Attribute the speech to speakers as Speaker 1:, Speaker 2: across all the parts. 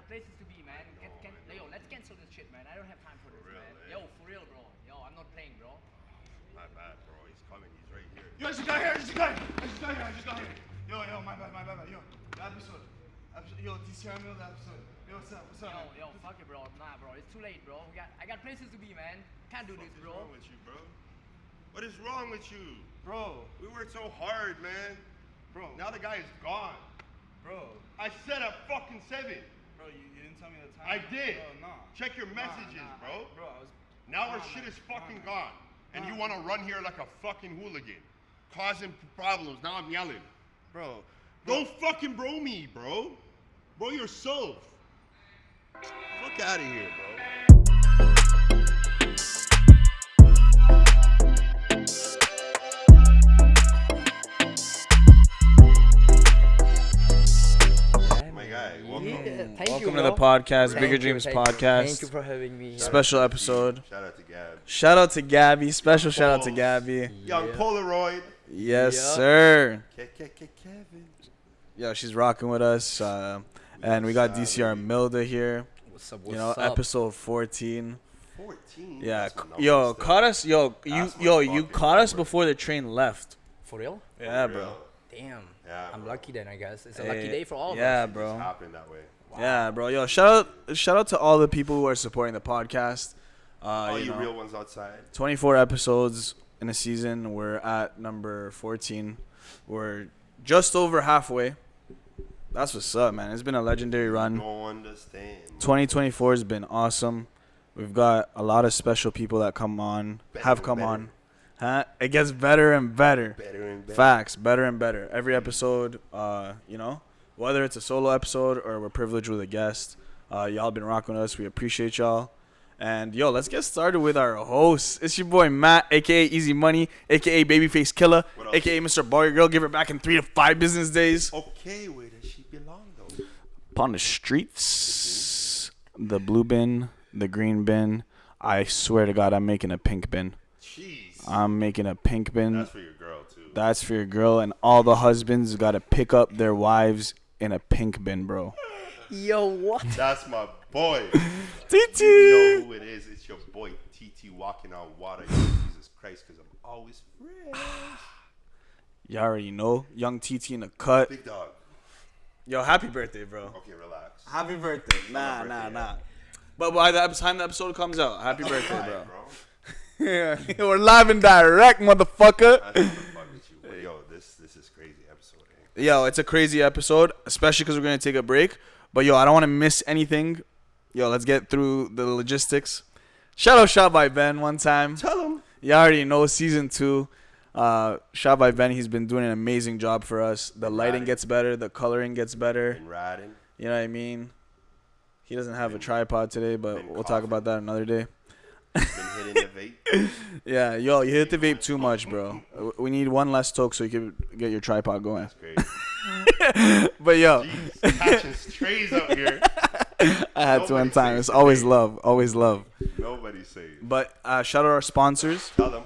Speaker 1: places to be, man. Yo, let's cancel this shit, man. I don't have time for this, man. Yo, for real, bro. Yo, I'm not playing, bro.
Speaker 2: My bad, bro. He's coming. He's right here.
Speaker 3: Yo, I just got here. I just got here. Yo, my bad. Yo, the episode. Yo, DCR MIlda episode. Yo, what's up?
Speaker 1: Yo, fuck it, bro. Nah, bro. It's too late, bro. I got places to be, man. Can't do this, bro.
Speaker 2: What's wrong with you, bro? What is wrong with you?
Speaker 3: Bro.
Speaker 2: We worked so hard, man.
Speaker 3: Bro.
Speaker 2: Now the guy is gone.
Speaker 3: Bro.
Speaker 2: I said at fucking 7.
Speaker 3: Bro, you didn't tell me the time.
Speaker 2: I did.
Speaker 3: Bro, no.
Speaker 2: Check your messages, bro.
Speaker 3: Bro, I was...
Speaker 2: Now our shit is fucking gone. And you want to run here like a fucking hooligan. Causing problems. Now I'm yelling.
Speaker 3: Bro.
Speaker 2: Don't fucking bro me, bro. Bro yourself. Fuck out of here, bro. My guy, welcome.
Speaker 1: Yeah, thank
Speaker 4: Welcome
Speaker 1: you,
Speaker 4: to the
Speaker 1: bro.
Speaker 4: podcast,
Speaker 1: Thank
Speaker 4: Bigger
Speaker 1: you,
Speaker 4: Dreams
Speaker 1: thank you.
Speaker 4: podcast.
Speaker 1: Thank you for having me.
Speaker 4: Special episode.
Speaker 2: Shout out to Gab.
Speaker 4: Shout out to Gabby. Special shout out to Gabby.
Speaker 2: Young Polaroid.
Speaker 4: Yes,
Speaker 1: Yeah.
Speaker 4: sir.
Speaker 2: Kevin.
Speaker 4: Yo, she's rocking with us. And we got DCR MIlda here.
Speaker 1: What's up?
Speaker 4: You know, episode 14.
Speaker 2: 14.
Speaker 4: Yeah,
Speaker 2: That's a number
Speaker 4: yo,
Speaker 2: still.
Speaker 4: caught us. Yo,
Speaker 2: That's my
Speaker 4: you
Speaker 2: fucking
Speaker 4: caught us
Speaker 2: number.
Speaker 4: before the train left.
Speaker 1: For real?
Speaker 4: Yeah,
Speaker 2: For
Speaker 4: bro.
Speaker 2: real.
Speaker 1: Damn.
Speaker 2: Yeah,
Speaker 1: I'm
Speaker 2: bro.
Speaker 1: lucky then, I guess. It's a lucky day for all of
Speaker 4: Yeah,
Speaker 1: us.
Speaker 2: It
Speaker 4: bro.
Speaker 2: just happened that way.
Speaker 4: Yeah, bro. Yo, shout out to all the people who are supporting the podcast.
Speaker 2: All
Speaker 4: you
Speaker 2: you
Speaker 4: know,
Speaker 2: real ones outside.
Speaker 4: 24 episodes in a season. We're at number 14. We're just over halfway. That's what's up, man. It's been a legendary run.
Speaker 2: Don't understand.
Speaker 4: 2024 has been awesome. We've got a lot of special people that come on, have come on. Huh? It gets better and better.
Speaker 2: Better and better.
Speaker 4: Facts, better and better. Every episode, you know, whether it's a solo episode or we're privileged with a guest, y'all been rocking with us. We appreciate y'all. And yo, let's get started with our host. It's your boy Matt, aka Easy Money, aka Babyface Killer,
Speaker 2: What else?
Speaker 4: aka Mr. Bar Girl. Give her back in 3 to 5 business days.
Speaker 2: Okay, where does she belong though?
Speaker 4: Upon the streets, the blue bin, the green bin. I swear to God, I'm making a pink bin.
Speaker 2: Jeez.
Speaker 4: I'm making a pink bin.
Speaker 2: That's for your girl too.
Speaker 4: That's for your girl, and all the husbands got to pick up their wives in a pink bin, bro.
Speaker 1: Yo, what?
Speaker 2: That's my boy.
Speaker 4: TT.
Speaker 2: You know who it is. It's your boy TT walking on water. Jesus Christ, because I'm always fresh.
Speaker 4: You already know. Young TT in the cut.
Speaker 2: Big dog.
Speaker 4: Yo, happy birthday, bro.
Speaker 2: Okay, relax.
Speaker 4: Happy birthday. Nah,
Speaker 2: birthday,
Speaker 4: nah. But by the time the episode comes out, happy birthday,
Speaker 2: Hi,
Speaker 4: bro.
Speaker 2: bro.
Speaker 4: Yeah, we're live and direct, motherfucker.
Speaker 2: I don't fuck with you. But yo, this is crazy episode. Eh?
Speaker 4: Yo, it's a crazy episode, especially because we're going to take a break. But yo, I don't want to miss anything. Yo, let's get through the logistics. Shout out Shot by Ben one time.
Speaker 2: Tell him.
Speaker 4: You already know season 2. Shot by Ben, he's been doing an amazing job for us. The lighting gets better, the coloring gets better.
Speaker 2: Been riding.
Speaker 4: You know what I mean? He doesn't have a tripod today, but
Speaker 2: been
Speaker 4: we'll talk about that another day.
Speaker 2: Been hitting the vape.
Speaker 4: Yeah, yo, you hit the vape too much, bro. We need one less toke so you can get your tripod going.
Speaker 2: That's crazy.
Speaker 4: But yo,
Speaker 2: Jeez, catching strays out here.
Speaker 4: I had to one
Speaker 2: Nobody
Speaker 4: time.
Speaker 2: saves
Speaker 4: It's
Speaker 2: the
Speaker 4: always
Speaker 2: vape.
Speaker 4: love, always love.
Speaker 2: Nobody saves.
Speaker 4: But shout out our sponsors.
Speaker 2: Tell them.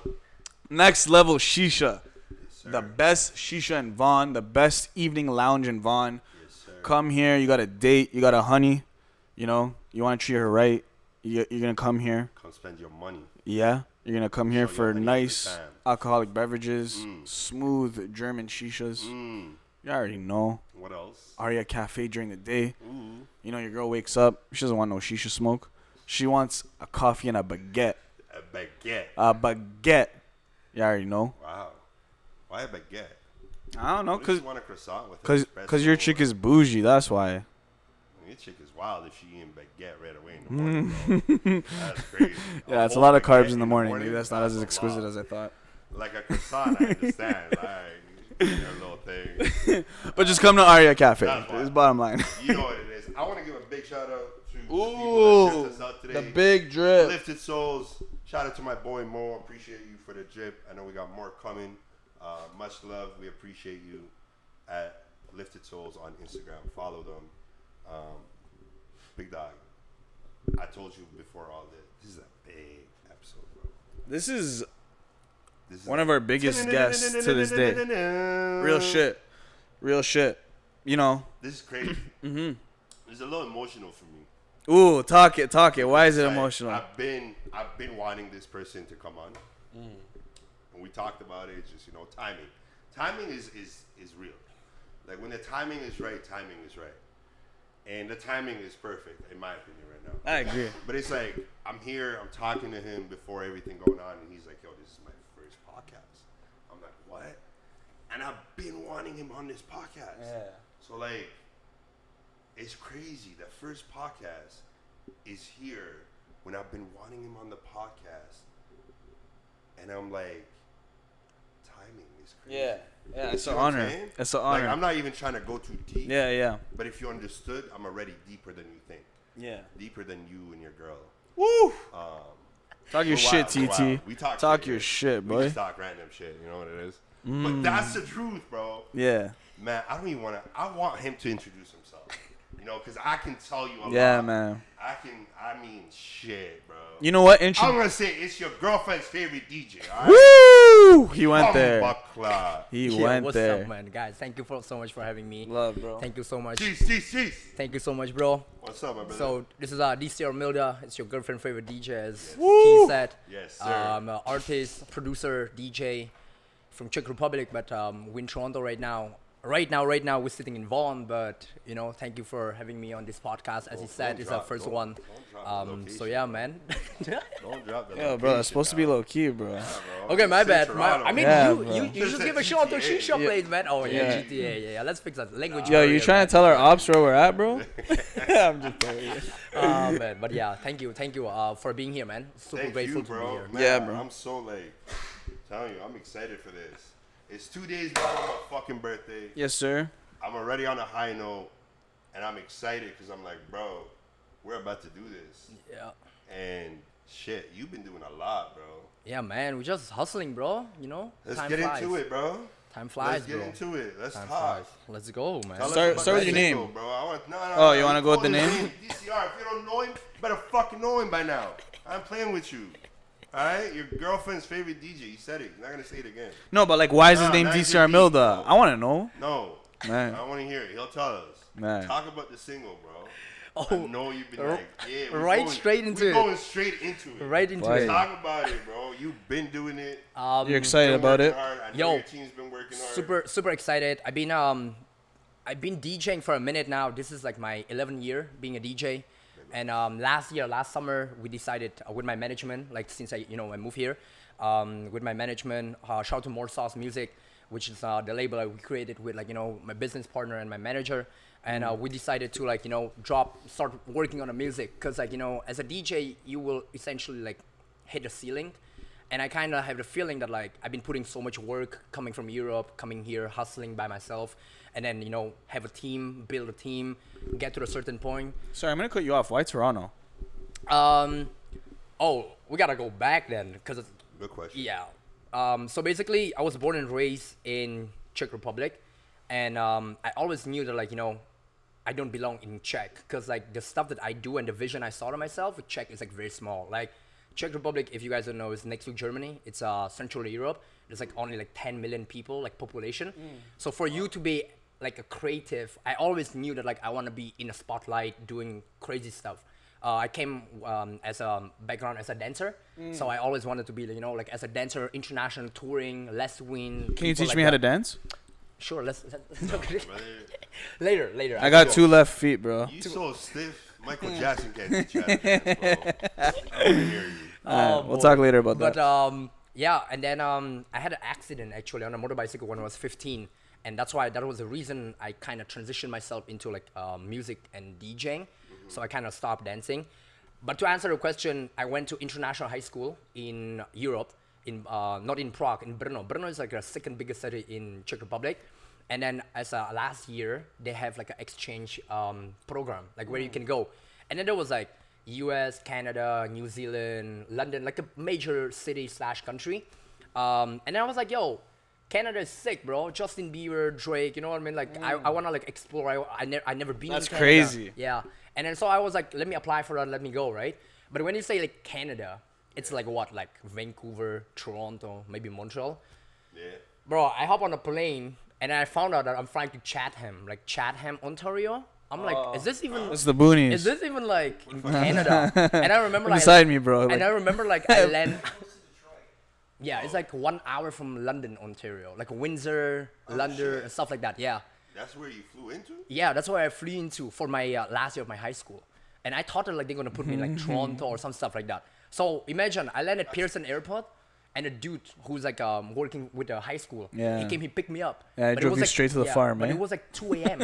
Speaker 4: Next Level Shisha.
Speaker 2: Yes, sir.
Speaker 4: The best shisha in Vaughan, the best evening lounge in Vaughan.
Speaker 2: Yes, sir.
Speaker 4: Come here. You got a date. You got a honey. You know, you want to treat her right. You're going to come here.
Speaker 2: Come spend your money.
Speaker 4: Yeah. You're going to come here
Speaker 2: Show
Speaker 4: for
Speaker 2: your honey
Speaker 4: nice
Speaker 2: every time.
Speaker 4: alcoholic beverages, smooth German shishas. You already know.
Speaker 2: What else?
Speaker 4: Aria Cafe during the day.
Speaker 2: Ooh.
Speaker 4: You know, your girl wakes up. She doesn't want no shisha smoke. She wants a coffee and a baguette.
Speaker 2: A baguette.
Speaker 4: A baguette. You already know.
Speaker 2: Wow. Why a baguette?
Speaker 4: I don't know,
Speaker 2: What if you want a croissant with
Speaker 4: cause
Speaker 2: espresso
Speaker 4: your chick
Speaker 2: or-
Speaker 4: is bougie. That's why.
Speaker 2: Your chick is wild if she eating baguette right away in the morning, bro. That's crazy.
Speaker 4: Yeah, it's a
Speaker 2: whole
Speaker 4: lot of
Speaker 2: baguette
Speaker 4: carbs in the morning. Maybe that's not as
Speaker 2: a
Speaker 4: exquisite
Speaker 2: lot.
Speaker 4: as I thought.
Speaker 2: Like a croissant, I understand. Like, your little thing.
Speaker 4: But just come to Aria Cafe.
Speaker 2: That's fine.
Speaker 4: It's bottom line.
Speaker 2: You know what it is. I want to give a big shout out to the people
Speaker 4: Ooh,
Speaker 2: that dripped us out today.
Speaker 4: the big drip.
Speaker 2: Lifted Souls. Shout out to my boy Mo. Appreciate you for the drip. I know we got more coming. Much love. We appreciate you at Lifted Souls on Instagram. Follow them. Big dog. I told you before all this. This is a big episode, bro.
Speaker 4: This is
Speaker 2: This is
Speaker 4: one of our biggest guests to this day. Real shit. Real shit. You know,
Speaker 2: This is crazy.
Speaker 4: Mm-hmm.
Speaker 2: This It's a little emotional for me.
Speaker 4: Ooh, talk it. Why is it
Speaker 2: Like,
Speaker 4: emotional?
Speaker 2: I've been wanting this person to come on. And we talked about it. It's just, you know, timing. Timing is real. Like when the timing is right. And the timing is perfect, in my opinion, right now.
Speaker 4: I agree.
Speaker 2: But it's like, I'm here, I'm talking to him before everything going on, and he's like, yo, this is my first podcast. I'm like, what? And I've been wanting him on this podcast.
Speaker 4: Yeah.
Speaker 2: So, like, it's crazy. The first podcast is here when I've been wanting him on the podcast. And I'm like, timing is crazy.
Speaker 4: Yeah, it's
Speaker 2: You
Speaker 4: an
Speaker 2: know what I'm
Speaker 4: honor.
Speaker 2: saying?
Speaker 4: It's an honor.
Speaker 2: Like, I'm not even trying to go too deep.
Speaker 4: Yeah.
Speaker 2: But if you understood, I'm already deeper than you think.
Speaker 4: Yeah.
Speaker 2: Deeper than you and your girl.
Speaker 4: Woo! Talk your
Speaker 2: We're
Speaker 4: shit,
Speaker 2: wild, we're
Speaker 4: TT.
Speaker 2: wild. We talk
Speaker 4: your
Speaker 2: shit,
Speaker 4: shit,
Speaker 2: We
Speaker 4: boy.
Speaker 2: just talk random shit, you know what it is? But that's the truth, bro.
Speaker 4: Yeah.
Speaker 2: Man, I don't even want to. I want him to introduce himself. You know, because I can tell you a lot.
Speaker 4: Yeah, man.
Speaker 2: I mean, shit, bro.
Speaker 4: You know what?
Speaker 2: I'm going to say it's your girlfriend's favorite DJ, all right?
Speaker 4: Woo! He went there.
Speaker 2: Buckler.
Speaker 4: He
Speaker 1: Yeah,
Speaker 4: went
Speaker 1: what's
Speaker 4: there.
Speaker 1: up, man? Guys, thank you so much for having me.
Speaker 4: Love, bro.
Speaker 1: Thank you so much.
Speaker 2: Jeez.
Speaker 1: Thank you so much, bro.
Speaker 2: What's up, my brother?
Speaker 1: So this is DCR MIlda. It's your girlfriend favorite DJ, as
Speaker 4: Woo!
Speaker 1: he said.
Speaker 2: Yes, sir.
Speaker 1: I'm an artist, producer, DJ from Czech Republic, but we're in Toronto right now. Right now, we're sitting in Vaughan, but you know, thank you for having me on this podcast. As he said, it's our first one. So yeah, man.
Speaker 2: Don't drop the
Speaker 4: Yo, bro, it's supposed to be low key, bro.
Speaker 2: bro.
Speaker 1: Okay, my
Speaker 2: It's in
Speaker 1: bad.
Speaker 2: Toronto.
Speaker 1: I mean,
Speaker 4: Yeah,
Speaker 1: you
Speaker 4: bro.
Speaker 1: just
Speaker 2: It's
Speaker 1: give
Speaker 2: a
Speaker 1: a shout to
Speaker 2: GTA.
Speaker 1: Shisha
Speaker 4: Yeah.
Speaker 1: place, man. Oh yeah,
Speaker 4: Yeah.
Speaker 1: GTA. Yeah. Let's fix that language.
Speaker 4: Yo, you
Speaker 1: barrier,
Speaker 4: trying
Speaker 1: man.
Speaker 4: to tell our ops where we're at, bro? I'm just kidding.
Speaker 1: Man, but yeah, thank you for being here, man. Super
Speaker 2: Thank
Speaker 1: grateful
Speaker 2: you,
Speaker 1: to be
Speaker 2: bro.
Speaker 1: here.
Speaker 2: Man,
Speaker 4: Yeah, bro.
Speaker 2: I'm so like, telling you, I'm excited for this. It's 2 days before my fucking birthday.
Speaker 4: Yes, sir.
Speaker 2: I'm already on a high note, and I'm excited because I'm like, bro, we're about to do this.
Speaker 1: Yeah.
Speaker 2: And shit, you've been doing a lot, bro.
Speaker 1: Yeah, man, we're just hustling, bro. You know,
Speaker 2: Let's
Speaker 1: time
Speaker 2: get
Speaker 1: flies.
Speaker 2: into it, bro.
Speaker 1: Time flies,
Speaker 2: Let's get
Speaker 1: bro.
Speaker 2: into it. Let's
Speaker 1: Time
Speaker 2: talk.
Speaker 1: flies. Let's go, man.
Speaker 2: Tell us
Speaker 4: Start-
Speaker 2: about
Speaker 4: start with
Speaker 2: that
Speaker 4: your name.
Speaker 2: single, bro. I want, no,
Speaker 4: Oh, you wanna
Speaker 2: want
Speaker 4: go with the name?
Speaker 2: DCR. If you don't know him, you better fucking know him by now. I'm playing with you. All right, your girlfriend's favorite DJ. You said it. You're not gonna say it again.
Speaker 4: No, but like, why is his
Speaker 2: Nah,
Speaker 4: name
Speaker 2: not
Speaker 4: DCR
Speaker 2: your beat,
Speaker 4: Milda?
Speaker 2: bro.
Speaker 4: I want to know.
Speaker 2: No,
Speaker 4: Man.
Speaker 2: I want to hear it. He'll tell us.
Speaker 4: Man.
Speaker 2: Talk about the single, bro.
Speaker 1: Oh,
Speaker 2: I know you've been like, yeah, we're
Speaker 1: right
Speaker 2: going,
Speaker 1: straight into
Speaker 2: we're
Speaker 1: it.
Speaker 2: going straight into it.
Speaker 1: right into
Speaker 4: Why?
Speaker 1: it.
Speaker 2: Talk about it, bro. You've been doing it.
Speaker 4: You're excited
Speaker 2: Been
Speaker 4: about
Speaker 2: working
Speaker 4: it?
Speaker 2: hard. I know
Speaker 1: Yo,
Speaker 2: your team's been working hard.
Speaker 1: Super excited. I've been DJing for a minute now. This is like my 11th year being a DJ. And last summer, we decided with my management, like since I moved here, with my management, shout out to More Sauce Music, which is the label that we created with my business partner and my manager. And we decided to start working on the music, because as a DJ, you will essentially hit the ceiling. And I kind of have the feeling that I've been putting so much work coming from Europe, coming here, hustling by myself, and then have a team, build a team, get to a certain point.
Speaker 4: Sorry, I'm gonna cut you off. Why Toronto?
Speaker 1: Oh, we gotta go back then, because
Speaker 2: Good question.
Speaker 1: yeah. So basically, I was born and raised in Czech Republic, and I always knew that I don't belong in Czech, because the stuff that I do and the vision I saw to myself with Czech is very small. Czech Republic, if you guys don't know, is next to Germany. It's Central Europe. There's only 10 million people population. So for you to be a creative, I always knew that I want to be in a spotlight doing crazy stuff. I came as a background as a dancer, so I always wanted to be as a dancer, international touring, Les Win.
Speaker 4: Can you teach me how to dance?
Speaker 1: Sure, let's talk
Speaker 2: Brother,
Speaker 1: later.
Speaker 4: I got 2 left feet, bro.
Speaker 2: you so stiff. Michael Jackson can't teach you how to dance, bro. I want to hear you.
Speaker 4: We'll talk later about
Speaker 1: But
Speaker 4: that.
Speaker 1: yeah, and then I had an accident actually on a motorbicycle when I was 15, and that was the reason I kind of transitioned myself into music and DJing. So I kind of stopped dancing. But to answer the question, I went to international high school in Europe, in not in Prague, in Brno. Brno is the second biggest city in Czech Republic. And then as last year, they have an exchange program, where you can go. And then there was US, Canada, New Zealand, London, a major city / country. And then I was yo, Canada is sick, bro. Justin Bieber, Drake, you know what I mean? I want to explore. I never been
Speaker 4: That's
Speaker 1: in Canada.
Speaker 4: crazy.
Speaker 1: Yeah. And then so I was let me apply for that, let me go, right? But when you say Canada, it's what? Vancouver, Toronto, maybe Montreal.
Speaker 2: Yeah.
Speaker 1: Bro, I hop on a plane and I found out that I'm flying to Chatham, Chatham, Ontario. I'm like, is this even?
Speaker 4: It's the boonies.
Speaker 1: Is this even like in Canada? And I remember like
Speaker 4: beside me, bro.
Speaker 1: and I remember like I land. Yeah, it's like 1 hour from London, Ontario, like Windsor, London,
Speaker 2: shit.
Speaker 1: and stuff like that. Yeah.
Speaker 2: That's where you flew into?
Speaker 1: Yeah, that's where I flew into for my last year of my high school. And I thought that like they're gonna put me in like Toronto or some stuff like that. So imagine I landed at Pearson Airport, and a dude who's like working with a high school.
Speaker 4: Yeah.
Speaker 1: He came, he picked me up.
Speaker 4: Yeah, I
Speaker 1: But it
Speaker 4: drove
Speaker 1: was,
Speaker 4: you
Speaker 1: like,
Speaker 4: straight to the farm,
Speaker 1: But
Speaker 4: eh?
Speaker 1: it was like 2 a.m.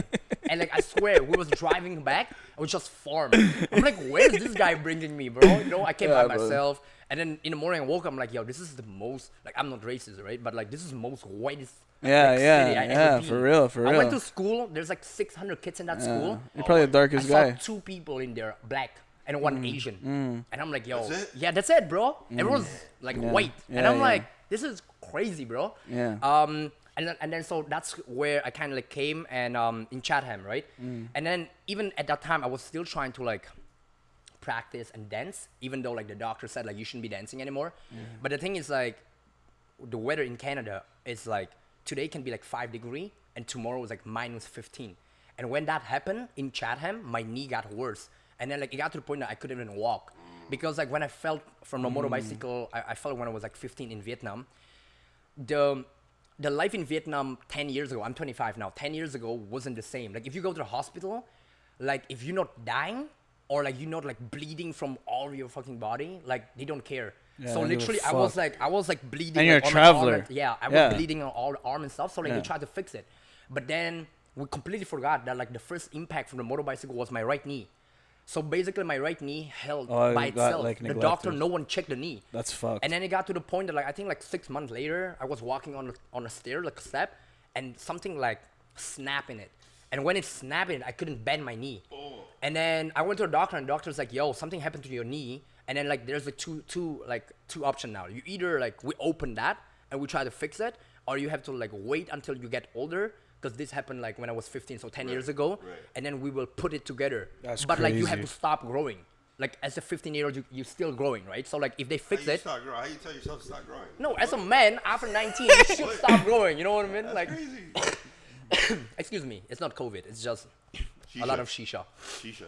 Speaker 1: And like I swear, we was driving back. It was just farm. I'm like, where's this guy bringing me, bro? You know, I came by
Speaker 4: Yeah, bro.
Speaker 1: myself. And then in the morning I woke up, I'm like, yo, this is the most, like I'm not racist, right? But like this is the most whitest
Speaker 4: Yeah,
Speaker 1: like,
Speaker 4: yeah,
Speaker 1: city I ever
Speaker 4: yeah,
Speaker 1: been.
Speaker 4: for real, for
Speaker 1: I went
Speaker 4: real.
Speaker 1: to school. There's like 600 kids in that school.
Speaker 4: You're probably the
Speaker 1: I
Speaker 4: darkest
Speaker 1: saw
Speaker 4: guy.
Speaker 1: 2 people in there, black and one Asian. And I'm like, yo,
Speaker 2: That's it?
Speaker 1: yeah, that's it, bro. Everyone's like white. And
Speaker 4: Yeah,
Speaker 1: I'm
Speaker 4: yeah.
Speaker 1: like, this is crazy, bro.
Speaker 4: Yeah.
Speaker 1: And then so that's where I kind of like came and in Chatham, right? And then even at that time, I was still trying to like practice and dance, even though like the doctor said like you shouldn't be dancing anymore. But the thing is like, the weather in Canada is like today can be like 5 degrees and tomorrow is like minus 15. And when that happened in Chatham, my knee got worse. And then like it got to the point that I couldn't even walk because like when I fell from a motorbicycle, I fell when I was like 15 in Vietnam. The life in Vietnam 10 years ago, I'm 25 now, 10 years ago wasn't the same. Like if you go to the hospital, like if you're not dying or like you're not like bleeding from all of your fucking body, like they don't care.
Speaker 4: Yeah,
Speaker 1: So
Speaker 4: they give a
Speaker 1: literally I was like bleeding.
Speaker 4: And you're
Speaker 1: like,
Speaker 4: a
Speaker 1: on my arm
Speaker 4: traveler.
Speaker 1: and- yeah, I was
Speaker 4: Yeah.
Speaker 1: bleeding on all the arm and stuff. So like
Speaker 4: Yeah.
Speaker 1: they tried to fix it. But then we completely forgot that like the first impact from the motorbicycle was my right knee. So basically my right knee held
Speaker 4: Oh,
Speaker 1: by
Speaker 4: it got,
Speaker 1: itself.
Speaker 4: like,
Speaker 1: The doctor,
Speaker 4: neglected.
Speaker 1: no one checked the knee.
Speaker 4: That's fucked.
Speaker 1: And then it got to the point that like I think like 6 months later, I was walking on a stair, like a step, and something like snapped in it. And when it snapped in it, I couldn't bend my knee. And then I went to the doctor, and the doctor's like, "Yo, something happened to your knee." And then like there's like two options now. You either like we open that and we try to fix it, or you have to like wait until you get older. Because this happened like when I was 15, so 10 years ago,
Speaker 2: right.
Speaker 1: and then we will put it together.
Speaker 4: That's
Speaker 1: but like you have
Speaker 4: crazy.
Speaker 1: to stop growing. Like as a 15-year-old, you're still growing, right? So like if they fix
Speaker 2: How you
Speaker 1: it,
Speaker 2: start growing? How you tell yourself to stop growing?
Speaker 1: no, as a man after 19, you should stop growing. You know what I mean?
Speaker 2: That's
Speaker 1: Like,
Speaker 2: crazy.
Speaker 1: excuse me, it's not COVID. It's just
Speaker 2: Shisha.
Speaker 1: a lot of shisha.
Speaker 2: Shisha.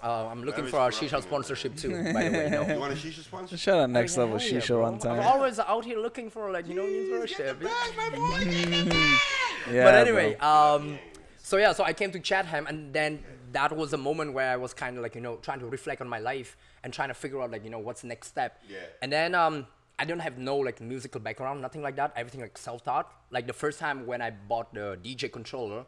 Speaker 1: I'm looking
Speaker 2: Very
Speaker 1: for a
Speaker 2: strong,
Speaker 1: shisha
Speaker 2: man.
Speaker 1: sponsorship too, by the way. No.
Speaker 2: You want a shisha sponsor?
Speaker 4: Shout out next
Speaker 1: Yeah,
Speaker 4: level
Speaker 1: hell yeah,
Speaker 4: shisha
Speaker 1: bro.
Speaker 4: one
Speaker 1: I'm
Speaker 4: time.
Speaker 1: always out here looking for like inspiration.
Speaker 4: Yeah,
Speaker 1: But anyway,
Speaker 4: bro.
Speaker 1: so yeah, so I came to Chatham, and then that was a moment where I was kind of like trying to reflect on my life and trying to figure out like what's the next step.
Speaker 2: Yeah.
Speaker 1: And then I don't have no like musical background, nothing like that. Everything like self-taught. Like the first time when I bought the DJ controller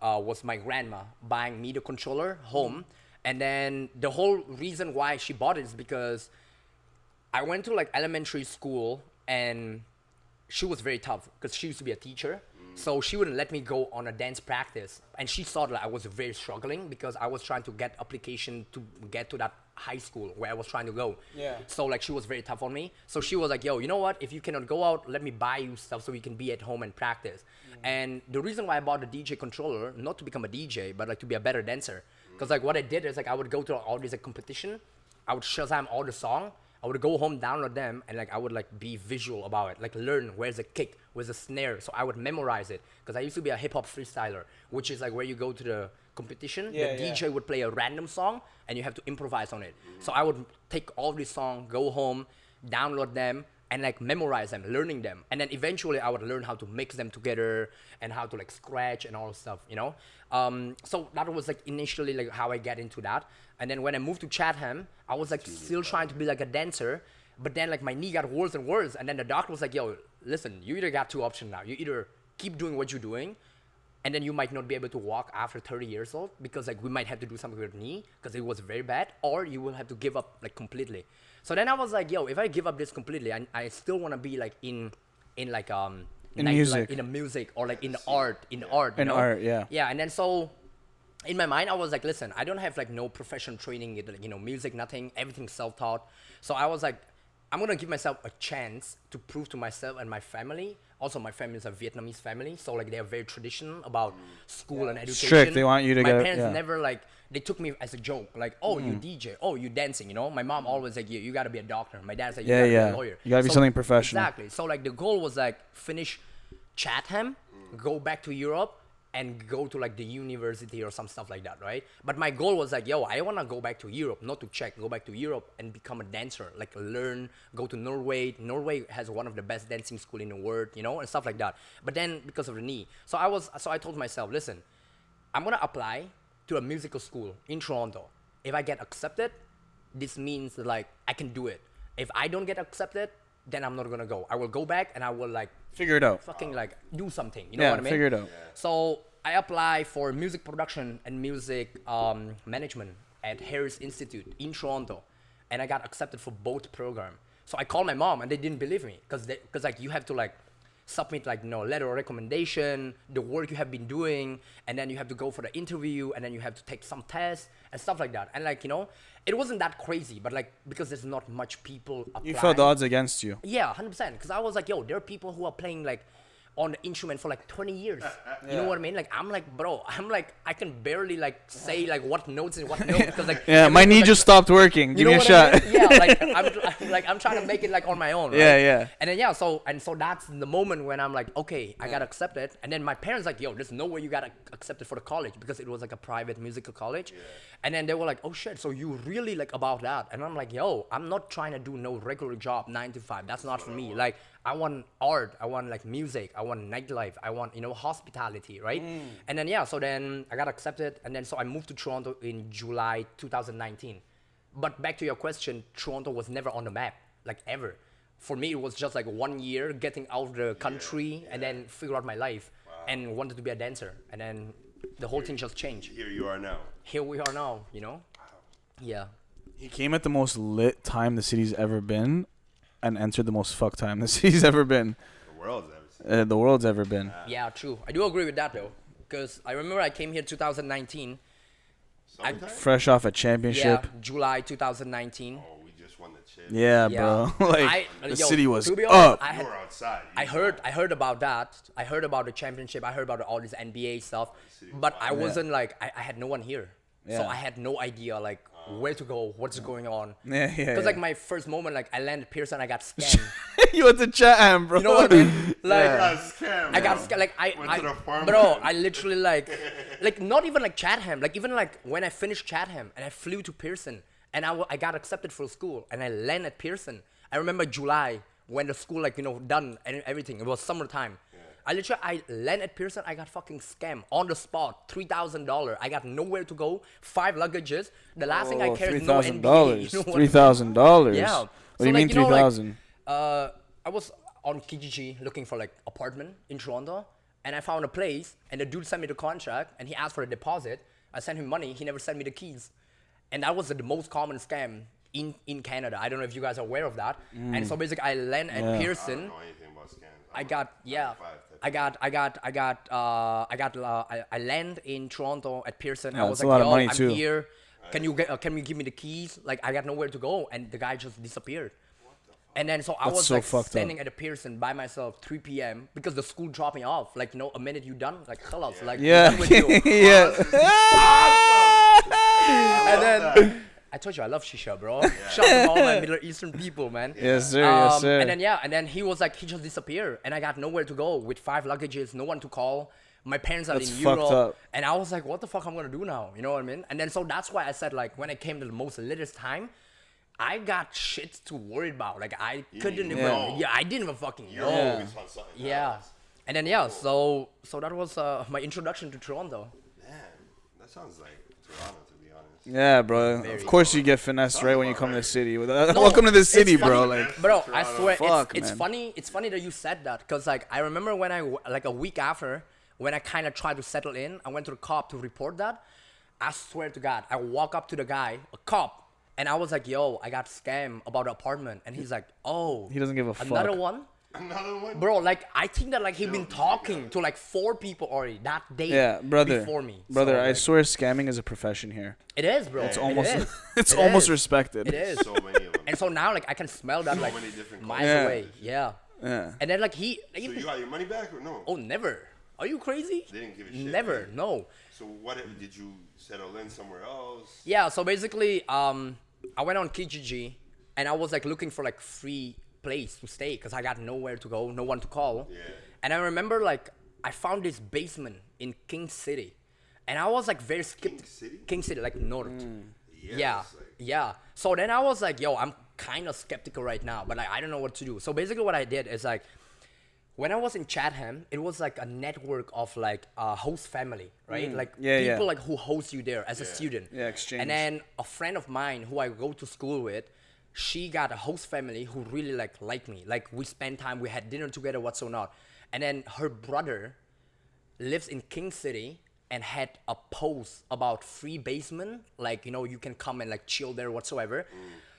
Speaker 1: was my grandma buying me the controller home. And then the whole reason why she bought it is because I went to like elementary school and she was very tough because she used to be a teacher. So she wouldn't let me go on a dance practice. And she thought like I was very struggling because I was trying to get application to get to that high school where I was trying to go.
Speaker 4: Yeah.
Speaker 1: So like she was very tough on me. So she was like, yo, you know what? If you cannot go out, let me buy you stuff so you can be at home and practice. And the reason why I bought the DJ controller, not to become a DJ, but like to be a better dancer. Because like what I did is like I would go to all these like competition. I would Shazam all the song. I would go home, download them, and like I would like be visual about it, like learn where's the kick, where's the snare. So I would memorize it because I used to be a hip hop freestyler, which is like where you go to the competition,
Speaker 4: Yeah,
Speaker 1: the
Speaker 4: yeah.
Speaker 1: DJ would play a random song and you have to improvise on it. So I would take all these songs, go home, download them, and like memorize them, learning them. And then eventually I would learn how to mix them together and how to like scratch and all this stuff, So that was like initially like how I get into that. And then when I moved to Chatham, I was like still trying to be like a dancer, but then like my knee got worse and worse. And then the doctor was like, yo, listen, you either got 2 options now. You either keep doing what you're doing, and then you might not be able to walk after 30 years old because like we might have to do something with your knee because it was very bad, or you will have to give up like completely. So then I was like, yo, if I give up this completely, I still want to be like in like
Speaker 4: In
Speaker 1: like,
Speaker 4: music.
Speaker 1: like in the music or like in the art, in art.
Speaker 4: In art, yeah.
Speaker 1: Yeah, and then so in my mind I was like, listen, I don't have like no professional training, like, music, nothing, everything self-taught. So I was like, I'm gonna give myself a chance to prove to myself and my family. Also, my family is a Vietnamese family, so like they are very traditional about school and education.
Speaker 4: Strict, they want you to
Speaker 1: my
Speaker 4: get-
Speaker 1: My parents
Speaker 4: yeah.
Speaker 1: never like, they took me as a joke, like, oh, you DJ, oh, you dancing, My mom always like, you gotta be a doctor. My dad's like, you gotta be a lawyer.
Speaker 4: You gotta be something professional.
Speaker 1: Exactly. So like the goal was like finish Chatham, go back to Europe, and go to like the university or some stuff like that, right? But my goal was like, yo, I want to go back to Europe, not to Czech, go back to Europe and become a dancer, like learn, go to Norway. Norway has one of the best dancing school in the world, you know, and stuff like that. But then because of the knee, so I told myself, listen, I'm gonna apply to a musical school in Toronto. If I get accepted, this means that like I can do it. If I don't get accepted, then I'm not gonna go. I will go back and I will like
Speaker 4: Figure it out.
Speaker 1: fucking like do something. You know what I mean?
Speaker 4: Figure it out.
Speaker 1: So I applied for music production and music management at Harris Institute in Toronto, and I got accepted for both programs. So I called my mom, and they didn't believe me because like you have to like submit like letter of recommendation, the work you have been doing, and then you have to go for the interview, and then you have to take some tests and stuff like that. And like it wasn't that crazy, but like because there's not much people applying.
Speaker 4: You felt the odds against you.
Speaker 1: Yeah, 100%. Because I was like, yo, there are people who are playing like on the instrument for like 20 years. You know what I mean? Like I'm like, bro, I can barely like say like what notes and what notes because like
Speaker 4: My knee
Speaker 1: like,
Speaker 4: just stopped working. Give me a shot.
Speaker 1: I mean? Yeah, like I'm trying to make it like on my own. Right?
Speaker 4: Yeah.
Speaker 1: And then so that's the moment when I'm like, okay, I got accepted. And then my parents like, yo, there's no way you got accepted for the college because it was like a private musical college. Yeah. And then they were like, oh shit, so you really like about that? And I'm like, yo, I'm not trying to do no regular job 9 to 5. That's not for me. Like I want art, I want like music, I want nightlife, I want hospitality, right? And then so then I got accepted, and then so I moved to Toronto in July 2019. But back to your question, Toronto was never on the map, like ever. For me, it was just like 1 year getting out of the country and then figure out my life and wanted to be a dancer, and then the whole thing just changed.
Speaker 2: Here you are now.
Speaker 1: Here we are now, Yeah.
Speaker 4: He came at the most lit time the city's ever been, and entered the most fucked time the city's ever been. The world's ever been.
Speaker 1: Yeah, true. I do agree with that though, because I remember I came here 2019.
Speaker 4: Fresh off a championship.
Speaker 1: Yeah, July 2019.
Speaker 2: Oh, we just won the chip.
Speaker 4: Yeah,
Speaker 1: Yeah.
Speaker 4: bro. Like the city was
Speaker 1: to be honest,
Speaker 4: up.
Speaker 2: You were outside.
Speaker 1: I heard about that. I heard about the championship. I heard about all this NBA stuff, but I wasn't like I had no one here, so
Speaker 4: Yeah.
Speaker 1: I had no idea like where to go, what's going on.
Speaker 4: Yeah.
Speaker 1: Because like my first moment, like I landed Pearson, I got scammed.
Speaker 4: You went to Chatham, bro.
Speaker 1: You know what I mean? Like
Speaker 2: Scam,
Speaker 1: I got
Speaker 2: bro.
Speaker 1: scammed. Like
Speaker 2: Went to the farm
Speaker 1: bro,
Speaker 2: stand.
Speaker 1: I literally like not even like Chatham. Like even like when I finished Chatham and I flew to Pearson and I got accepted for school and I landed at Pearson. I remember July when the school like done and everything. It was summertime. I landed at Pearson. I got fucking scammed on the spot. $3,000. I got nowhere to go. 5 luggages. The last thing I carried is no NBA. You know what I mean?
Speaker 4: $3,000.
Speaker 1: Yeah.
Speaker 4: What do you mean
Speaker 1: like,
Speaker 4: 3,000?
Speaker 1: I was on Kijiji looking for like apartment in Toronto, and I found a place, and the dude sent me the contract, and he asked for a deposit. I sent him money. He never sent me the keys, and that was the most common scam in Canada. I don't know if you guys are aware of that. And so basically, I land at
Speaker 2: I
Speaker 1: Pearson.
Speaker 2: don't know anything about scams.
Speaker 1: I land in Toronto at Pearson.
Speaker 4: Yeah,
Speaker 1: I was
Speaker 4: that's a
Speaker 1: like,
Speaker 4: lot of
Speaker 1: yo,
Speaker 4: money
Speaker 1: I'm
Speaker 4: too.
Speaker 1: here. Can you give me the keys? Like I got nowhere to go, and the guy just disappeared. And then so I
Speaker 4: That's
Speaker 1: was
Speaker 4: so
Speaker 1: like
Speaker 4: fucked
Speaker 1: standing
Speaker 4: up.
Speaker 1: at a Pearson by myself, 3 p.m. because the school dropped me off. Like a minute you done, like khalas, like
Speaker 4: Yeah.
Speaker 1: done with you.
Speaker 4: Yeah.
Speaker 1: And then I told you I love shisha, bro. Shout out to all my Middle Eastern people, man.
Speaker 4: Yes, sir. Yes, sir.
Speaker 1: And then he was like, he just disappeared, and I got nowhere to go with 5 luggages, no one to call. My parents are
Speaker 4: That's
Speaker 1: in
Speaker 4: fucked
Speaker 1: Europe,
Speaker 4: up.
Speaker 1: and I was like, what the fuck I'm gonna do now? You know what I mean? And then so that's why I said like when I came to the most latest time, I got shit to worry about. Like I couldn't even, I didn't even fucking
Speaker 2: You're
Speaker 1: know.
Speaker 2: always on something.
Speaker 1: Yeah. And then so that was my introduction to Toronto.
Speaker 2: Man, that sounds like Toronto, to be honest.
Speaker 4: Yeah, bro. Of course you get finessed right when you come to the city. Welcome to the city,
Speaker 1: it's
Speaker 4: bro.
Speaker 1: funny,
Speaker 4: Like,
Speaker 1: bro, I swear,
Speaker 4: Fuck,
Speaker 1: it's
Speaker 4: man.
Speaker 1: funny. It's funny that you said that because like I remember when I like a week after when I kind of tried to settle in, I went to the cop to report that. I swear to God, I walk up to the guy, a cop, and I was like, "Yo, I got scammed about the apartment," and he's like, "Oh,
Speaker 4: He doesn't give a fuck.
Speaker 1: another one."
Speaker 2: Another one?
Speaker 1: Bro, like I think that like he been talking to like 4 people already that day.
Speaker 4: Yeah, brother.
Speaker 1: Before me,
Speaker 4: Brother,
Speaker 1: So,
Speaker 4: I
Speaker 1: like,
Speaker 4: swear scamming is a profession here.
Speaker 1: it is, bro.
Speaker 4: It's
Speaker 1: It
Speaker 4: almost
Speaker 1: is.
Speaker 4: it's
Speaker 1: It
Speaker 4: almost
Speaker 1: is.
Speaker 4: respected.
Speaker 1: It is.
Speaker 2: So many of them.
Speaker 1: And so now like I can smell that like
Speaker 2: many different
Speaker 1: miles
Speaker 4: cultures.
Speaker 1: away. Yeah.
Speaker 4: Yeah.
Speaker 1: And then like
Speaker 2: So you got your money back or no?
Speaker 1: oh, never. Are you crazy?
Speaker 2: They didn't give a shit.
Speaker 1: Never.
Speaker 2: right?
Speaker 1: No.
Speaker 2: So what did you settle in somewhere else?
Speaker 1: Yeah. So basically, I went on Kijiji, and I was like looking for like free place to stay because I got nowhere to go, no one to call.
Speaker 2: Yeah.
Speaker 1: And I remember like I found this basement in King City, and I was like very skeptical. King City, like north. Yeah, yeah. So then I was like, yo, I'm kind of skeptical right now, but like I don't know what to do. So basically, what I did is like, when I was in Chatham, it was like a network of like host family, right? Like people like who host you there as a student.
Speaker 4: Yeah, exchange.
Speaker 1: And then a friend of mine who I go to school with, she got a host family who really like me. Like we spent time, we had dinner together, what's so not. And then her brother lives in King City and had a post about free basement, like, you know, you can come and like chill there whatsoever.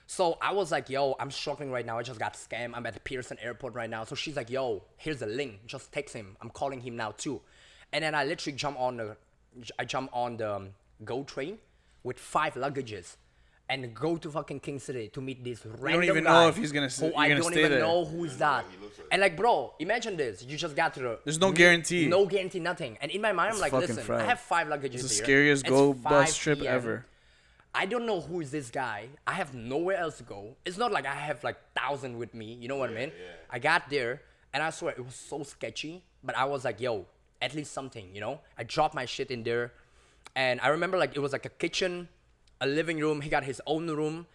Speaker 1: So I was like, yo, I'm struggling right now. I just got scammed. I'm at the Pearson airport right now. So she's like, yo, here's a link. Just text him. I'm calling him now too. And then I literally jump on the GO train with 5 luggages and go to fucking King City to meet this random guy.
Speaker 4: You don't even know if he's gonna
Speaker 1: who I don't even know who is that. And like, bro, imagine this. You just got to the...
Speaker 4: There's no guarantee.
Speaker 1: No guarantee, nothing. And in my mind, I'm like, listen,
Speaker 4: fraud.
Speaker 1: I have 5 luggages here.
Speaker 4: It's the scariest go bus trip ever.
Speaker 1: I don't know who is this guy. I have nowhere else to go. It's not like I have like 1,000 with me. You know what I mean? Yeah. I got there, and I swear, it was so sketchy. But I was like, yo, at least something, you know? I dropped my shit in there. And I remember like it was like a kitchen, a living room. He got his own room.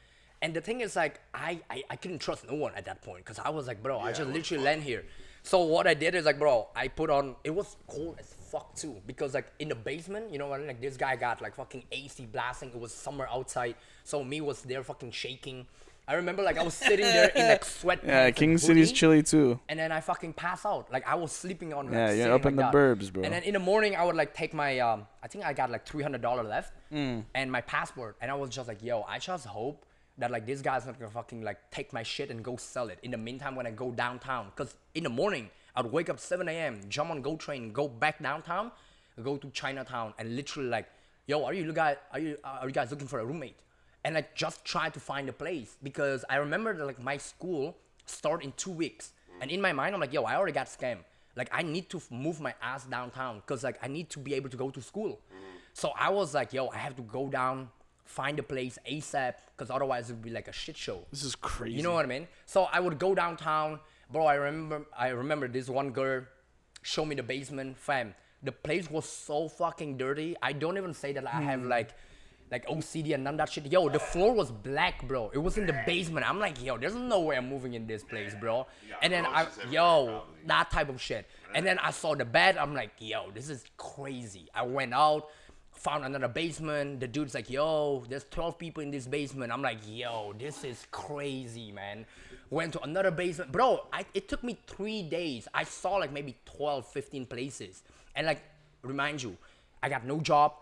Speaker 1: And the thing is, like, I couldn't trust no one at that point because I was like, bro, I just literally land here. So what I did is, like, bro, I put on, it was cold as fuck too because, like, in the basement, you know what I mean? Like, this guy got, like, fucking AC blasting. It was summer outside. So me was there fucking shaking. I remember, like, I was sitting there in, like, sweatpants.
Speaker 4: Yeah, King City's chilly too.
Speaker 1: And then I fucking pass out. Like, I was sleeping on, like,
Speaker 4: yeah, you're up in the burbs, bro.
Speaker 1: And then in the morning, I would, like, take my, I think I got, like, $300 left and my passport. And I was just like, yo, I just hope that like this guy's not gonna fucking like take my shit and go sell it in the meantime when I go downtown. Cause in the morning I'd wake up 7 a.m, jump on GO train, go back downtown, go to Chinatown, and literally like, yo, are you guys looking for a roommate? And like just try to find a place because I remember that like my school start in 2 weeks, and in my mind I'm like, yo, I already got scammed. Like I need to move my ass downtown cause like I need to be able to go to school. So I was like, yo, I have to go down, find a place ASAP, because otherwise it would be like a shit show.
Speaker 4: This is crazy.
Speaker 1: You know what I mean? So I would go downtown, bro. I remember this one girl show me the basement, fam. The place was so fucking dirty. I don't even say that I have like OCD and none of that shit. Yo, the floor was black, bro. It was in the basement. I'm like, yo, there's no way I'm moving in this place, bro. And then that type of shit. And then I saw the bed. I'm like, yo, this is crazy. I went out, found another basement. The dude's like, yo, there's 12 people in this basement. I'm like, yo, this is crazy, man. Went to another basement. Bro, it took me 3 days. I saw like maybe 12, 15 places. And like, remind you, I got no job.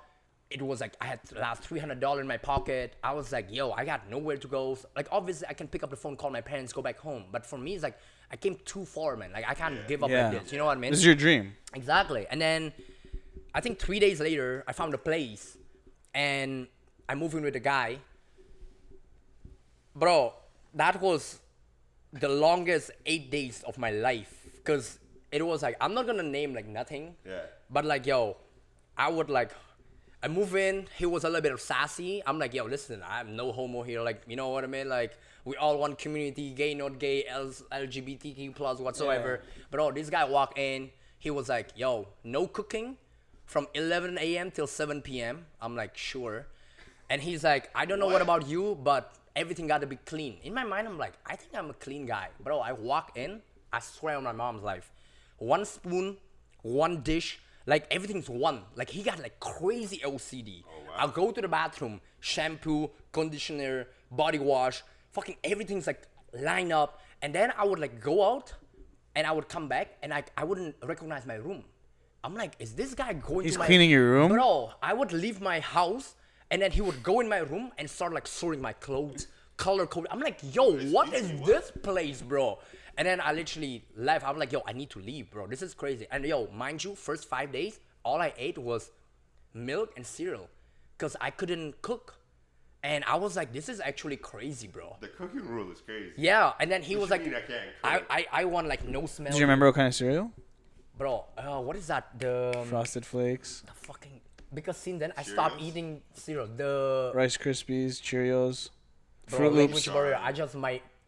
Speaker 1: It was like, I had last $300 in my pocket. I was like, yo, I got nowhere to go. Like, obviously, I can pick up the phone, call my parents, go back home. But for me, it's like, I came too far, man. Like, I can't give up like this. You know what I mean?
Speaker 4: This is your dream.
Speaker 1: Exactly. And then I think 3 days later, I found a place, and I moved in with a guy. Bro, that was the longest 8 days of my life, because it was like, I'm not gonna name like nothing, but like, yo, I move in, he was a little bit of sassy. I'm like, yo, listen, I'm no homo here, like, you know what I mean? Like, we all one community, gay, not gay, LGBTQ plus whatsoever. But this guy walked in, he was like, yo, no cooking from 11 a.m. till 7 p.m. I'm like, sure. And he's like, I don't know what about you, but everything got to be clean. In my mind, I'm like, I think I'm a clean guy. Bro, I walk in, I swear on my mom's life, 1 spoon, 1 dish, like everything's one. Like he got like crazy OCD. I'll go to the bathroom, shampoo, conditioner, body wash, fucking everything's like lined up. And then I would like go out and I would come back and I wouldn't recognize my room. I'm like, is this guy going
Speaker 4: He's
Speaker 1: to my...
Speaker 4: He's cleaning your room?
Speaker 1: Bro, I would leave my house and then he would go in my room and start like sorting my clothes, color code. I'm like, yo, what is this place, bro? And then I literally left. I'm like, yo, I need to leave, bro. This is crazy. And yo, mind you, first 5 days, all I ate was milk and cereal because I couldn't cook. And I was like, this is actually crazy, bro.
Speaker 2: The cooking rule is crazy.
Speaker 1: Yeah, and then he was like,
Speaker 2: I
Speaker 1: want like no smell.
Speaker 4: Do you remember what kind of cereal?
Speaker 1: Bro, what is that? The
Speaker 4: Frosted Flakes.
Speaker 1: The fucking, because since then I stopped eating cereal. The
Speaker 4: Rice Krispies, Cheerios,
Speaker 1: bro,
Speaker 4: Fruit Loops.
Speaker 1: I just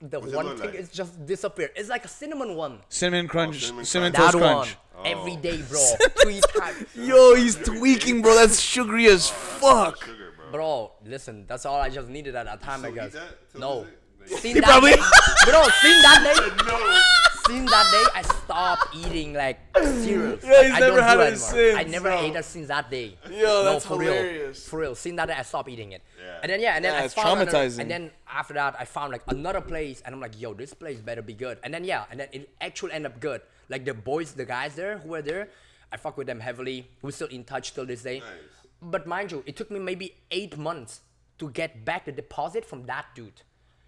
Speaker 1: the
Speaker 2: What's it
Speaker 1: one
Speaker 2: look
Speaker 1: thing
Speaker 2: like?
Speaker 1: is just disappeared. It's like a cinnamon one.
Speaker 4: Cinnamon crunch,
Speaker 2: cinnamon
Speaker 4: cinnamon
Speaker 1: That
Speaker 4: toast
Speaker 1: one.
Speaker 4: crunch.
Speaker 1: Every day, bro. 3 times.
Speaker 4: Yo, he's tweaking, bro. That's sugary as fuck.
Speaker 2: Sugar, bro.
Speaker 1: Bro, listen, that's all I just needed at that time, I
Speaker 2: still
Speaker 1: guess.
Speaker 2: eat that till
Speaker 1: No.
Speaker 2: this day?
Speaker 1: Seen
Speaker 4: He
Speaker 1: that
Speaker 4: probably-
Speaker 1: day, bro, seen that day,
Speaker 2: No.
Speaker 1: seen that day, I stopped eating like cereals.
Speaker 4: Yeah,
Speaker 1: Like,
Speaker 4: he's
Speaker 1: I
Speaker 4: never
Speaker 1: don't
Speaker 4: had
Speaker 1: do
Speaker 4: it
Speaker 1: anymore.
Speaker 4: since,
Speaker 1: I never
Speaker 4: no.
Speaker 1: ate it since that day.
Speaker 4: Yo, that's
Speaker 1: for
Speaker 4: hilarious.
Speaker 1: Real. For real. Since that day, I stopped eating it.
Speaker 2: Yeah.
Speaker 1: And then and then
Speaker 4: Yeah,
Speaker 1: I
Speaker 4: it's
Speaker 1: found
Speaker 4: traumatizing.
Speaker 1: and then after that, I found like another place, and I'm like, yo, this place better be good. And then and then it actually ended up good. Like the guys there who were there, I fuck with them heavily. We're still in touch till this day.
Speaker 2: Nice.
Speaker 1: But mind you, it took me maybe 8 months to get back the deposit from that dude.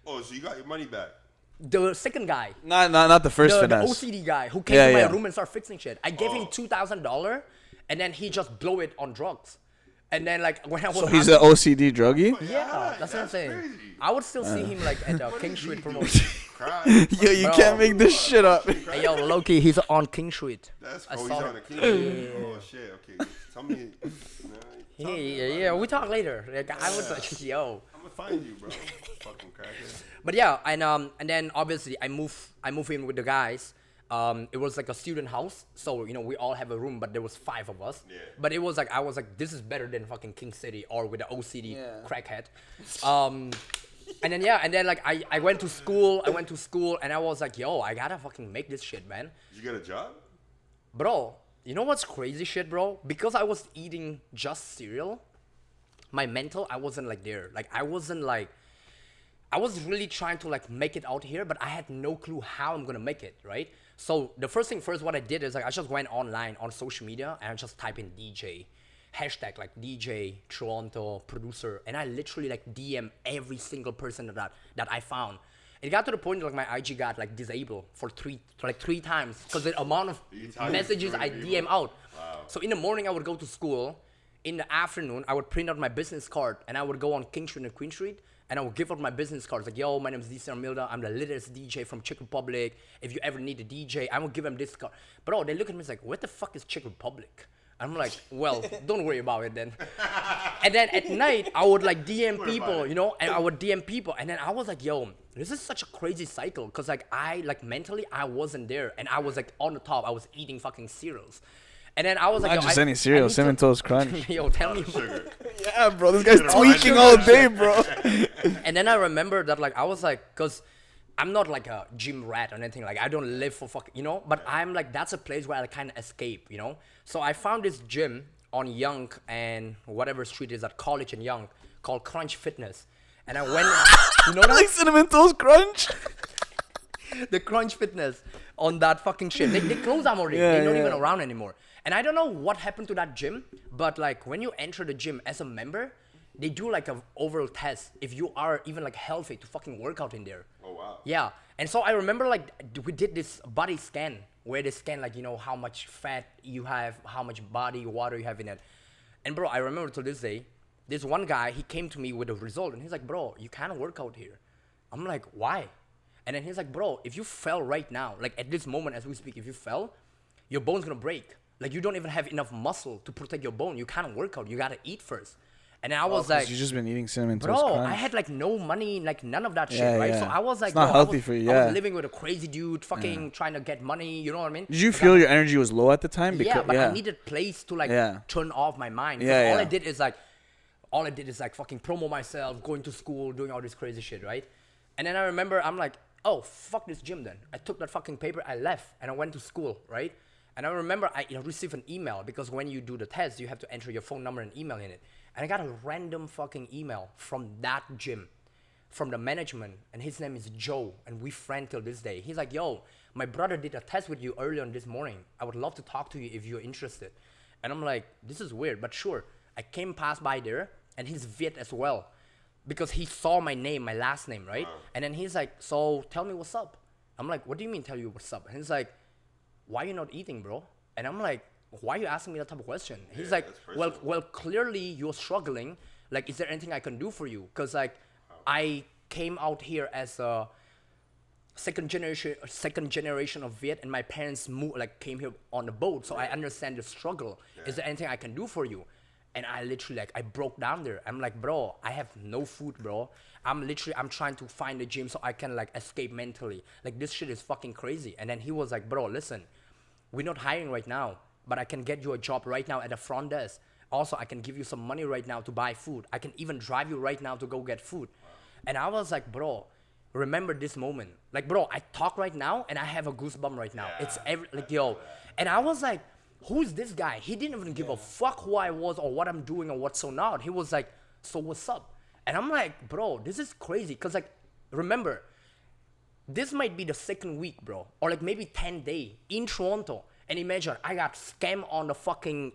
Speaker 2: Oh, so you got your money back?
Speaker 1: The second guy,
Speaker 4: Not the first
Speaker 1: the
Speaker 4: finesse.
Speaker 1: OCD guy who came
Speaker 4: Yeah,
Speaker 1: to my
Speaker 4: yeah.
Speaker 1: room and started fixing shit. I gave him
Speaker 2: Oh.
Speaker 1: $2,000, and then he just blew it on drugs. And then like when I was
Speaker 4: So he's an OCD druggie?
Speaker 1: yeah, that's what I'm saying.
Speaker 2: crazy.
Speaker 1: I would still see him like at King Street promotion.
Speaker 2: Cry.
Speaker 4: Yo, you
Speaker 1: Bro.
Speaker 4: can't make this shit up.
Speaker 1: Hey, yo, Loki, he's on King Street.
Speaker 2: That's
Speaker 1: I
Speaker 2: he's
Speaker 1: saw
Speaker 2: on
Speaker 1: him.
Speaker 2: the king. Oh shit. Okay. Tell me.
Speaker 1: Yeah, we talk later. Like I was like, yo.
Speaker 2: I'm gonna find you, bro. Fucking crackhead.
Speaker 1: But yeah, and then obviously I move in with the guys. It was like a student house, so we all have a room, but there was 5 of us.
Speaker 2: Yeah.
Speaker 1: But it was like I was like, this is better than fucking King City or with the OCD
Speaker 4: Yeah.
Speaker 1: crackhead. And then like I went to school, and I was like, yo, I gotta fucking make this shit, man.
Speaker 2: Did you get a job?
Speaker 1: Bro, you know what's crazy shit, bro? Because I was eating just cereal, my mental, I wasn't like there. Like I was really trying to like make it out here, but I had no clue how I'm gonna make it, right? So the first thing first, what I did is like I just went online on social media and I just type in DJ, hashtag like DJ, Toronto, producer, and I literally like DM every single person that I found. It got to the point like my IG got like disabled for three times because the amount of messages I DM out.
Speaker 2: Wow.
Speaker 1: So in the morning I would go to school. In the afternoon I would print out my business card and I would go on King Street and Queen Street and I would give out my business cards like, yo, my name is DCR MIlda. I'm the latest DJ from Czech Republic. If you ever need a DJ, I will give them this card. Bro, they look at me like, what the fuck is Czech Republic? I'm like, well, don't worry about it then. And then at night, I would like DM people, and I would DM people. And then I was like, yo, this is such a crazy cycle. Cause like mentally, I wasn't there. And I was like on the top, I was eating fucking cereals. And then I was like,
Speaker 4: Not
Speaker 1: yo,
Speaker 4: just
Speaker 1: I
Speaker 4: any cereal,
Speaker 1: need to-
Speaker 4: Cinnamon Toast Crunch.
Speaker 1: Yo, tell me.
Speaker 2: Sugar.
Speaker 4: Yeah, bro, this guy's
Speaker 2: Should've
Speaker 4: tweaking
Speaker 2: all
Speaker 4: all
Speaker 2: that
Speaker 4: day, bro.
Speaker 1: And then I remember that like I was like, cause I'm not like a gym rat or anything. Like I don't live for fucking, but I'm like that's a place where I kind of escape, So I found this gym on Yonge and whatever street is at College and Yonge called Crunch Fitness, and I went, you know
Speaker 4: like
Speaker 1: that
Speaker 4: Cinnamon Toast Crunch.
Speaker 1: the Crunch Fitness on that fucking shit. They closed down already.
Speaker 4: Yeah,
Speaker 1: They're not
Speaker 4: yeah.
Speaker 1: even around anymore. And I don't know what happened to that gym, but like when you enter the gym as a member, they do like a overall test if you are even like healthy to fucking work out in there.
Speaker 2: Oh wow.
Speaker 1: Yeah, and so I remember like we did this body scan where they scan like how much fat you have, how much body water you have in it. And bro, I remember to this day, this one guy, he came to me with a result and he's like, bro, you can't work out here. I'm like, why? And then he's like, bro, if you fell right now, like at this moment as we speak, if you fell, your bone's gonna break. Like you don't even have enough muscle to protect your bone. You can't work out. You gotta eat first. And then I was like,
Speaker 4: You've just been eating Cinnamon Toast
Speaker 1: bro,
Speaker 4: Crunch.
Speaker 1: I had like no money, like none of that shit,
Speaker 4: Yeah,
Speaker 1: right?
Speaker 4: yeah.
Speaker 1: So I was like,
Speaker 4: It's not
Speaker 1: bro,
Speaker 4: healthy for you,
Speaker 1: I
Speaker 4: yeah.
Speaker 1: was living with a crazy dude, fucking trying to get money, you know what I mean?
Speaker 4: Did you
Speaker 1: Like,
Speaker 4: feel your energy was low at the time?
Speaker 1: yeah, but I needed place to like
Speaker 4: Yeah.
Speaker 1: turn off my mind. 'Cause
Speaker 4: Yeah,
Speaker 1: all
Speaker 4: yeah.
Speaker 1: I did is like fucking promo myself, going to school, doing all this crazy shit, right? And then I remember I'm like, oh, fuck this gym then. I took that fucking paper, I left, and I went to school, right? And I remember I received an email because when you do the test, you have to enter your phone number and email in it. And I got a random fucking email from that gym, from the management, and his name is Joe, and we friend till this day. He's like, yo, my brother did a test with you earlier on this morning. I would love to talk to you if you're interested. And I'm like, this is weird, but sure. I came past by there, and he's Viet as well, because he saw my name, my last name, right? And then he's like, so tell me what's up. I'm like, what do you mean tell you what's up? And he's like, why you not eating, bro? And I'm like, why are you asking me that type of question? He's like,
Speaker 2: that's
Speaker 1: well, clearly you're struggling. Like, is there anything I can do for you? Because like, I came out here as a second generation of Viet, and my parents came here on the boat, so I understand the struggle. Is there anything I can do for you? And I literally I broke down there. I'm like, bro, I have no food, bro. I'm trying to find a gym so I can like escape mentally. Like this shit is fucking crazy. And then he was like, bro, listen, we're not hiring right now, but I can get you a job right now at the front desk. Also, I can give you some money right now to buy food. I can even drive you right now to go get food. And I was like, bro, remember this moment. Like, bro, I talk right now and I have a goosebump right now. It's yo. And I was like, who's this guy? He didn't even give a fuck who I was or what I'm doing or what's so not. He was like, so what's up? And I'm like, bro, this is crazy. Cause like, remember, this might be the second week, bro. Or like maybe 10 day in Toronto. And imagine, I got scammed on the fucking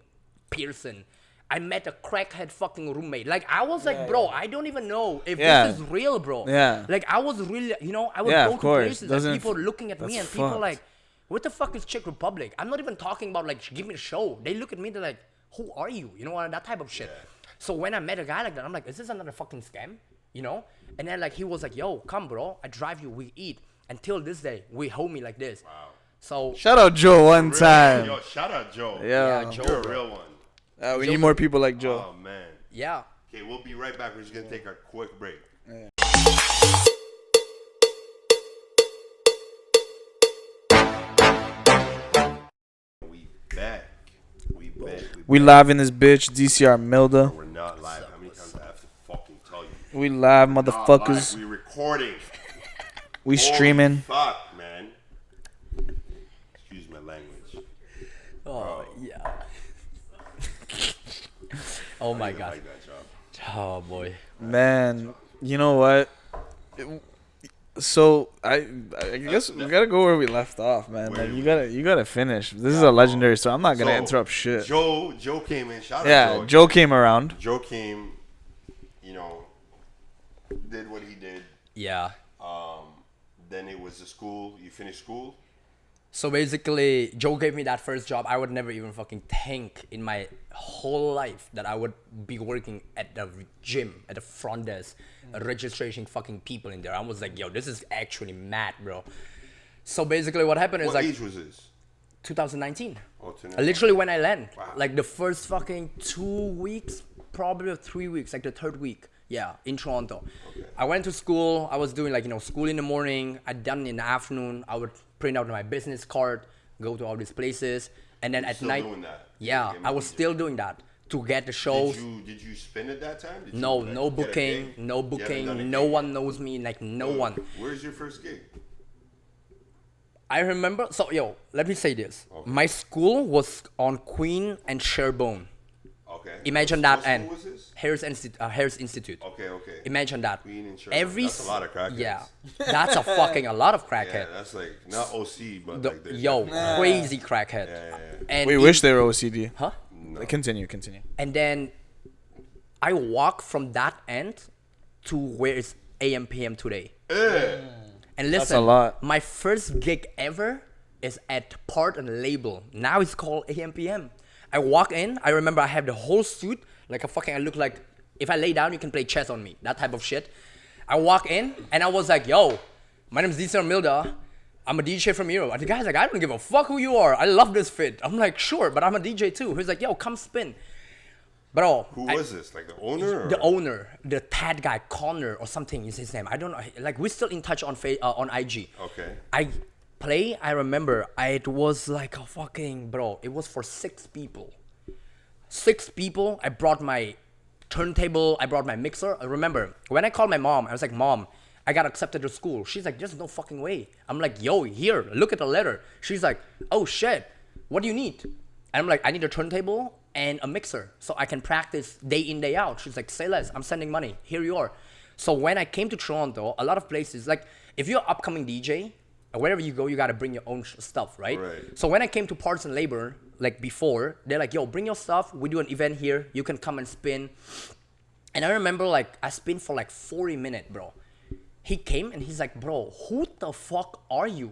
Speaker 1: Pearson. I met a crackhead fucking roommate. Like, I was like, bro, I don't even know if this is real, bro.
Speaker 4: Yeah.
Speaker 1: Like, I was really, you know, I would go to places and people looking at me and people like, what the fuck is Czech Republic? I'm not even talking about, like, give me a show. They look at me, they're like, who are you? You know, that type of shit. So when I met a guy like that, I'm like, is this another fucking scam? You know? And then, like, he was like, yo, come, bro. I drive you, we eat. Until this day, we homie like this.
Speaker 2: Wow.
Speaker 1: So
Speaker 4: shout out Joe one time.
Speaker 2: Yo, shout out Joe.
Speaker 4: Yeah,
Speaker 1: Joe,
Speaker 2: you're a real one.
Speaker 4: We need more people like Joe.
Speaker 2: Oh man.
Speaker 1: yeah.
Speaker 2: Okay, we'll be right back. We're just gonna take a quick break. We back.
Speaker 4: We live in this bitch, DCR Milda.
Speaker 2: We're not live. How many times I have to fucking tell you?
Speaker 4: We live,
Speaker 2: Not
Speaker 4: motherfuckers.
Speaker 2: live. We recording.
Speaker 4: We
Speaker 2: Holy
Speaker 4: streaming.
Speaker 2: Fuck, man. Excuse my language.
Speaker 1: Oh, yeah. Oh my god.
Speaker 2: Like that, job.
Speaker 1: Oh boy.
Speaker 4: Man, you know what? So I guess we gotta go where we left off, man. Like you gotta finish. This is a legendary story. I'm not gonna interrupt shit.
Speaker 2: Joe came in. Shout out
Speaker 4: Yeah, Joe came around.
Speaker 2: Joe came, you know, did what he did.
Speaker 1: Yeah.
Speaker 2: Then it was the school. You finished school.
Speaker 1: So basically, Joe gave me that first job. I would never even fucking think in my whole life that I would be working at the gym, at the front desk, registering fucking people in there. I was like, yo, this is actually mad, bro. So basically what happened is
Speaker 2: What
Speaker 1: like
Speaker 2: age was this?
Speaker 1: 2019.
Speaker 2: Oh,
Speaker 1: Literally when I land.
Speaker 2: Wow.
Speaker 1: Like the first fucking 2 weeks, probably 3 weeks, like the third week. Yeah, in Toronto.
Speaker 2: Okay.
Speaker 1: I went to school. I was doing like, you know, school in the morning. I'd done in the afternoon. I would print out my business card, go to all these places. And then at
Speaker 2: Still
Speaker 1: night,
Speaker 2: doing that?
Speaker 1: yeah,
Speaker 2: Okay,
Speaker 1: I was
Speaker 2: DJ.
Speaker 1: still doing that to get the shows.
Speaker 2: Did you spend it that time? Did
Speaker 1: No,
Speaker 2: you,
Speaker 1: no
Speaker 2: get a
Speaker 1: booking,
Speaker 2: gig?
Speaker 1: no
Speaker 2: You haven't done
Speaker 1: booking.
Speaker 2: a
Speaker 1: No
Speaker 2: gig?
Speaker 1: one knows me, like no one.
Speaker 2: Where's your first gig?
Speaker 1: I remember, so yo, let me say this.
Speaker 2: Okay.
Speaker 1: My school was on Queen and Sherbourne.
Speaker 2: Okay.
Speaker 1: Imagine
Speaker 2: What
Speaker 1: that, and
Speaker 2: school was this?
Speaker 1: Harris Institute.
Speaker 2: Okay.
Speaker 1: Imagine that.
Speaker 2: Queen and Sherbourne. That's a lot of crackheads.
Speaker 1: Yeah, that's a fucking a lot of
Speaker 2: Yeah,
Speaker 1: crackhead.
Speaker 2: that's like not OC, but
Speaker 1: The-
Speaker 2: like there's
Speaker 1: yo,
Speaker 2: definitely-
Speaker 1: crazy crackhead.
Speaker 2: Yeah.
Speaker 1: And
Speaker 4: We
Speaker 1: it-
Speaker 4: wish they were OCD.
Speaker 1: Huh?
Speaker 4: Continue.
Speaker 1: And then I walk from that end to where it's AM PM today. And listen,
Speaker 4: a lot.
Speaker 1: my first gig ever is at Part and Label. Now it's called AM PM. I walk in, I remember I have the whole suit, like a fucking, I look like, if I lay down, you can play chess on me, that type of shit. I walk in, and I was like, yo, my name is DCR MIlda. I'm a DJ from Europe. And the guy's like, I don't give a fuck who you are. I love this fit. I'm like, sure, but I'm a DJ too. He's like, yo, come spin. Bro.
Speaker 2: Who was this? Like the owner? Or?
Speaker 1: The owner, the Tad guy, Connor or something is his name. I don't know. Like, we're still in touch on on IG.
Speaker 2: Okay.
Speaker 1: I remember, it was like a fucking, bro, it was for 6 people. 6 people. I brought my turntable, I brought my mixer. I remember, when I called my mom, I was like, Mom, I got accepted to school. She's like, there's no fucking way. I'm like, yo, here, look at the letter. She's like, oh shit, what do you need? And I'm like, I need a turntable and a mixer so I can practice day in, day out. She's like, say less, I'm sending money. Here you are. So when I came to Toronto, a lot of places, like if you're an upcoming DJ, wherever you go, you gotta bring your own stuff, right? So when I came to Parts and Labor, like before, they're like, yo, bring your stuff. We do an event here. You can come and spin. And I remember like, I spin for like 40 minutes, bro. He came and he's like, bro, who the fuck are you?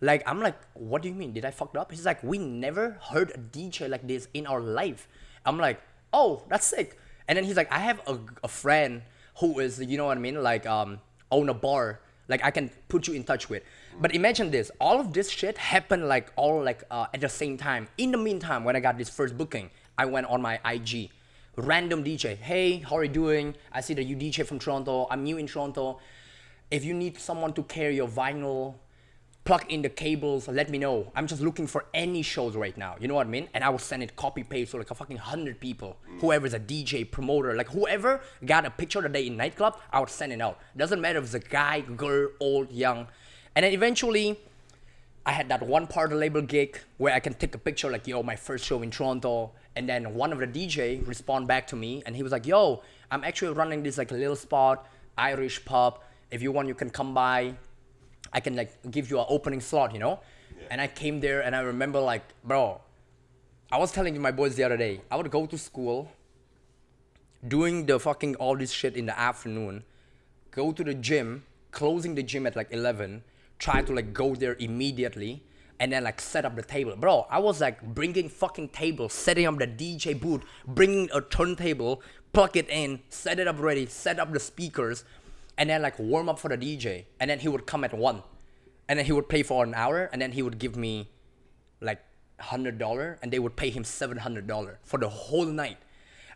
Speaker 1: Like, I'm like, what do you mean? Did I fuck up? He's like, we never heard a DJ like this in our life. I'm like, oh, that's sick. And then he's like, I have a friend who is, you know what I mean? Like, own a bar. Like, I can put you in touch with. But imagine this. All of this shit happened like all like at the same time. In the meantime, when I got this first booking, I went on my IG. random DJ. Hey, how are you doing? I see that you DJ from Toronto. I'm new in Toronto. If you need someone to carry your vinyl, plug in the cables, let me know. I'm just looking for any shows right now. You know what I mean? And I will send it copy paste to like a fucking 100 people. Whoever's a DJ, promoter, like whoever got a picture that day in nightclub, I would send it out. Doesn't matter if it's a guy, girl, old, young. And then eventually, I had that one part of the label gig where I can take a picture like, yo, my first show in Toronto. And then one of the DJ respond back to me and he was like, yo, I'm actually running this like little spot, Irish pub. If you want, you can come by. I can like give you an opening slot, you know? Yeah. And I came there and I remember like, bro, I was telling my boys the other day, I would go to school, doing the fucking all this shit in the afternoon, go to the gym, closing the gym at like 11, try to like go there immediately, and then like set up the table. Bro, I was like bringing fucking tables, setting up the DJ booth, bringing a turntable, plug it in, set it up ready, set up the speakers, and then like warm up for the DJ. And then he would come at 1. And then he would play for an hour, and then he would give me like $100, and they would pay him $700 for the whole night.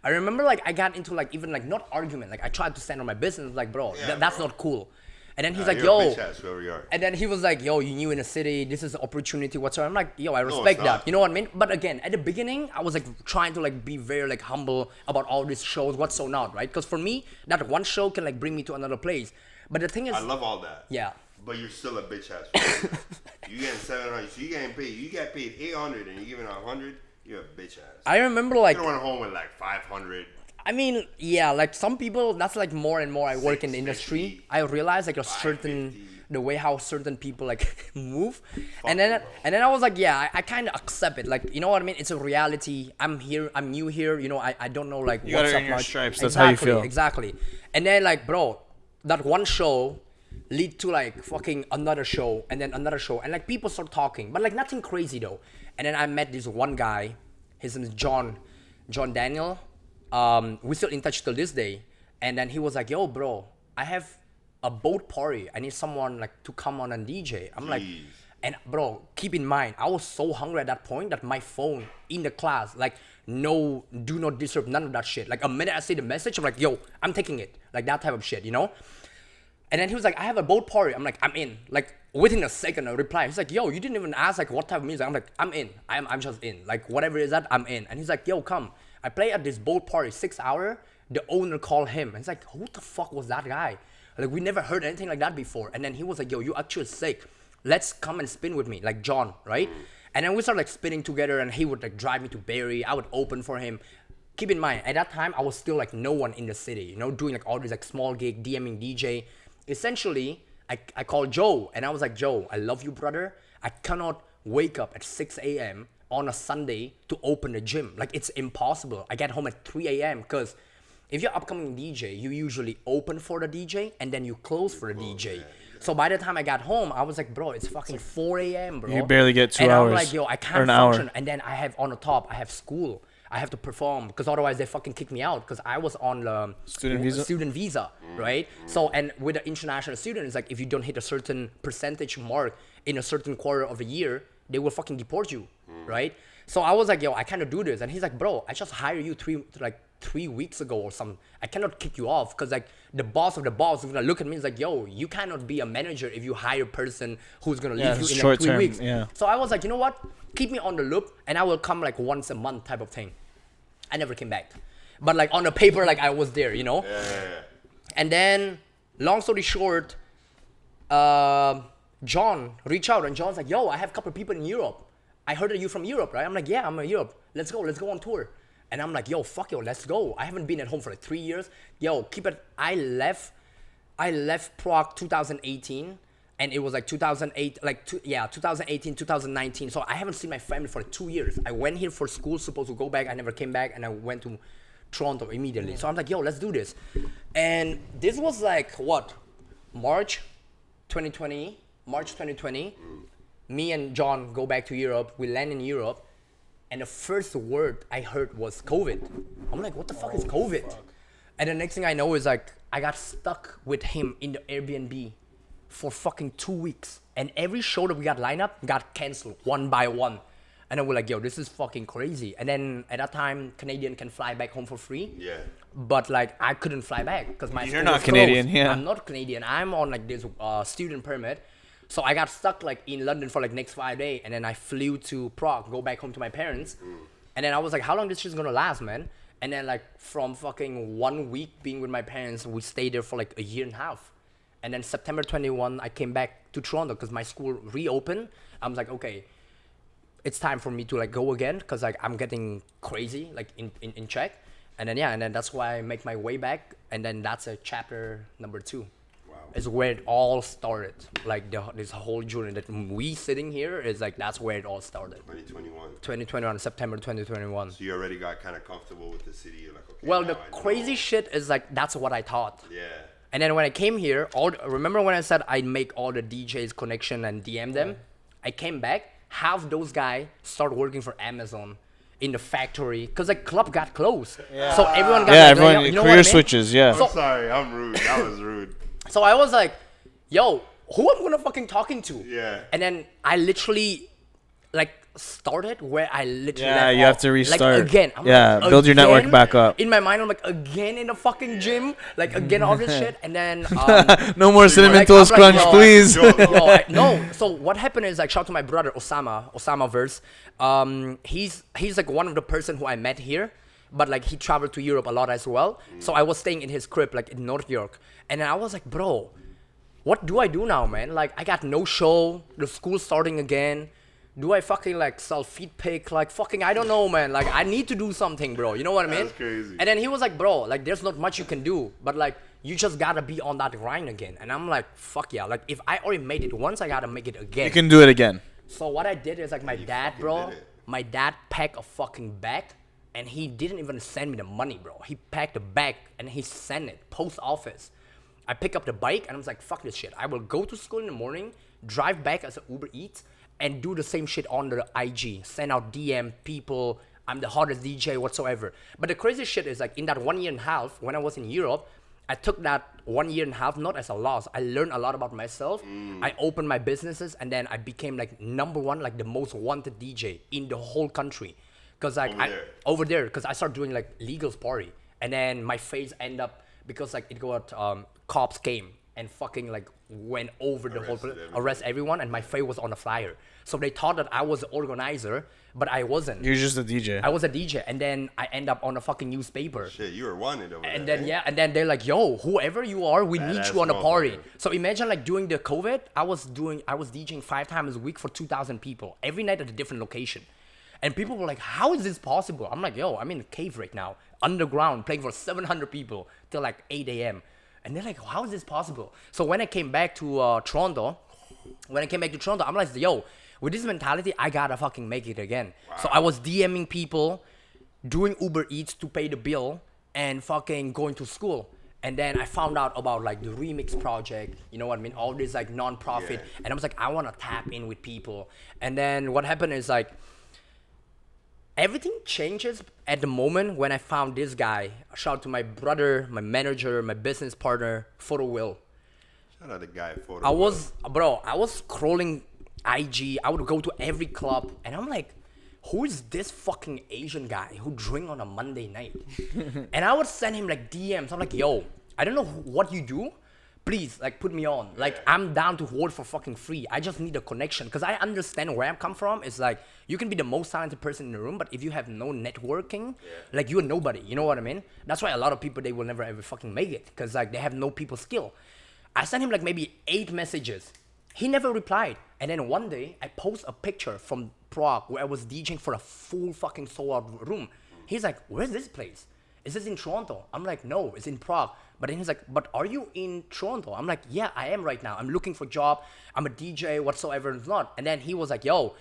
Speaker 1: I remember like I got into like even like not argument, like I tried to stand on my business, like bro, that's not cool. And then he's like, yo, and then he was like, yo, you new in the city, this is an opportunity, whatsoever. I'm like, yo, I respect that, you know what I mean? But again, at the beginning, I was like trying to like be very like humble about all these shows, what's so not, right? Because for me, that one show can like bring me to another place. But the thing is,
Speaker 2: I love all that.
Speaker 1: Yeah.
Speaker 2: But you're still a bitch ass. You getting 700, so you getting paid. You get paid 800, and you giving out 100. You're a bitch ass.
Speaker 1: I remember like
Speaker 2: you went home with like 500.
Speaker 1: I mean, yeah, like some people, that's like more and more I work in the industry. I realize like a certain, the way how certain people like move. And then I was like, yeah, I kind of accept it. Like, you know what I mean? It's a reality. I'm here, I'm new here. You know, I don't know like
Speaker 4: you
Speaker 1: what's
Speaker 4: gotta
Speaker 1: up
Speaker 4: earn your
Speaker 1: much.
Speaker 4: stripes. That's how you feel.
Speaker 1: Exactly. And then like, bro, that one show lead to like fucking another show and then another show. And like people start talking, but like nothing crazy though. And then I met this one guy. His name is John Daniel. We're still in touch till this day. And then he was like, yo, bro, I have a boat party. I need someone like to come on and DJ. I'm like, and bro, keep in mind, I was so hungry at that point that my phone in the class, like, no, do not disturb, none of that shit. Like, a minute I see the message, I'm like, yo, I'm taking it. Like, that type of shit, you know? And then he was like, I have a boat party. I'm like, I'm in. Like, within a second, I reply. He's like, yo, you didn't even ask, like, what type of music. I'm like, I'm in. I'm just in. Like, whatever it is that, I'm in. And he's like, yo, come. I play at this boat party, 6 hour. The owner called him. And he's like, who the fuck was that guy? Like, we never heard anything like that before. And then he was like, yo, you actually sick. Let's come and spin with me. Like, John, right? And then we started, like, spinning together. And he would, like, drive me to Barrie. I would open for him. Keep in mind, at that time, I was still, like, no one in the city. You know, doing, like, all these, like, small gig, DMing DJ. Essentially, I called Joe. And I was like, Joe, I love you, brother. I cannot wake up at 6 a.m. on a Sunday to open the gym. Like, it's impossible. I get home at 3 a.m. because if you're upcoming DJ, you usually open for the DJ and then you close for the DJ. So by the time I got home, I was like, bro, it's fucking 4 a.m., bro.
Speaker 4: You barely get 2
Speaker 1: and
Speaker 4: hours.
Speaker 1: And I'm like, yo, I can't function. And then I have on the top, I have school. I have to perform because otherwise they fucking kick me out because I was on the student visa, right? So, and with the international student, it's like if you don't hit a certain percentage mark in a certain quarter of a year, they will fucking deport you, right? So I was like, yo, I cannot do this. And he's like, bro, I just hired you 3 weeks ago or something. I cannot kick you off because like the boss of the boss is gonna look at me and is like, yo, you cannot be a manager if you hire a person who's gonna leave you in like 3 weeks.
Speaker 4: Yeah.
Speaker 1: So I was like, you know what? Keep me on the loop and I will come like once a month type of thing. I never came back. But like on the paper, like I was there, you know?
Speaker 2: Yeah.
Speaker 1: And then, long story short, John reached out and John's like, yo, I have a couple of people in Europe. I heard that you're from Europe, right? I'm like, yeah, I'm in Europe. Let's go on tour. And I'm like, yo, fuck yo, let's go. I haven't been at home for like 3 years. Yo, keep it. I left Prague 2018 and it was like 2008, 2018, 2019. So I haven't seen my family for like 2 years. I went here for school, supposed to go back. I never came back and I went to Toronto immediately. So I'm like, yo, let's do this. And this was like, what? March 2020. Me and John go back to Europe. We land in Europe. And the first word I heard was COVID. I'm like, what the fuck is COVID? Fuck. And the next thing I know is like, I got stuck with him in the Airbnb for fucking 2 weeks. And every show that we got lined up got canceled one by one. And then we're like, yo, this is fucking crazy. And then at that time, Canadian can fly back home for free.
Speaker 2: Yeah.
Speaker 1: But like I couldn't fly back because my
Speaker 4: You're
Speaker 1: school
Speaker 4: not
Speaker 1: was
Speaker 4: Canadian,
Speaker 1: closed.
Speaker 4: yeah.
Speaker 1: I'm not Canadian. I'm on like this student permit. So I got stuck like in London for like next 5 days, and then I flew to Prague, go back home to my parents. And then I was like, how long this shit's gonna last, man? And then like from fucking 1 week being with my parents, we stayed there for like a year and a half. And then September 21, I came back to Toronto because my school reopened. I was like, okay, it's time for me to like go again because like I'm getting crazy like in Czech. And then yeah, and then that's why I make my way back. And then that's a chapter number 2.
Speaker 2: Wow.
Speaker 1: Is where it all started. Like this whole journey that we sitting here is like that's where it all started.
Speaker 2: 2021.
Speaker 1: 2021, September 2021.
Speaker 2: So you already got kind of comfortable with the city. You're like, okay.
Speaker 1: Well,
Speaker 2: now
Speaker 1: the
Speaker 2: I know.
Speaker 1: crazy shit is like that's what I thought.
Speaker 2: Yeah.
Speaker 1: And then when I came here, remember when I said I'd make all the DJs connection and DM them? I came back, half those guys start working for Amazon in the factory because like club got closed. Yeah. So everyone got
Speaker 4: everyone
Speaker 1: you know
Speaker 4: career
Speaker 1: what I mean?
Speaker 4: switches. Yeah.
Speaker 2: I'm sorry, I'm rude. That was rude.
Speaker 1: So I was like, yo, who I'm gonna fucking talking to?
Speaker 2: Yeah.
Speaker 1: And then I literally like started where I literally
Speaker 4: Yeah,
Speaker 1: left
Speaker 4: you have
Speaker 1: off.
Speaker 4: to restart.
Speaker 1: Like again. I'm
Speaker 4: Yeah,
Speaker 1: like,
Speaker 4: build your network
Speaker 1: again?
Speaker 4: back up.
Speaker 1: In my mind, I'm like again in the fucking gym, like again all this shit, and then
Speaker 4: No more cinnamon
Speaker 1: like,
Speaker 4: toast
Speaker 1: I'm like,
Speaker 4: crunch,
Speaker 1: yo,
Speaker 4: please.
Speaker 1: no. So what happened is like shout out to my brother Osama Verse. He's like one of the person who I met here, but like he traveled to Europe a lot as well. So I was staying in his crib like in North York, and then I was like, bro, what do I do now, man? Like I got no show, the school's starting again. Do I fucking like sell feed pic? Like fucking I don't know, man. Like I need to do something, bro. You know what I mean?
Speaker 2: That's crazy.
Speaker 1: And then he was like, bro, like there's not much you can do, but like you just gotta be on that grind again. And I'm like, fuck yeah. Like if I already made it once, I gotta make it again.
Speaker 4: You can do it again.
Speaker 1: So what I did is like my dad,
Speaker 2: fucking
Speaker 1: bro,
Speaker 2: did it.
Speaker 1: my dad packed a fucking bag and he didn't even send me the money, bro. He packed a bag and he sent it, post office. I pick up the bike and I was like, fuck this shit. I will go to school in the morning, drive back as an Uber Eats, and do the same shit on the IG. Send out DM people, I'm the hottest DJ whatsoever. But the crazy shit is like in that 1 year and a half, when I was in Europe, I took that 1 year and a half not as a loss. I learned a lot about myself. I opened my businesses and then I became like number 1, like the most wanted DJ in the whole country. Cause like over there, cause I started doing like legals party. And then my face end up, because like it got, cops came and fucking like went over the whole place, arrest everyone, and my face was on a flyer. So they thought that I was the organizer, but I wasn't.
Speaker 4: You're just a DJ.
Speaker 1: I was a DJ, and then I end up on a fucking newspaper.
Speaker 2: Shit, you were wanted over
Speaker 1: And
Speaker 2: there.
Speaker 1: then yeah, and then they're like, "Yo, whoever you are, we need
Speaker 2: Badass
Speaker 1: you on a party."
Speaker 2: motherfucker.
Speaker 1: So imagine like during the COVID, I was DJing 5 times a week for 2,000 people every night at a different location, and people were like, "How is this possible?" I'm like, "Yo, I'm in a cave right now, underground, playing for 700 people till like 8 a.m." And they're like, "How is this possible?" So when I came back to Toronto, I'm like, "Yo." With this mentality, I gotta fucking make it again. Wow. So I was DMing people, doing Uber Eats to pay the bill, and fucking going to school. And then I found out about like the Remix project, you know what I mean? All this like non-profit. And I was like, I wanna tap in with people. And then what happened is like, everything changes at the moment when I found this guy. Shout out to my brother, my manager, my business partner, Photo Will.
Speaker 2: Shout out the guy, Photo.
Speaker 1: I was scrolling IG. I would go to every club, and I'm like, who is this fucking Asian guy who drink on a Monday night? And I would send him like DMs. I'm like, yo, I don't know what you do. Please, like, put me on. Like, I'm down to work for fucking free. I just need a connection. Because I understand where I come from. It's like, you can be the most talented person in the room, but if you have no networking, like, you're nobody. You know what I mean? That's why a lot of people, they will never ever fucking make it. Because, like, they have no people skill. I sent him, like, maybe 8 messages. He never replied. And then one day, I post a picture from Prague where I was DJing for a full fucking sold-out room. He's like, where's this place? Is this in Toronto? I'm like, no, it's in Prague. But then he's like, but are you in Toronto? I'm like, yeah, I am right now. I'm looking for a job. I'm a DJ, whatsoever it's not. And then he was like, yo,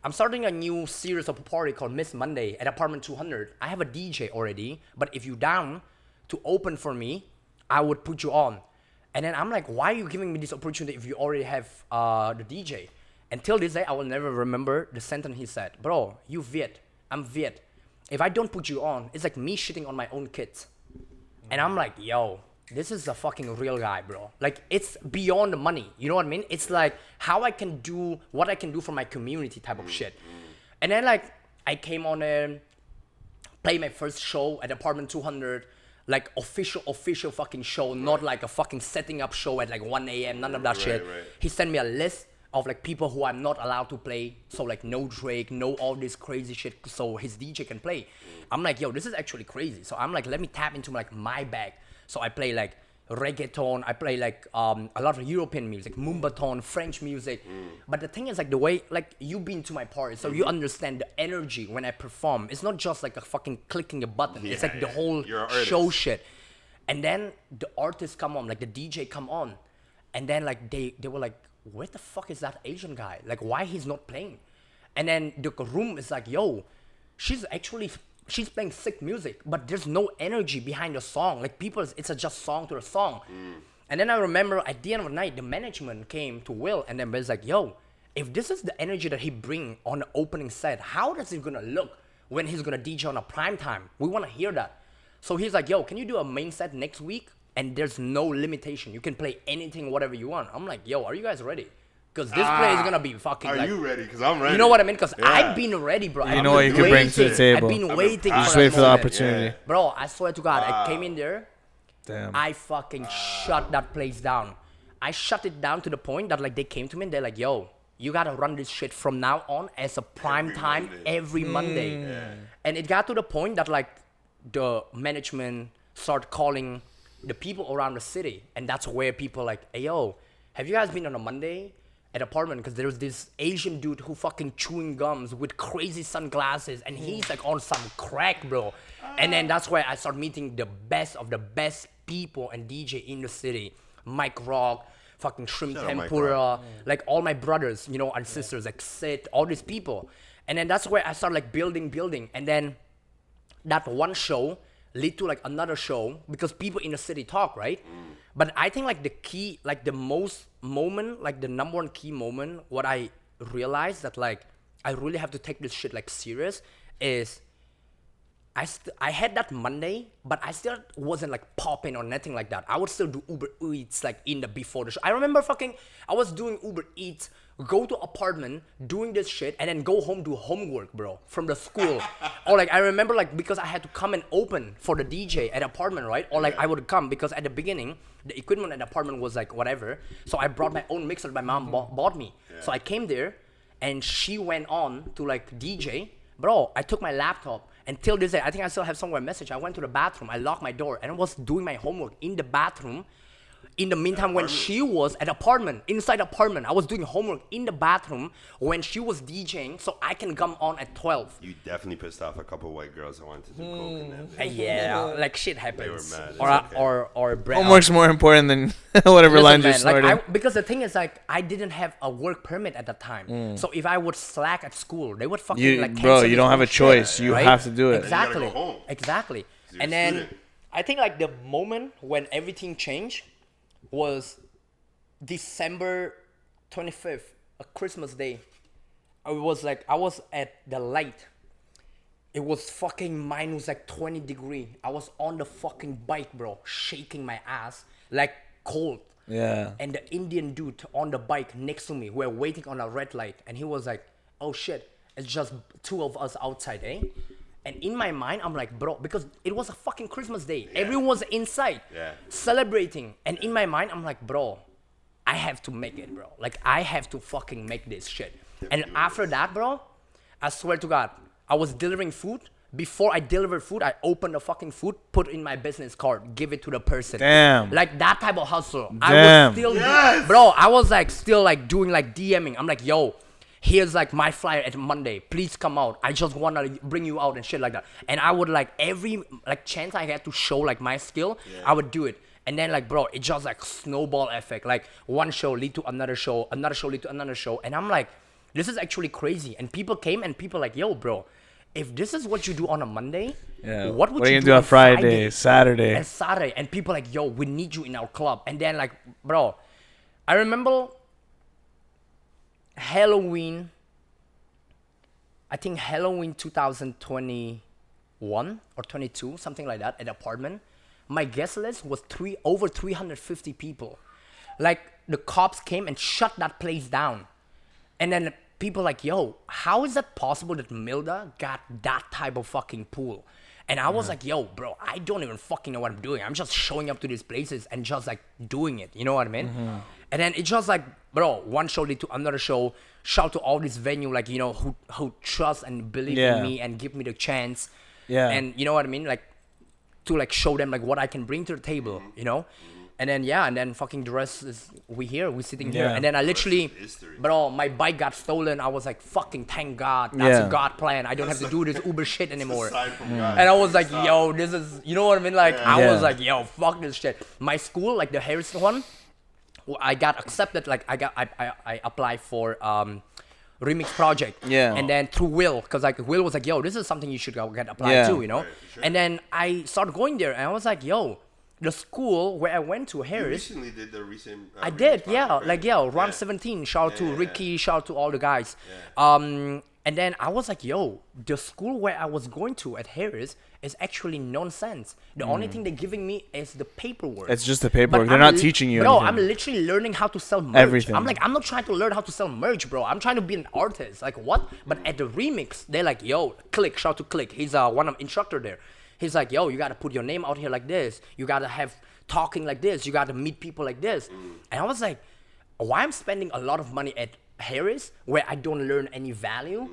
Speaker 1: I'm starting a new series of a party called Miss Monday at Apartment 200. I have a DJ already, but if you're down to open for me, I would put you on. And then I'm like, why are you giving me this opportunity if you already have the DJ? Until this day, I will never remember the sentence he said. Bro, you Viet, I'm Viet. If I don't put you on, it's like me shitting on my own kids. And I'm like, yo, this is a fucking real guy, bro. Like, it's beyond the money. You know what I mean? It's like how I can do what I can do for my community type of shit. And then like I came on a play my first show at Apartment 200, like official fucking show, not like a fucking setting up show at like 1 a.m. None of that shit.
Speaker 2: Right.
Speaker 1: He sent me a list of like people who I'm not allowed to play. So like no Drake, no all this crazy shit. So his DJ can play. I'm like, yo, this is actually crazy. So I'm like, let me tap into like my bag. So I play like reggaeton. I play like a lot of European music, Mumbaton, French music. But the thing is like the way like you've been to my party, so you understand the energy when I perform. It's not just like a fucking clicking a button. It's like the whole show shit. And then the artists come on, like the DJ come on, and then like they were like, where the fuck is that Asian guy? Like why he's not playing? And then the room is like, yo, she's playing sick music, but there's no energy behind the song. Like people, it's a just song to a song. And then I remember at the end of the night, the management came to Will and then was like, yo, if this is the energy that he bring on the opening set, how does it gonna look when he's gonna DJ on a prime time? We wanna hear that. So he's like, yo, can you do a main set next week? And there's no limitation. You can play anything, whatever you want. I'm like, yo, are you guys ready? Because this play is gonna be fucking.
Speaker 2: Are
Speaker 1: like,
Speaker 2: you ready? Because I'm ready.
Speaker 1: You know what I mean? Because I've been ready, bro.
Speaker 4: You know what you can bring to the table.
Speaker 1: I've been waiting.
Speaker 4: Just
Speaker 1: for
Speaker 4: wait
Speaker 1: that
Speaker 4: for the
Speaker 1: moment.
Speaker 4: opportunity.
Speaker 1: Bro, I swear to God, I came in there.
Speaker 4: Damn.
Speaker 1: I fucking shut that place down. I shut it down to the point that like they came to me and they're like, yo, you gotta run this shit from now on as a prime time every Monday. And it got to the point that like the management started calling the people around the city, and that's where people like, hey yo, have you guys been on a Monday at Apartment? Because there was this Asian dude who fucking chewing gums with crazy sunglasses, and he's like on some crack, bro. And then that's where I started meeting the best of the best people and DJ in the city. Mike Rock, fucking Shrimp
Speaker 2: Shout out Mike
Speaker 1: Tempura,
Speaker 2: Rock.
Speaker 1: like all my brothers, you know, and sisters, like Sid, all these people. And then that's where I started like building. And then that one show lead to like another show because people in the city talk, right? But I think like the key, like the most moment, like the number one key moment, what I realized that like I really have to take this shit like serious is I had that Monday, but I still wasn't like popping or nothing like that. I would still do Uber Eats like in the before the show. I remember I was doing Uber Eats, go to apartment, doing this shit, and then go home, do homework, bro, from the school. Or like I remember like because I had to come and open for the DJ at apartment, right? Or like I would come because at the beginning, the equipment at the apartment was like whatever. So I brought my own mixer my mom bought me. So I came there and she went on to like DJ. Bro, I took my laptop. Until this day, I think I still have somewhere a message. I went to the bathroom, I locked my door, and I was doing my homework in the bathroom. In the meantime, when she was at apartment, inside apartment, I was doing homework in the bathroom when she was DJing, so I can come on at 12.
Speaker 2: You definitely pissed off a couple white girls that wanted to do coke in that day.
Speaker 1: Yeah, like shit happens.
Speaker 2: They were mad. It's
Speaker 1: Or
Speaker 2: okay.
Speaker 1: or bread.
Speaker 4: Homework's more important than whatever
Speaker 1: Listen,
Speaker 4: lines you're
Speaker 1: man, like,
Speaker 4: snorting.
Speaker 1: because the thing is, like, I didn't have a work permit at that time. So if I would slack at school, they would fucking like
Speaker 4: Bro,
Speaker 1: cancel
Speaker 4: you don't
Speaker 1: this
Speaker 4: have a
Speaker 1: whole shit,
Speaker 4: choice. You
Speaker 1: right?
Speaker 4: have to do it.
Speaker 2: you gotta
Speaker 1: Exactly.
Speaker 2: go home.
Speaker 1: Exactly.
Speaker 2: you're
Speaker 1: And
Speaker 2: a
Speaker 1: then
Speaker 2: student.
Speaker 1: I think like the moment when everything changed was December 25th, a Christmas day. I was at the light. It was fucking minus like 20 degree. I was on the fucking bike, bro, shaking my ass like cold.
Speaker 4: Yeah.
Speaker 1: And the Indian dude on the bike next to me, we're waiting on a red light, and he was like, oh shit, it's just two of us outside, eh? And in my mind, I'm like, bro, because it was a fucking Christmas day. Everyone was inside celebrating. And in my mind, I'm like, bro, I have to make it, bro. Like, I have to fucking make this shit. And after that, bro, I swear to God, I was delivering food. Before I delivered food, I opened the fucking food, put in my business card, give it to the person.
Speaker 4: Damn.
Speaker 1: Like that type of hustle.
Speaker 4: Damn.
Speaker 1: I was still, bro, I was like still like doing like DMing. I'm like, yo, here's like my flyer at Monday. Please come out. I just want to bring you out and shit like that. And I would like every like chance I had to show like my skill, I would do it. And then like, bro, it just like snowball effect. Like one show lead to another show lead to another show. And I'm like, this is actually crazy. And people came and people like, yo, bro, if this is what you do on a Monday, what would
Speaker 4: are
Speaker 1: you
Speaker 4: gonna
Speaker 1: do
Speaker 4: on Friday, Saturday?
Speaker 1: And Saturday. And people like, yo, we need you in our club. And then like, bro, I remember Halloween, I think Halloween 2021 or 22, something like that, at the apartment. My guest list was over 350 people. Like the cops came and shut that place down. And then people like, yo, how is that possible that Milda got that type of fucking pool? And I was like, yo, bro, I don't even fucking know what I'm doing. I'm just showing up to these places and just like doing it. You know what I mean? And then it's just like, bro, one show lead to another show. Shout to all this venue, like, you know, who trust and believe in me and give me the chance.
Speaker 4: Yeah.
Speaker 1: And you know what I mean? Like, to like show them like what I can bring to the table, you know? And then fucking the rest is we sitting here. And then I literally, bro, my bike got stolen. I was like, fucking thank God. That's a God plan. I don't have to do this Uber shit anymore. And I was like, yo, this is, you know what I mean? Like, I was like, yo, fuck this shit. My school, like the Harrison one, I got accepted. Like I applied for remix project. And then through Will, because like Will was like, yo, this is something you should go get applied to, you know? And then I started going there and I was like, yo, the school where I went to, Harris.
Speaker 2: You recently did the recent.
Speaker 1: I did, yeah. Right? Like, round 17. Shout out to Ricky, shout out to all the guys. And then I was like, yo, the school where I was going to at Harris is actually nonsense. The only thing they're giving me is the paperwork.
Speaker 4: It's just the paperwork. They're not teaching you anything.
Speaker 1: I'm literally learning how to sell merch.
Speaker 4: Everything.
Speaker 1: I'm like, I'm not trying to learn how to sell merch, bro. I'm trying to be an artist. Like, what? But at the remix, they're like, yo, Click, shout out to Click. He's one of instructor there. He's like, yo, you got to put your name out here like this. You got to have talking like this. You got to meet people like this. And I was like, why I'm spending a lot of money at Harris where I don't learn any value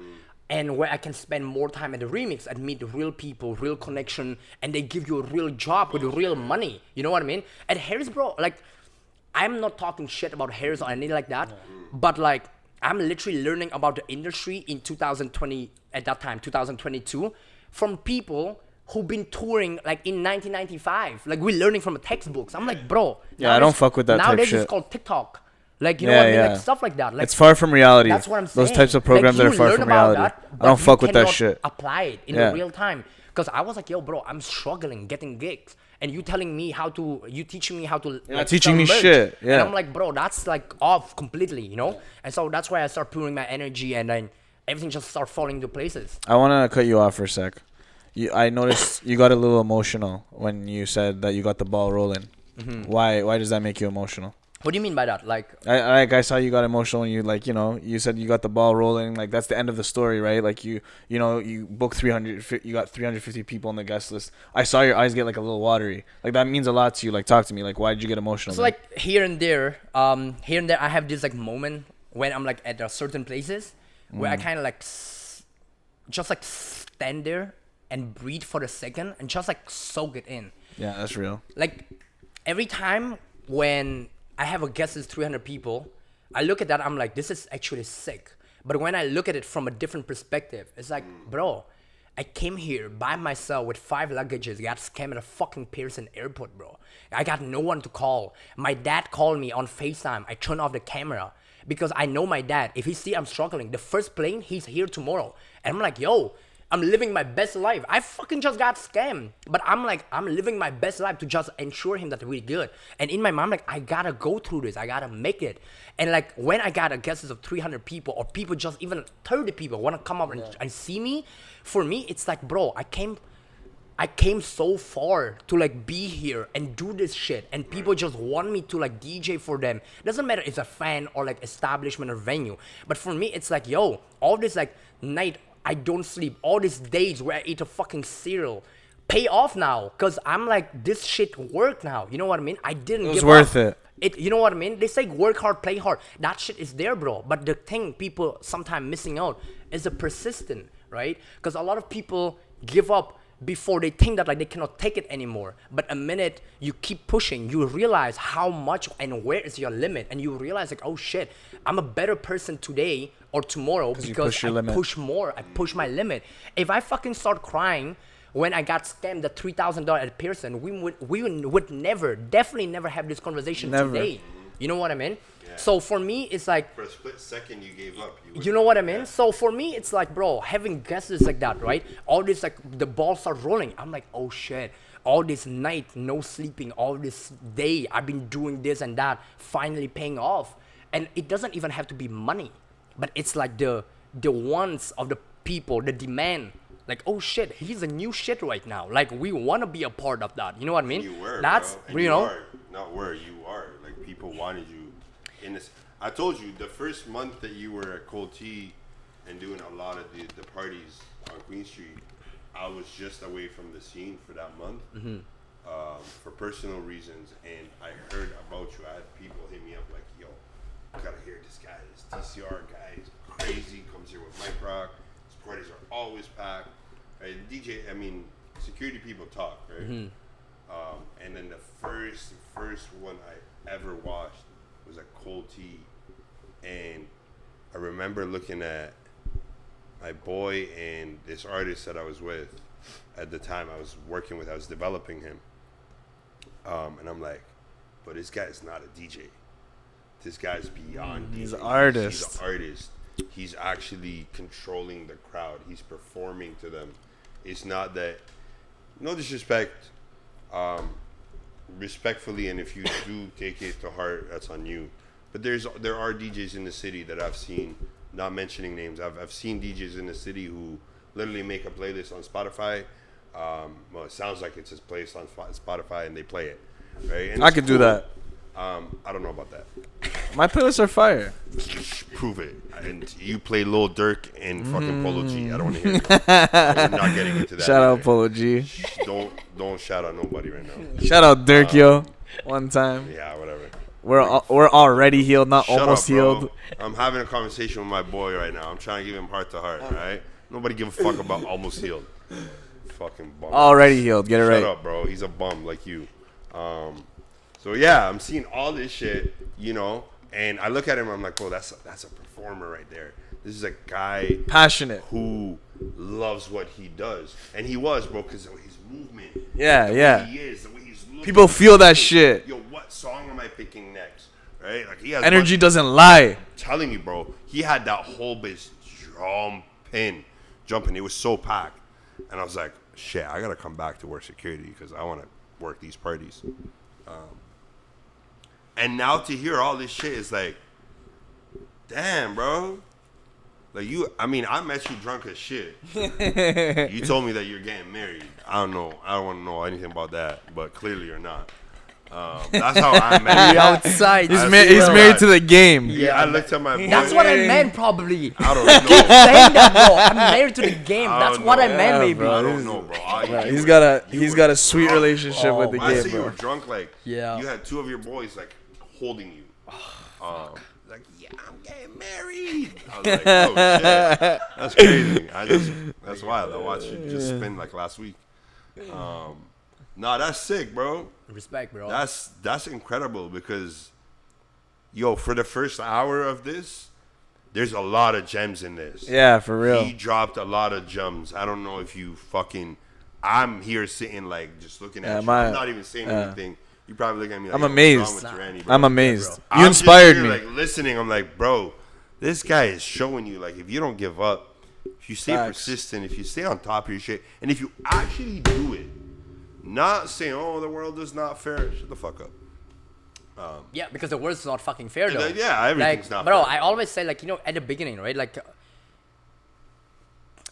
Speaker 1: and where I can spend more time at the remix and meet real people, real connection, and they give you a real job with real money. You know what I mean? At Harris, bro, like, I'm not talking shit about Harris or anything like that, but like, I'm literally learning about the industry in 2020, at that time, 2022, from people who've been touring like in 1995. Like, we're learning from the textbooks. I'm like, bro.
Speaker 4: Yeah, I don't fuck with that type
Speaker 1: nowadays
Speaker 4: shit.
Speaker 1: It's called TikTok. Like, you know what I mean? Like, stuff like that. Like,
Speaker 4: it's far from reality.
Speaker 1: That's what I'm saying.
Speaker 4: Those types of programs
Speaker 1: like,
Speaker 4: that are far from reality. I don't fuck with that shit.
Speaker 1: Apply it in the real time. Because I was like, yo, bro, I'm struggling getting gigs. And you telling me how to, you teaching me how to.
Speaker 4: You're not teaching me shit. Yeah.
Speaker 1: And I'm like, bro, that's like off completely, you know? And so that's why I start pouring my energy and then everything just start falling into places.
Speaker 4: I want to cut you off for a sec. I noticed you got a little emotional when you said that you got the ball rolling. Why does that make you emotional?
Speaker 1: What do you mean by that? Like
Speaker 4: I saw you got emotional when you, like, you know, you said you got the ball rolling. Like, that's the end of the story, right? Like, you know, you booked 300, you got 350 people on the guest list. I saw your eyes get like a little watery. Like, that means a lot to you. Like, talk to me. Like, why did you get emotional?
Speaker 1: So like here and there, I have this like moment when I'm like at certain places where I kind of like just like stand there and breathe for a second and just like soak it in.
Speaker 4: Yeah, that's real.
Speaker 1: Like, every time when I have a guest is 300 people, I look at that, I'm like, this is actually sick. But when I look at it from a different perspective, it's like, bro, I came here by myself with 5 luggages, got scammed at a fucking Pearson airport, bro. I got no one to call. My dad called me on FaceTime. I turned off the camera because I know my dad. If he see I'm struggling, the first plane, he's here tomorrow. And I'm like, yo, I'm living my best life. I fucking just got scammed. But I'm like, I'm living my best life to just ensure him that we're good. And in my mind, like, I gotta go through this. I gotta make it. And like, when I got a guesses of 300 people or people just even 30 people want to come up and see me, for me, it's like, bro, I came so far to like be here and do this shit. And people just want me to like DJ for them. Doesn't matter if it's a fan or like establishment or venue. But for me, it's like, yo, all this like night, I don't sleep. All these days where I eat a fucking cereal pay off now. Because I'm like, this shit worked now. You know what I mean? I didn't give up.
Speaker 4: It was worth it.
Speaker 1: You know what I mean? They say work hard, play hard. That shit is there, bro. But the thing people sometimes missing out is the persistent, right? Because a lot of people give up before they think that like they cannot take it anymore. But a minute you keep pushing, you realize how much and where is your limit. And you realize like, oh shit, I'm a better person today or tomorrow because I push more. I push my limit. If I fucking start crying when I got scammed at $3,000 at Pearson, we would never, definitely never have this conversation today. You know what I mean? Yeah. So for me, it's like,
Speaker 2: for a split second you gave up.
Speaker 1: You know what I mean? Yeah. So for me, it's like, bro, having guesses like that, right? All this, like, the ball start rolling. I'm like, oh shit. All this night, no sleeping, all this day, I've been doing this and that, finally paying off. And it doesn't even have to be money, but it's like the wants of the people, the demand. Like, oh shit, he's a new shit right now. Like, we want to be a part of that. You know what I mean?
Speaker 2: You were,
Speaker 1: that's,
Speaker 2: bro. And
Speaker 1: you know.
Speaker 2: You are. Like, people wanted you in this. I told you the first month that you were at Cold Tea and doing a lot of the parties on Queen Street, I was just away from the scene for that month for personal reasons, and I heard about you. I had people hit me up like, yo, you gotta hear this guy, this DCR guy is crazy, comes here with Mike Rock, his parties are always packed. Right? DJ, I mean, security people talk, right? And then the first one I ever watched was at Cold Tea, and I remember looking at my boy and this artist that I was with at the time. I was working with, I was developing him, and I'm like, but this guy is not a DJ. This guy's beyond DJ.
Speaker 4: He's an artist.
Speaker 2: He's an artist. He's actually controlling the crowd. He's performing to them. It's not that, no disrespect, respectfully, and if you do take it to heart, that's on you. But there are DJs in the city that I've seen, not mentioning names. I've seen DJs in the city who literally make a playlist on Spotify. Well, it sounds like it's just placed on Spotify and they play it, right? And
Speaker 4: I could do that.
Speaker 2: I don't know about that.
Speaker 4: My playlists are fire.
Speaker 2: Prove it. And you play Lil Durk and fucking Polo G. I don't want to hear it. We're not getting into that.
Speaker 4: Shout out Polo G.
Speaker 2: Don't shout out nobody right now.
Speaker 4: Shout out Dirk, yo. One time.
Speaker 2: Yeah, whatever.
Speaker 4: We're already healed, not
Speaker 2: Shut
Speaker 4: almost
Speaker 2: up, bro.
Speaker 4: healed.
Speaker 2: I'm having a conversation with my boy right now. I'm trying to give him heart to heart, right? Nobody give a fuck about almost healed. Fucking bum.
Speaker 4: Already healed. Get it right.
Speaker 2: Shut up, bro. He's a bum like you. So yeah, I'm seeing all this shit, you know, and I look at him. I'm like, bro, that's a performer right there. This is a guy
Speaker 4: Passionate.
Speaker 2: who loves what he does, and he was, bro, because of his movement.
Speaker 4: Yeah,
Speaker 2: the
Speaker 4: yeah.
Speaker 2: way he is, the way he's looking.
Speaker 4: People feel that shit.
Speaker 2: Yo, what song am I picking next? Right? Like he has
Speaker 4: Energy doesn't lie.
Speaker 2: I'm telling you, bro. He had that whole bitch jumping. It was so packed, and I was like, shit, I gotta come back to work security because I want to work these parties. And now to hear all this shit is like, damn, bro. Like I met you drunk as shit. You told me that you're getting married. I don't know. I don't want to know anything about that, but clearly you're not. That's how I met you.
Speaker 1: Outside.
Speaker 4: He's married to the game.
Speaker 2: Yeah, I looked at my boy.
Speaker 1: That's what I meant, probably.
Speaker 2: I don't know.
Speaker 1: Saying that, bro. I'm married to the game. That's what I meant, maybe.
Speaker 2: I don't know, bro.
Speaker 4: He's got a sweet relationship with the
Speaker 2: I
Speaker 4: game,
Speaker 2: see you were
Speaker 4: bro.
Speaker 2: drunk, like
Speaker 1: Yeah.
Speaker 2: you had two of your boys like holding you. Like, yeah, I'm getting married. I was like, oh shit, that's crazy. That's wild. I watched you just spin like last week. Nah, that's sick, bro.
Speaker 1: Respect, bro.
Speaker 2: That's incredible because, yo, for the first hour of this, there's a lot of gems in this.
Speaker 4: Yeah, for real.
Speaker 2: He dropped a lot of gems. I don't know if you fucking. I'm here sitting like just looking at you. I'm not even saying anything. You probably look at me like,
Speaker 4: I'm amazed.
Speaker 2: what's wrong with Tourani, bro?
Speaker 4: I'm amazed.
Speaker 2: I'm
Speaker 4: You
Speaker 2: just
Speaker 4: inspired
Speaker 2: here,
Speaker 4: me.
Speaker 2: Like listening, I'm like, bro, this guy is showing you like if you don't give up, if you stay
Speaker 4: Facts.
Speaker 2: persistent, if you stay on top of your shit, and if you actually do it, not saying, oh, the world is not fair. Shut the fuck up.
Speaker 1: Yeah, because the world's not fucking fair, though.
Speaker 2: Yeah, everything's
Speaker 1: like,
Speaker 2: not
Speaker 1: bro,
Speaker 2: fair.
Speaker 1: I always say, like, you know, at the beginning, right? Like,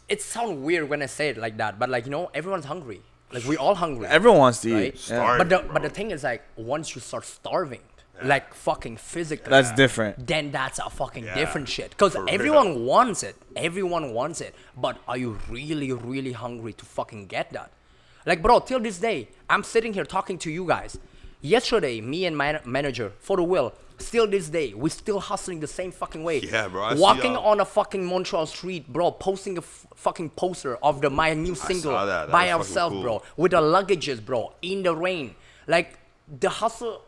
Speaker 1: it sounds weird when I say it like that, but, like, you know, everyone's hungry. Like, we all hungry.
Speaker 4: Everyone wants to
Speaker 1: right?
Speaker 4: eat.
Speaker 2: Starving,
Speaker 1: But the thing is, like, once you start starving, like, fucking physically.
Speaker 4: That's different.
Speaker 1: Then that's a fucking
Speaker 2: Yeah,
Speaker 1: different shit. Because
Speaker 2: for
Speaker 1: everyone
Speaker 2: real.
Speaker 1: wants it. Everyone wants it. But are you really, really hungry to fucking get that? Like, bro, till this day, I'm sitting here talking to you guys. Yesterday, me and my manager, for the will, still this day, we're still hustling the same fucking way.
Speaker 2: Yeah, bro, I see
Speaker 1: Walking
Speaker 2: y'all.
Speaker 1: on a fucking Montreal street, bro, posting a fucking poster of my new single
Speaker 2: saw that. That
Speaker 1: by
Speaker 2: was fucking
Speaker 1: ourselves,
Speaker 2: cool.
Speaker 1: bro, with the luggages, bro, in the rain. Like, the hustle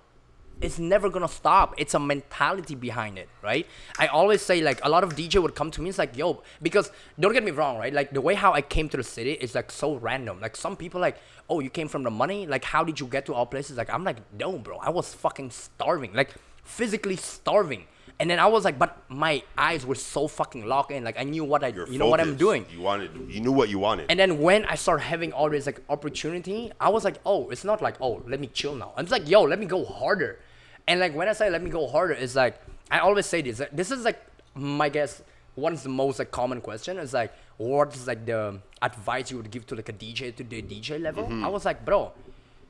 Speaker 1: is never gonna stop. It's a mentality behind it, right? I always say, like, a lot of DJ would come to me, it's like, yo, because don't get me wrong, right? Like, the way how I came to the city is like so random. Like, some people like, oh, you came from the money? Like, how did you get to all places? Like, I'm like, no, bro, I was fucking starving, like physically starving. And then I was like, but my eyes were so fucking locked in. Like, I knew what you know what I'm
Speaker 2: focused.
Speaker 1: doing.
Speaker 2: You knew what you wanted.
Speaker 1: And then when I started having all this like opportunity, I was like, oh, it's not like, oh, let me chill now. I'm just like, yo, let me go harder. And like when I say let me go harder, it's like I always say this. This is like my guess. One's the most like common question is like, what is like the advice you would give to like a DJ to the DJ level? I was like, bro,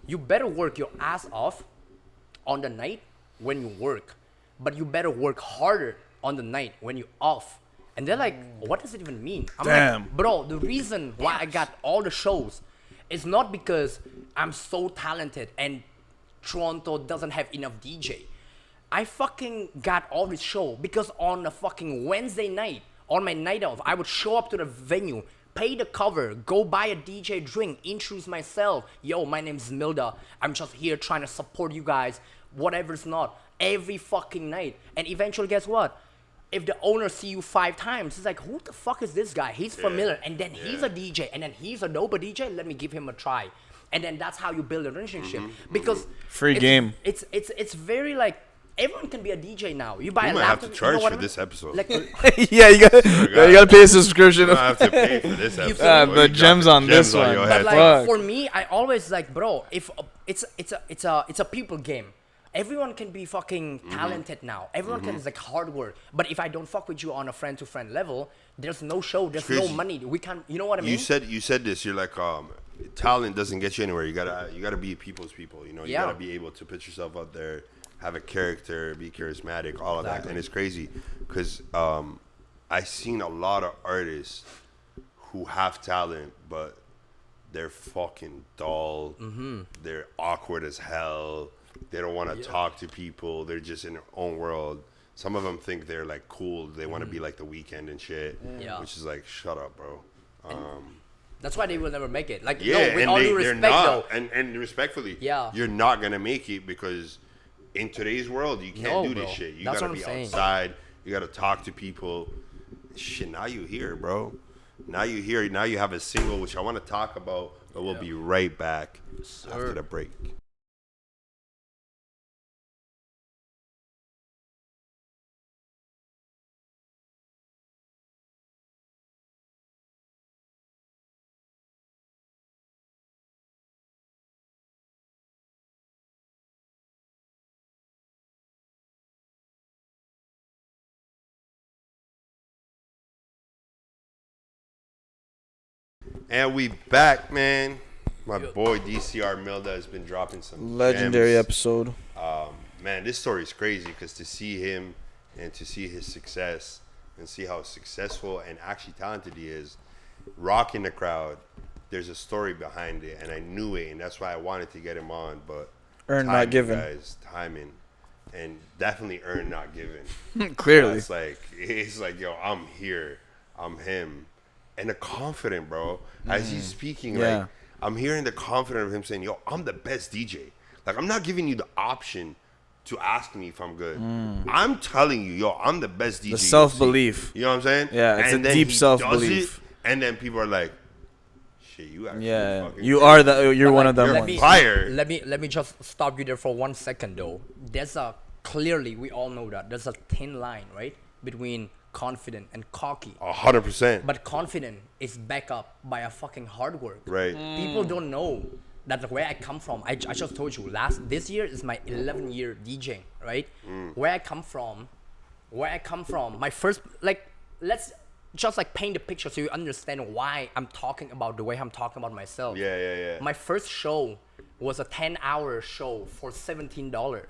Speaker 1: you better work your ass off on the night when you work. but you better work harder on the night when you're off. And they're like, what does it even mean? I'm
Speaker 4: Damn.
Speaker 1: like, bro, the reason why I got all the shows is not because I'm so talented and Toronto doesn't have enough DJ. I fucking got all this show because on a fucking Wednesday night, on my night off, I would show up to the venue, pay the cover, go buy a DJ drink, introduce myself. Yo, my name's Milda. I'm just here trying to support you guys, whatever's not, every fucking night. And eventually, guess what? If the owner see you 5 times, he's like, who the fuck is this guy? He's familiar. And then he's a DJ. And then he's a dope DJ. Let me give him a try. And then that's how you build a relationship. Because
Speaker 4: Free game.
Speaker 1: It's very like, everyone can be a DJ now. You buy
Speaker 2: We
Speaker 1: a
Speaker 2: might
Speaker 1: laptop.
Speaker 2: have to charge
Speaker 1: you know what
Speaker 2: for
Speaker 1: I mean?
Speaker 2: this episode.
Speaker 1: Like,
Speaker 4: Yeah, you gotta pay a subscription.
Speaker 2: I have to pay for this episode.
Speaker 1: feel
Speaker 2: Boy.
Speaker 4: the
Speaker 2: You got
Speaker 4: gems
Speaker 2: the
Speaker 4: on this
Speaker 2: gems
Speaker 4: one.
Speaker 2: your
Speaker 4: But
Speaker 2: head.
Speaker 1: But like
Speaker 4: Fuck.
Speaker 1: for me, I always like, bro, if it's a people game. Everyone can be fucking talented now. Everyone can is like hard work. But if I don't fuck with you on a friend to friend level, there's no show, there's no
Speaker 2: crazy.
Speaker 1: money. We can't. You know what I mean?
Speaker 2: You said this. You're like, talent doesn't get you anywhere. You gotta be people's people. You know, you
Speaker 1: Yeah.
Speaker 2: gotta be able to put yourself out there, have a character, be charismatic, all of that. And it's crazy because I've seen a lot of artists who have talent, but they're fucking dull. They're awkward as hell. They don't want to talk to people. They're just in their own world. Some of them think they're like cool. They want to be like The Weeknd and shit.
Speaker 1: Yeah.
Speaker 2: Which is like, shut up, bro.
Speaker 1: That's why they will never make it. Like,
Speaker 2: Yeah,
Speaker 1: no, with
Speaker 2: and
Speaker 1: all due
Speaker 2: they're
Speaker 1: respect,
Speaker 2: not.
Speaker 1: though.
Speaker 2: And respectfully,
Speaker 1: Yeah.
Speaker 2: you're not gonna make it because in today's world, you can't
Speaker 1: No,
Speaker 2: do this
Speaker 1: bro.
Speaker 2: shit. You
Speaker 1: That's
Speaker 2: gotta
Speaker 1: what
Speaker 2: be
Speaker 1: I'm saying.
Speaker 2: outside. You gotta talk to people. Shit, now you here, bro. Now you here. Now you have a single, which I want to talk about, but we'll be right back after the break. And we back, man. My boy DCR Milda has been dropping some
Speaker 4: Legendary
Speaker 2: gems.
Speaker 4: episode.
Speaker 2: Man, this story is crazy because to see him and to see his success and see how successful and actually talented he is, rocking the crowd, there's a story behind it, and I knew it, and that's why I wanted to get him on. But
Speaker 4: Earn, not
Speaker 2: timing,
Speaker 4: given.
Speaker 2: guys, timing, and definitely earn, not given.
Speaker 4: Clearly.
Speaker 2: It's like, yo, I'm here, I'm him, and the confident, bro. As he's speaking,
Speaker 4: Yeah.
Speaker 2: like I'm hearing the confidence of him saying, yo, I'm the best DJ. Like, I'm not giving you the option to ask me if I'm good. I'm telling you, yo, I'm the best DJ.
Speaker 4: The self-belief.
Speaker 2: You know what I'm saying?
Speaker 4: Yeah, it's
Speaker 2: and
Speaker 4: a
Speaker 2: then
Speaker 4: deep
Speaker 2: he
Speaker 4: self-belief.
Speaker 2: does it, and then people are like, shit, you actually
Speaker 4: Yeah,
Speaker 2: fucking
Speaker 4: you
Speaker 2: good.
Speaker 4: are the. You're one of them
Speaker 2: You're
Speaker 4: ones.
Speaker 2: fire.
Speaker 1: Let me just stop you there for 1 second though. There's a clearly, we all know that there's a thin line, right, between confident and cocky.
Speaker 2: 100%.
Speaker 1: But confident is backed up by a fucking hard work.
Speaker 2: Right.
Speaker 1: People don't know that where I come from. I just told you this year is my 11th year DJing, right? Where I come from, my first, like, let's just like paint the picture so you understand why I'm talking about the way I'm talking about myself.
Speaker 2: Yeah.
Speaker 1: My first show was a 10-hour show for $17.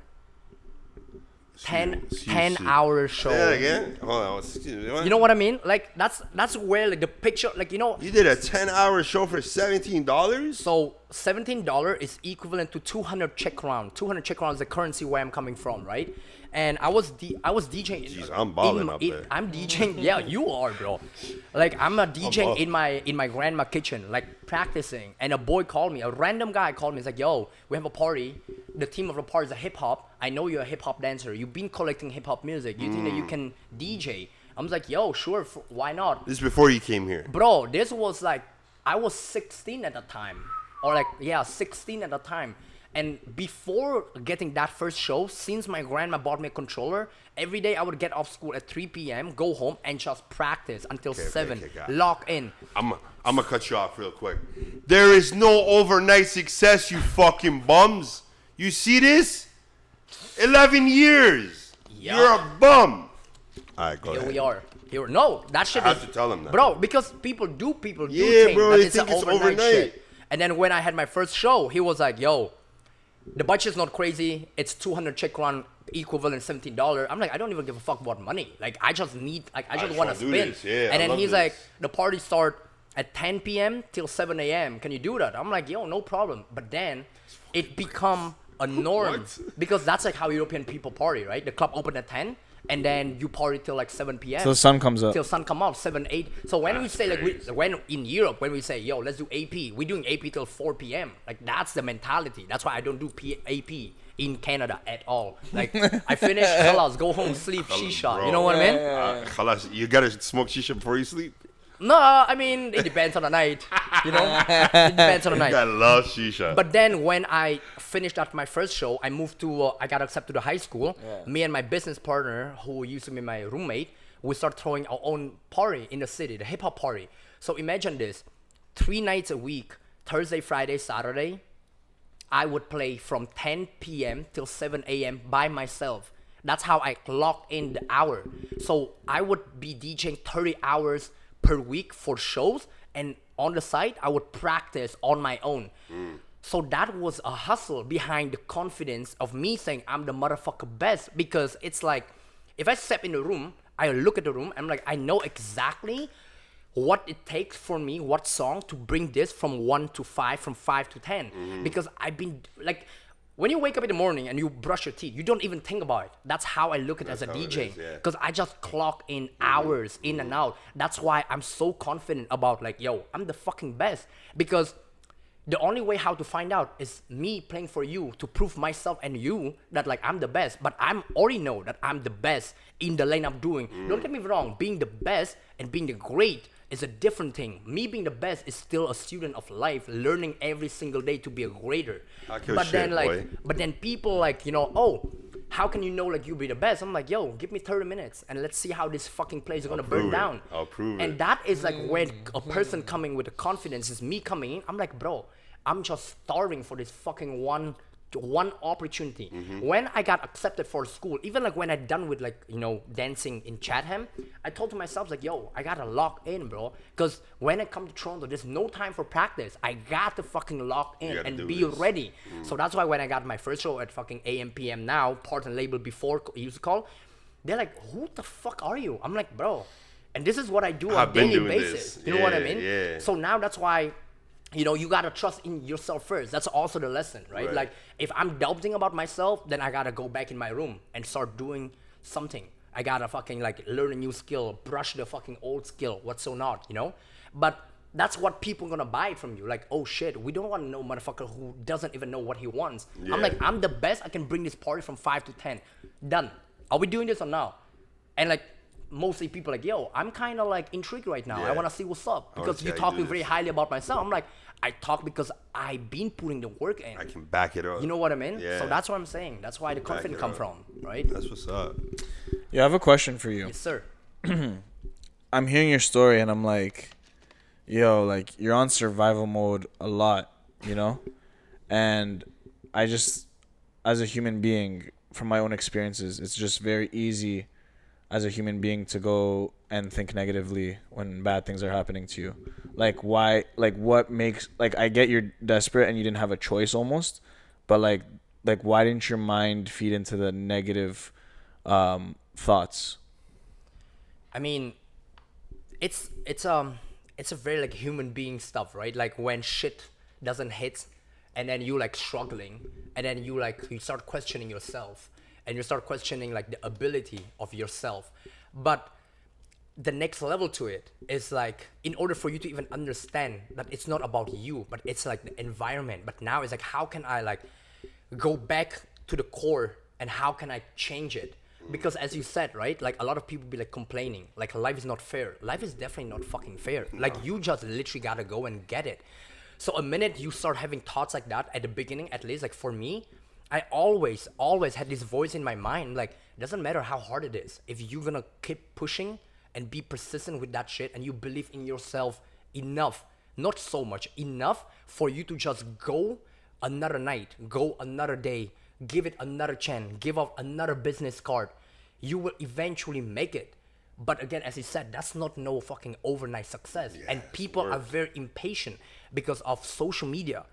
Speaker 1: 10-hour show.
Speaker 2: Say that again? Hold on. Excuse me.
Speaker 1: You know what I mean? Like that's where like the picture, like, you know.
Speaker 2: You did a 10-hour show for $17?
Speaker 1: So $17 is equivalent to 200 Czech crown. 200 Czech crown is the currency where I'm coming from, right? And I was DJing.
Speaker 2: Jeez, I'm balling up there.
Speaker 1: I'm DJing. Yeah, you are, bro. Like, I'm a DJing
Speaker 2: balling.
Speaker 1: in my grandma kitchen, like practicing. And a boy called me, a random guy called me. He's like, "Yo, we have a party. The theme of the party is a hip hop. I know you're a hip hop dancer. You've been collecting hip hop music. You think that you can DJ?" I was like, "Yo, sure. Why not?"
Speaker 2: This is before you came here.
Speaker 1: Bro, this was like, I was 16 at the time. Or like, yeah, 16 at the time. And before getting that first show, since my grandma bought me a controller, every day I would get off school at 3 p.m., go home, and just practice until 7.
Speaker 2: got it.
Speaker 1: Lock in.
Speaker 2: I'm gonna cut you off real quick. There is no overnight success, you fucking bums. You see this? 11 years.
Speaker 1: Yeah.
Speaker 2: You're a bum. All right, go
Speaker 1: Here
Speaker 2: ahead.
Speaker 1: we are. No, that shit
Speaker 2: I have
Speaker 1: is...
Speaker 2: to tell them that.
Speaker 1: Bro, because people do
Speaker 2: Yeah,
Speaker 1: think
Speaker 2: bro,
Speaker 1: that
Speaker 2: they
Speaker 1: it's
Speaker 2: think
Speaker 1: an
Speaker 2: it's
Speaker 1: overnight
Speaker 2: overnight.
Speaker 1: shit. And then when I had my first show, he was like, "Yo, the budget's not crazy. It's 200 Czech crown equivalent $17. I'm like, I don't even give a fuck about money. Like, I just need, like, I just want to
Speaker 2: wanna do
Speaker 1: spin.
Speaker 2: this. Yeah,
Speaker 1: and
Speaker 2: I
Speaker 1: then
Speaker 2: love
Speaker 1: he's
Speaker 2: this.
Speaker 1: like, the party start at 10 p.m. till 7 a.m. Can you do that? I'm like, yo, no problem. But then it become a norm because that's like how European people party, right? The club open at 10 and then you party till like 7 p.m.
Speaker 4: Till the sun comes up.
Speaker 1: Till sun come up, 7, 8. So when we say like, when in Europe, when we say, yo, let's do AP, we're doing AP till 4 p.m. Like that's the mentality. That's why I don't do AP in Canada at all. Like I finish, khalas, go home, sleep, shisha.
Speaker 2: bro.
Speaker 1: You know what I mean?
Speaker 2: Khalas, you gotta smoke shisha before you sleep.
Speaker 1: No, I mean, it depends on the night. You know? It depends on the
Speaker 2: You
Speaker 1: night.
Speaker 2: gotta love shisha.
Speaker 1: But then when I finished after my first show, I moved to, I got accepted to high school. Me and my business partner, who used to be my roommate, we start throwing our own party in the city, the hip hop party. So imagine this, 3 nights a week, Thursday, Friday, Saturday, I would play from 10 p.m. till 7 a.m. by myself. That's how I clock in the hour. So I would be DJing 30 hours per week for shows, and on the side I would practice on my own. So that was a hustle behind the confidence of me saying I'm the motherfucker best, because it's like if I step in the room, I look at the room, I'm like, I know exactly what it takes for me, what song to bring this from 1 to 5, from 5 to 10, because I've been like, when you wake up in the morning and you brush your teeth, you don't even think about it. That's how I look at it as a DJ. Because I just clock in hours in and out. That's why I'm so confident about like, yo, I'm the fucking best. Because the only way how to find out is me playing for you to prove myself and you that like I'm the best. But I'm already know that I'm the best in the lane I'm doing. Don't get me wrong, being the best and being the great is a different thing. Me being the best is still a student of life, learning every single day to be a greater. But then like, but then people like, you know, oh, how can you know like you be the best? I'm like, yo, give me 30 minutes and let's see how this fucking place is gonna burn down.
Speaker 2: I'll prove
Speaker 1: and
Speaker 2: it.
Speaker 1: that is like when a person coming with the confidence is me coming in. I'm like, bro, I'm just starving for this fucking one opportunity. When I got accepted for school, even like when I done with like, you know, dancing in Chatham, I told to myself like, yo, I gotta lock in, bro, because when I come to Toronto, there's no time for practice. I got to fucking lock in and be ready. So that's why when I got my first show at fucking AM PM now, part and label before it used to call, they're like, who the fuck are you? I'm like, bro, and this is what I do on a daily basis. You know what I mean? So now that's why, you know, you gotta trust in yourself first. That's also the lesson, right? Like, if I'm doubting about myself, then I gotta go back in my room and start doing something. I gotta fucking like learn a new skill, brush the fucking old skill, what's so not, you know? But that's what people gonna buy from you. Like, oh shit, we don't want no motherfucker who doesn't even know what he wants. I'm like, I'm the best. I can bring this party from 5 to 10. Done. Are we doing this or now? And like, mostly people like, yo, I'm kind of like intrigued right now. I want to see what's up, because you're talking very highly about myself. I'm like, I talk because I've been putting the work in.
Speaker 2: I can back it up.
Speaker 1: You know what I mean? So that's what I'm saying. That's why the confidence come from, right?
Speaker 2: That's what's up.
Speaker 4: Yeah, I have a question for you.
Speaker 1: Yes, sir.
Speaker 4: I'm hearing your story and I'm like, yo, like you're on survival mode a lot, you know? And I just, as a human being, from my own experiences, it's just very easy as a human being to go and think negatively when bad things are happening to you. Like why, like what makes, like I get you're desperate and you didn't have a choice almost, but like why didn't your mind feed into the negative thoughts?
Speaker 1: I mean, it's a very like human being stuff, right? Like when shit doesn't hit and then you like struggling and then you start questioning yourself and you start questioning like the ability of yourself. But the next level to it is like, in order for you to even understand that it's not about you, but it's like the environment. But now it's like, how can I like go back to the core and how can I change it? Because as you said, right, like a lot of people be like complaining, like life is not fair. Life is definitely not fucking fair. Like you just literally gotta go and get it. So a minute you start having thoughts like that at the beginning, at least like for me, I always had this voice in my mind, like, it doesn't matter how hard it is. If you're gonna keep pushing and be persistent with that shit and you believe in yourself enough, not so much, enough for you to just go another night, go another day, give it another chance, give up another business card, you will eventually make it. But again, as you said, that's not no fucking overnight success. And people are very impatient because of social media.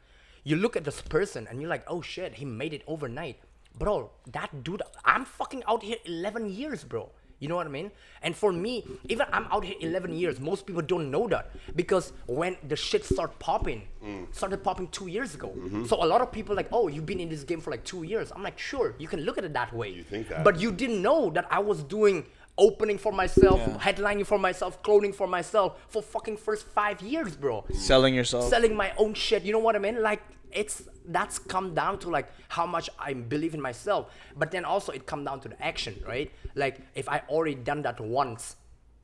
Speaker 1: You look at this person and you're like, oh shit, he made it overnight. bro, that dude, I'm fucking out here 11 years, bro. You know what I mean? And for me, even I'm out here 11 years, most people don't know that. Because when the shit started popping 2 years ago. So a lot of people like, oh, you've been in this game for like 2 years. I'm like, sure, you can look at it that way.
Speaker 2: You think that.
Speaker 1: But you didn't know that I was doing opening for myself, headlining for myself, clothing for myself for fucking first 5 years, bro.
Speaker 4: Selling yourself.
Speaker 1: Selling my own shit, you know what I mean? Like, that's come down to like how much I believe in myself, but then also it come down to the action, right? Like if I already done that once,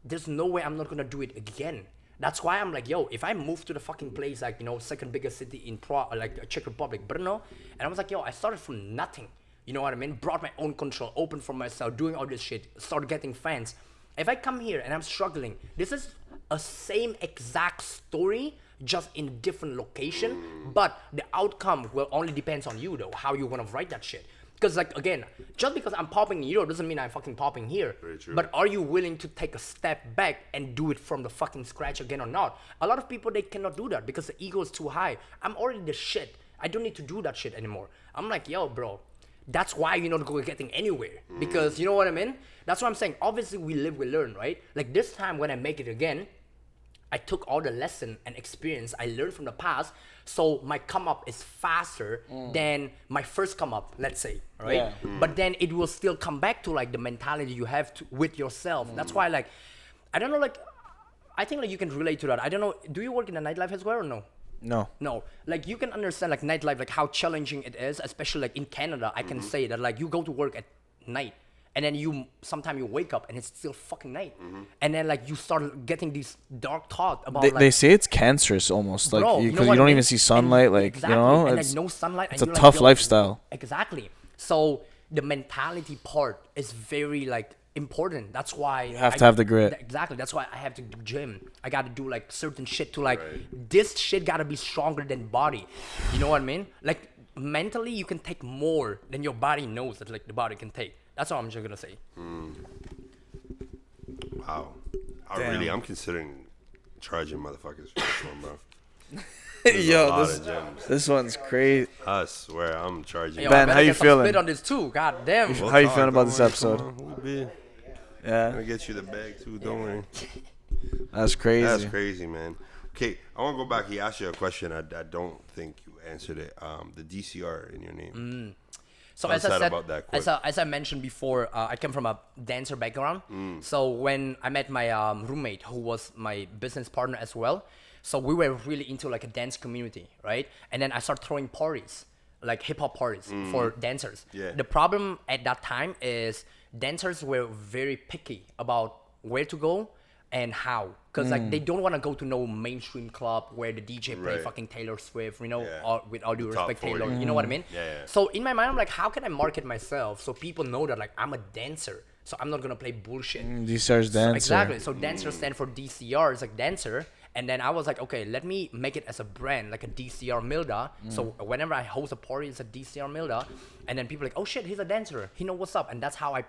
Speaker 1: there's no way I'm not gonna do it again. That's why I'm like, yo, if I move to the fucking place, like, you know, second biggest city in Czech Republic, Brno, and I was like, yo, I started from nothing, you know what I mean? Brought my own control, opened for myself, doing all this shit, started getting fans. If I come here and I'm struggling, this is a same exact story, just in different location, but the outcome will only depends on you though, how you wanna write that shit. Because like, again, just because I'm popping in Europe doesn't mean I'm fucking popping here.
Speaker 2: Very true.
Speaker 1: But are you willing to take a step back and do it from the fucking scratch again or not? A lot of people, they cannot do that because the ego is too high. I'm already the shit. I don't need to do that shit anymore. I'm like, yo, bro, that's why you're not getting anywhere. Because you know what I mean? That's what I'm saying. Obviously, we live, we learn, right? Like this time when I make it again, I took all the lesson and experience I learned from the past, so my come up is faster than my first come up, let's say, right?
Speaker 4: Yeah.
Speaker 1: But then it will still come back to like the mentality you have with yourself. That's why, like, I don't know, like, I think like you can relate to that. I don't know, do you work in the nightlife as well or no? No, like you can understand like nightlife, like how challenging it is, especially like in Canada. I can say that like you go to work at night. And then sometimes you wake up and it's still fucking night. And then like you start getting these dark thoughts about
Speaker 4: They say it's cancerous almost, like
Speaker 1: bro,
Speaker 4: because
Speaker 1: what
Speaker 4: you
Speaker 1: I
Speaker 4: don't
Speaker 1: mean?
Speaker 4: even see sunlight,
Speaker 1: And
Speaker 4: like
Speaker 1: exactly.
Speaker 4: you know,
Speaker 1: and
Speaker 4: it's
Speaker 1: like no sunlight.
Speaker 4: it's
Speaker 1: and
Speaker 4: a
Speaker 1: you're
Speaker 4: tough
Speaker 1: like, yo,
Speaker 4: lifestyle.
Speaker 1: Exactly. So the mentality part is very like important. That's why you
Speaker 4: have to have the grit.
Speaker 1: Exactly. That's why I have to do gym. I got to do like certain shit to like this shit got to be stronger than body. You know what I mean? Like mentally, you can take more than your body knows that like the body can take. That's all I'm just gonna say.
Speaker 2: Wow.
Speaker 4: Damn.
Speaker 2: I'm considering charging motherfuckers for this one, bro.
Speaker 4: Yo,
Speaker 2: Lot of gems.
Speaker 4: this one's crazy.
Speaker 2: I swear, I'm charging.
Speaker 1: Yo,
Speaker 4: Ben,
Speaker 1: I
Speaker 4: how
Speaker 1: better
Speaker 4: you
Speaker 1: get some
Speaker 4: feeling?
Speaker 1: Spit on this too. God damn.
Speaker 4: How you feeling about this episode?
Speaker 2: We'll be
Speaker 4: Yeah,
Speaker 2: gonna get you the bag too. Don't worry.
Speaker 4: that's crazy.
Speaker 2: That's crazy, man. Okay, I want to go back. He asked you a question. I don't think you answered it. The DCR in your name.
Speaker 1: So
Speaker 2: Tell
Speaker 1: as I
Speaker 2: us
Speaker 1: said,
Speaker 2: about that quick.
Speaker 1: as I mentioned before, I come from a dancer background. So when I met my roommate, who was my business partner as well, so we were really into like a dance community, right? And then I started throwing parties, like hip hop parties for dancers.
Speaker 2: Yeah.
Speaker 1: The problem at that time is dancers were very picky about where to go and how, because like they don't want to go to no mainstream club where the DJ play
Speaker 2: Right.
Speaker 1: fucking Taylor Swift, you know,
Speaker 2: Yeah.
Speaker 1: with all due
Speaker 2: The top
Speaker 1: respect,
Speaker 2: 40.
Speaker 1: Taylor, you know what I mean?
Speaker 2: Yeah.
Speaker 1: So in my mind, I'm like, how can I market myself so people know that like I'm a dancer? So I'm not gonna play bullshit.
Speaker 4: DCR's dancer.
Speaker 1: Exactly. So dancer stand for DCR, it's like dancer. And then I was like, okay, let me make it as a brand, like a DCR Milda. So whenever I host a party, it's a DCR Milda. And then people are like, oh shit, he's a dancer. He know what's up. And that's how I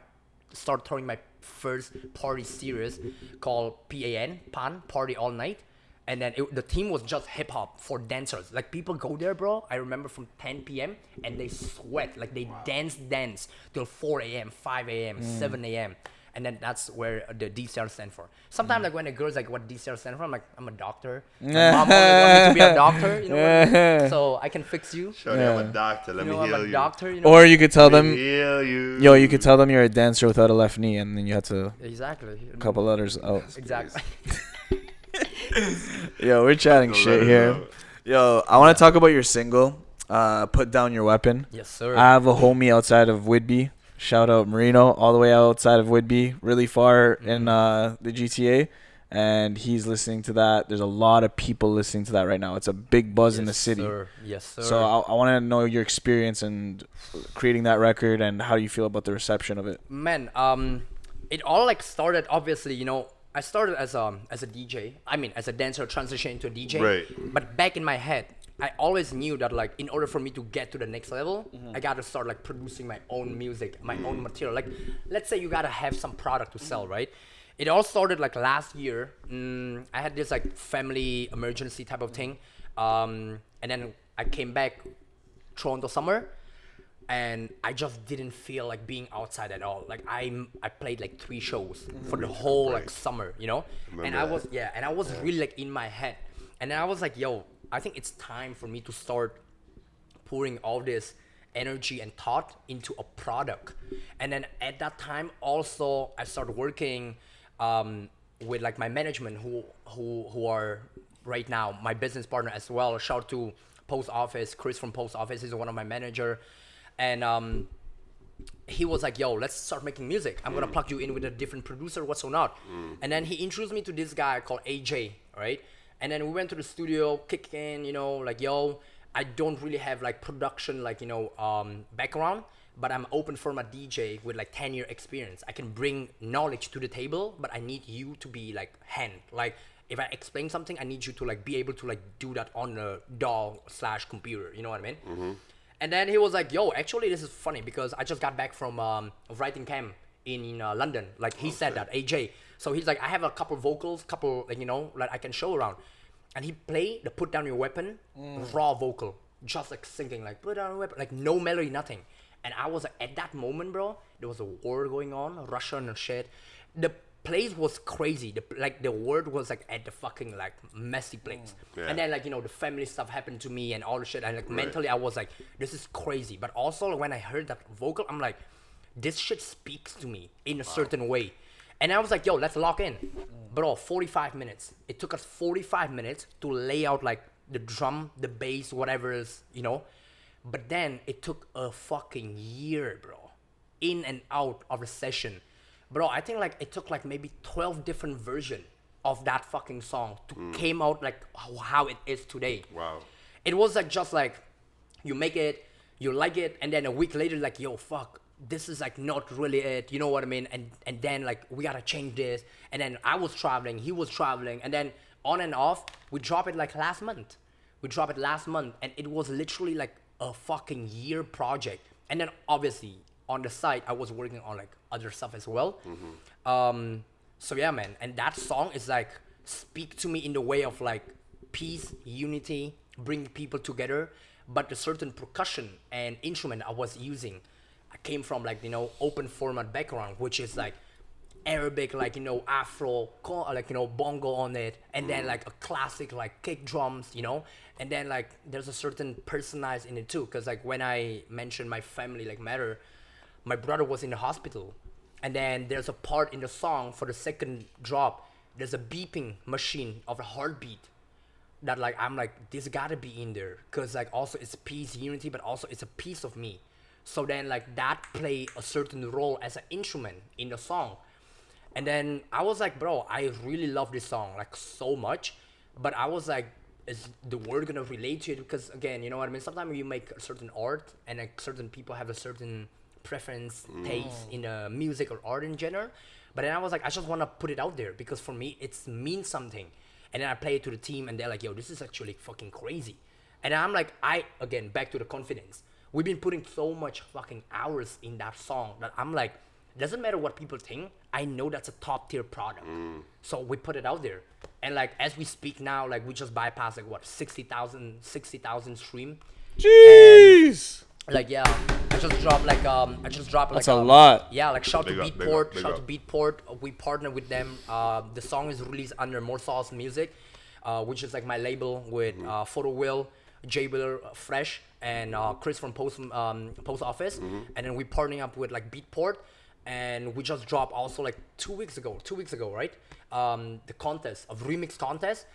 Speaker 1: started throwing my first party series called PAN, Party All Night. And then the theme was just hip hop for dancers. Like people go there, bro. I remember from 10 p.m. and they sweat, like they dance till 4 a.m., 5 a.m., 7 a.m. And then that's where the DCR stand for. Sometimes like when a girl's like, what DCR stand for? I'm like, I'm a doctor. My mom only wanted me to be a doctor, you know what I mean? So I can fix you.
Speaker 2: Shorty, I'm a doctor. Let
Speaker 1: You
Speaker 2: me
Speaker 1: know, I'm
Speaker 2: heal
Speaker 1: a
Speaker 2: you.
Speaker 1: doctor, you know?
Speaker 4: Or you could tell
Speaker 2: Let me
Speaker 4: them,
Speaker 2: heal you.
Speaker 4: yo, you could tell them you're a dancer without a left knee, and then you had to
Speaker 1: Exactly.
Speaker 4: a couple letters out.
Speaker 1: Exactly.
Speaker 4: Yo, we're chatting
Speaker 2: Couple
Speaker 4: shit
Speaker 2: letters
Speaker 4: here.
Speaker 2: out.
Speaker 4: Yo, I want to talk about your single, Put Down Your Weapon.
Speaker 1: Yes, sir.
Speaker 4: I have a homie outside of Whitby. Shout out Marino, all the way outside of Whitby, really far in the GTA. And he's listening to that. There's a lot of people listening to that right now. It's a big buzz in the city.
Speaker 1: Sir. Yes, sir.
Speaker 4: So I want to know your experience and creating that record and how you feel about the reception of it.
Speaker 1: Man, it all like started obviously, you know, I started as a DJ. I mean, as a dancer, transitioned into a DJ.
Speaker 2: Right.
Speaker 1: But back in my head, I always knew that like in order for me to get to the next level, I gotta start like producing my own music, my own material. Like, let's say you gotta have some product to sell, right? It all started like last year. I had this like family emergency type of thing, and then I came back Toronto summer. and I just didn't feel like being outside at all. Like I played like 3 shows for the whole like summer, you know. And I was really like in my head, and then I was like, yo, I think it's time for me to start pouring all this energy and thought into a product. And then at that time also I started working with like my management who are right now my business partner as well. Shout out to Post Office, Chris from Post Office is one of my manager. And he was like, yo, let's start making music. I'm gonna plug you in with a different producer, what's or not. And then he introduced me to this guy called AJ, right? And then we went to the studio, kick in, you know, like, yo, I don't really have like production, like, you know, background, but I'm open for my DJ with like 10-year experience. I can bring knowledge to the table, but I need you to be like hand. Like if I explain something, I need you to like be able to like do that on the DAW/computer. You know what I mean? And then he was like, yo, actually this is funny because I just got back from writing camp in London. Like he said that, AJ. So he's like, I have a couple vocals, like, you know, like I can show around. And he played the Put Down Your Weapon, raw vocal, just like singing, like put down your weapon, like no melody, nothing. And I was like, at that moment, bro, there was a war going on, Russia and shit. The place was crazy. The word was like at the fucking like messy place. And then like, you know, the family stuff happened to me and all the shit. And like mentally I was like, this is crazy. But also when I heard that vocal, I'm like, this shit speaks to me in a certain way. And I was like, yo, let's lock in. Bro, 45 minutes. It took us 45 minutes to lay out like the drum, the bass, whatever is, you know. But then it took a fucking year, bro. In and out of the session. Bro, I think like it took like maybe 12 different versions of that fucking song to came out like how it is today.
Speaker 2: Wow.
Speaker 1: It was like just like you make it, you like it, and then a week later like, yo, fuck. This is like not really it, you know what I mean? And then like we gotta change this. And then I was traveling, he was traveling, and then on and off, we dropped it like last month. And it was literally like a fucking year project. And then obviously on the side, I was working on like other stuff as well. So yeah, man. And that song is like speak to me in the way of like peace, unity, bring people together. But the certain percussion and instrument I was using, I came from like, you know, open format background, which is like Arabic, like, you know, Afro, like, you know, bongo on it. And then like a classic, like kick drums, you know. And then like there's a certain personalized in it too. Cause like when I mentioned my family like matter, my brother was in the hospital. And then there's a part in the song for the second drop. There's a beeping machine of a heartbeat that like, I'm like, this gotta be in there. Cause like also it's peace, unity, but also it's a piece of me. So then like that play a certain role as an instrument in the song. And then I was like, bro, I really love this song like so much. But I was like, is the word gonna relate to it? Because again, you know what I mean? Sometimes you make a certain art and like certain people have a certain preference, taste in the music or art in general. But then I was like, I just wanna put it out there because for me, it means something. And then I play it to the team and they're like, yo, this is actually fucking crazy. And I'm like, again, back to the confidence. We've been putting so much fucking hours in that song that I'm like, doesn't matter what people think, I know that's a top tier product. So we put it out there. And like, as we speak now, like we just bypassed like what, 60,000 stream.
Speaker 4: Jeez!
Speaker 1: And, like, yeah, I just dropped like,
Speaker 4: that's a lot.
Speaker 1: Yeah, like shout to
Speaker 2: Big up,
Speaker 1: Beatport,
Speaker 2: big
Speaker 1: shout
Speaker 2: up.
Speaker 1: to Beatport. We partner with them. The song is released under More Sauce Music, which is like my label with Photo Will, J Willer, Fresh, and Chris from Post Office. And then we partnering up with like Beatport. And we just dropped also like 2 weeks ago, right? The contest of remix contest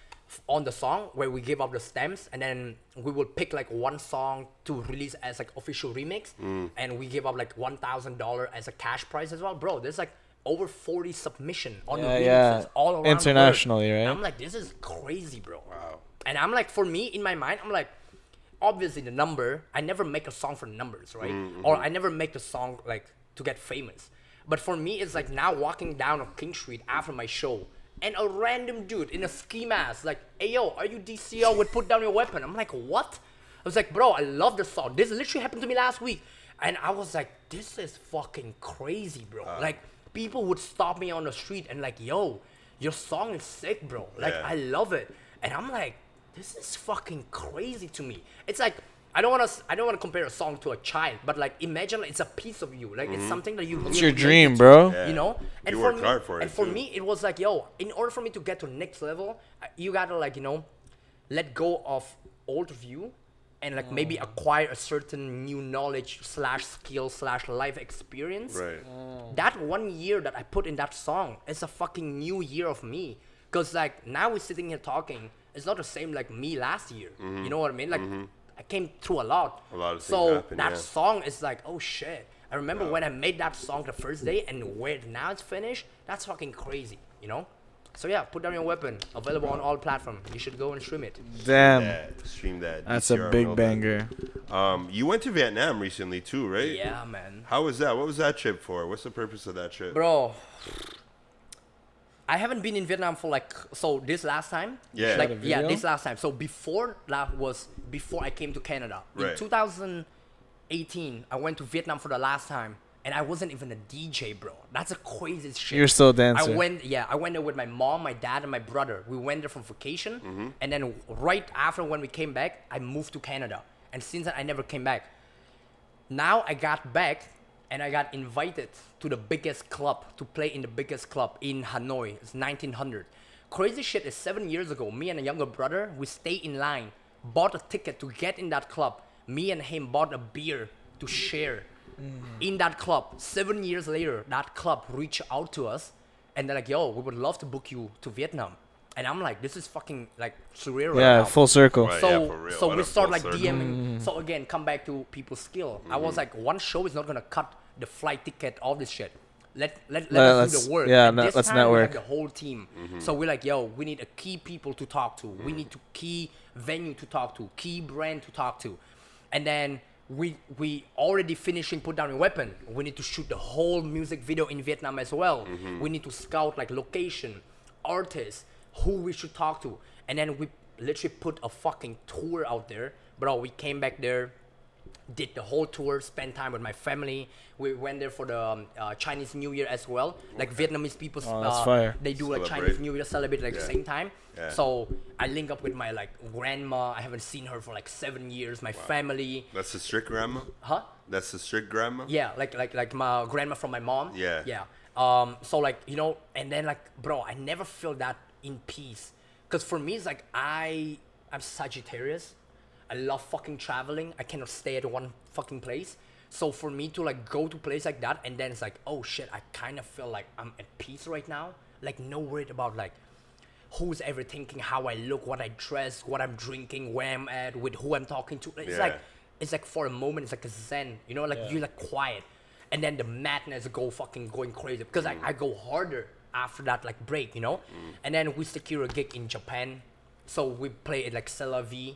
Speaker 1: on the song where we give up the stems and then we will pick like one song to release as like official remix. And we give up like $1,000 as a cash prize as well. Bro, there's like over 40 submission on the remixes all around
Speaker 4: internationally,
Speaker 1: the world.
Speaker 4: right?
Speaker 1: And I'm like, this is crazy, bro.
Speaker 2: Wow.
Speaker 1: And I'm like, for me, in my mind, I'm like, obviously the number, I never make a song for numbers, right? Or I never make the song like to get famous. But for me, it's like now walking down on King Street after my show and a random dude in a ski mask like, hey, yo, are you DCR with Put Down Your Weapon? I'm like, what? I was like, bro, I love the song. This literally happened to me last week. And I was like, this is fucking crazy, bro. Like, people would stop me on the street and like, yo, your song is sick, bro. Like, I love it. And I'm like, this is fucking crazy to me. It's like, I don't want to compare a song to a child, but like imagine like, it's a piece of you, like it's something that you.
Speaker 4: It's
Speaker 1: really
Speaker 4: your dream,
Speaker 1: relate
Speaker 4: bro.
Speaker 1: to, you know. And
Speaker 2: You
Speaker 1: for
Speaker 2: worked
Speaker 1: me,
Speaker 2: hard for it,
Speaker 1: and for
Speaker 2: too.
Speaker 1: me, it was like, yo, in order for me to get to the next level, you gotta like let go of old view, and like maybe acquire a certain new knowledge / skill / life experience.
Speaker 2: Right.
Speaker 1: That 1 year that I put in that song is a fucking new year of me. Cause like now we're sitting here talking, it's not the same like me last year. You know what I mean? Like I came through a lot.
Speaker 2: A lot of things
Speaker 1: so
Speaker 2: happened,
Speaker 1: that
Speaker 2: yeah.
Speaker 1: song is like, oh shit. I remember when I made that song the first day and where now it's finished, that's fucking crazy, you know? So yeah, Put Down Your Weapon, available on all platforms. You should go and stream it.
Speaker 4: Damn.
Speaker 2: Stream that.
Speaker 4: That's
Speaker 2: DCR
Speaker 4: a big
Speaker 2: Milda.
Speaker 4: banger.
Speaker 2: You went to Vietnam recently too, right?
Speaker 1: Yeah, man.
Speaker 2: How was that? What was that trip for? What's the purpose of that trip?
Speaker 1: Bro, I haven't been in Vietnam for like, so this last time?
Speaker 2: Yeah.
Speaker 1: Like,
Speaker 4: Shot a
Speaker 1: yeah,
Speaker 4: video?
Speaker 1: this last time. So before that was before I came to Canada.
Speaker 2: Right.
Speaker 1: In 2018, I went to Vietnam for the last time. And I wasn't even a DJ, bro. That's the craziest shit.
Speaker 4: You're still dancing.
Speaker 1: I went there with my mom, my dad, and my brother. We went there for vacation, and then right after when we came back, I moved to Canada. And since then, I never came back. Now I got back, and I got invited to the biggest club to play in the biggest club in Hanoi. It's 1900. Crazy shit is 7 years ago. Me and a younger brother, we stayed in line, bought a ticket to get in that club. Me and him bought a beer to share. In that club. 7 years later, that club reached out to us and they're like, yo, we would love to book you to Vietnam. And I'm like, this is fucking like surreal right
Speaker 4: Yeah,
Speaker 1: now.
Speaker 4: full circle.
Speaker 2: Right.
Speaker 1: So,
Speaker 2: Yeah, for real.
Speaker 1: so
Speaker 2: What
Speaker 1: we
Speaker 2: a
Speaker 1: start
Speaker 2: full
Speaker 1: like
Speaker 2: circle.
Speaker 1: DMing. So again, come back to people's skill. I was like, one show is not gonna cut the flight ticket, all this shit. Let us do
Speaker 4: let's-
Speaker 1: the work.
Speaker 4: yeah,
Speaker 1: And this
Speaker 4: let's
Speaker 1: time
Speaker 4: network.
Speaker 1: We have the whole team. So we're like, yo, we need a key people to talk to. We need to key venue to talk to, key brand to talk to. And then we already finishing Put Down Your Weapon. We need to shoot the whole music video in Vietnam as well. We need to scout like location, artists, who we should talk to. And then we literally put a fucking tour out there. Bro, we came back there, did the whole tour, spent time with my family. We went there for the Chinese New Year as well. Like Vietnamese people,
Speaker 4: that's fire.
Speaker 1: they do like
Speaker 2: Celebrate.
Speaker 1: Chinese New Year, celebrate like the
Speaker 2: Yeah.
Speaker 1: same time.
Speaker 2: Yeah.
Speaker 1: So I link up with my like grandma. I haven't seen her for like 7 years. My family.
Speaker 2: That's the strict grandma?
Speaker 1: Huh?
Speaker 2: That's the strict grandma?
Speaker 1: Yeah, like my grandma from my mom.
Speaker 2: Yeah.
Speaker 1: Yeah. So like, you know, and then like, bro, I never feel that in peace. Cause for me, it's like I'm Sagittarius. I love fucking traveling. I cannot stay at one fucking place. So for me to like go to a place like that, and then it's like, oh shit, I kind of feel like I'm at peace right now. Like no worried about like who's ever thinking how I look, what I dress, what I'm drinking, where I'm at, with who I'm talking to. It's
Speaker 2: Yeah.
Speaker 1: it's like for a moment, it's like a zen, you know, like you're like quiet, and then the madness going crazy because I go harder after that like break, you know, and then we secure a gig in Japan, so we play at like C'est La Vie.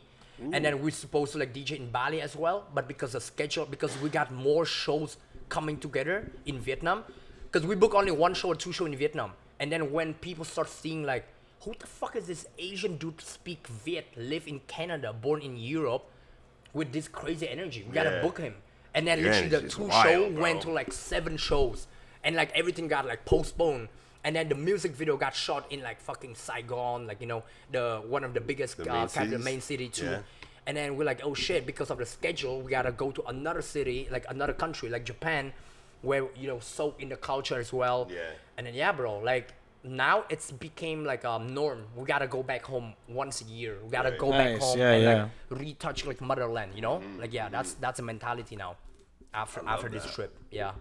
Speaker 1: And then we're supposed to like DJ in Bali as well, but because of schedule, because we got more shows coming together in Vietnam, because we book only 1 show or 2 shows in Vietnam, and then when people start seeing like, who the fuck is this Asian dude speak Viet, live in Canada, born in Europe, with this crazy energy? We gotta
Speaker 2: Yeah.
Speaker 1: book him. And then
Speaker 2: Yeah,
Speaker 1: literally the
Speaker 2: it's
Speaker 1: 2
Speaker 2: wild,
Speaker 1: shows
Speaker 2: bro.
Speaker 1: went to like 7 shows, and like everything got like postponed. And then the music video got shot in like fucking Saigon, like, you know, the one of the biggest
Speaker 2: The main
Speaker 1: capital,
Speaker 2: cities?
Speaker 1: main city too.
Speaker 2: Yeah.
Speaker 1: And then we're like, oh shit, because of the schedule, we gotta go to another city, like another country, like Japan, where, you know, soak in the culture as well.
Speaker 2: Yeah.
Speaker 1: And then yeah, bro, like now it's became like a norm. We gotta go back home once a year. We gotta
Speaker 2: Right.
Speaker 1: go back
Speaker 4: Nice,
Speaker 1: home
Speaker 4: yeah,
Speaker 1: and
Speaker 4: yeah.
Speaker 1: like retouch like motherland, you know? Like yeah, that's a mentality now. After this
Speaker 2: that.
Speaker 1: trip, yeah.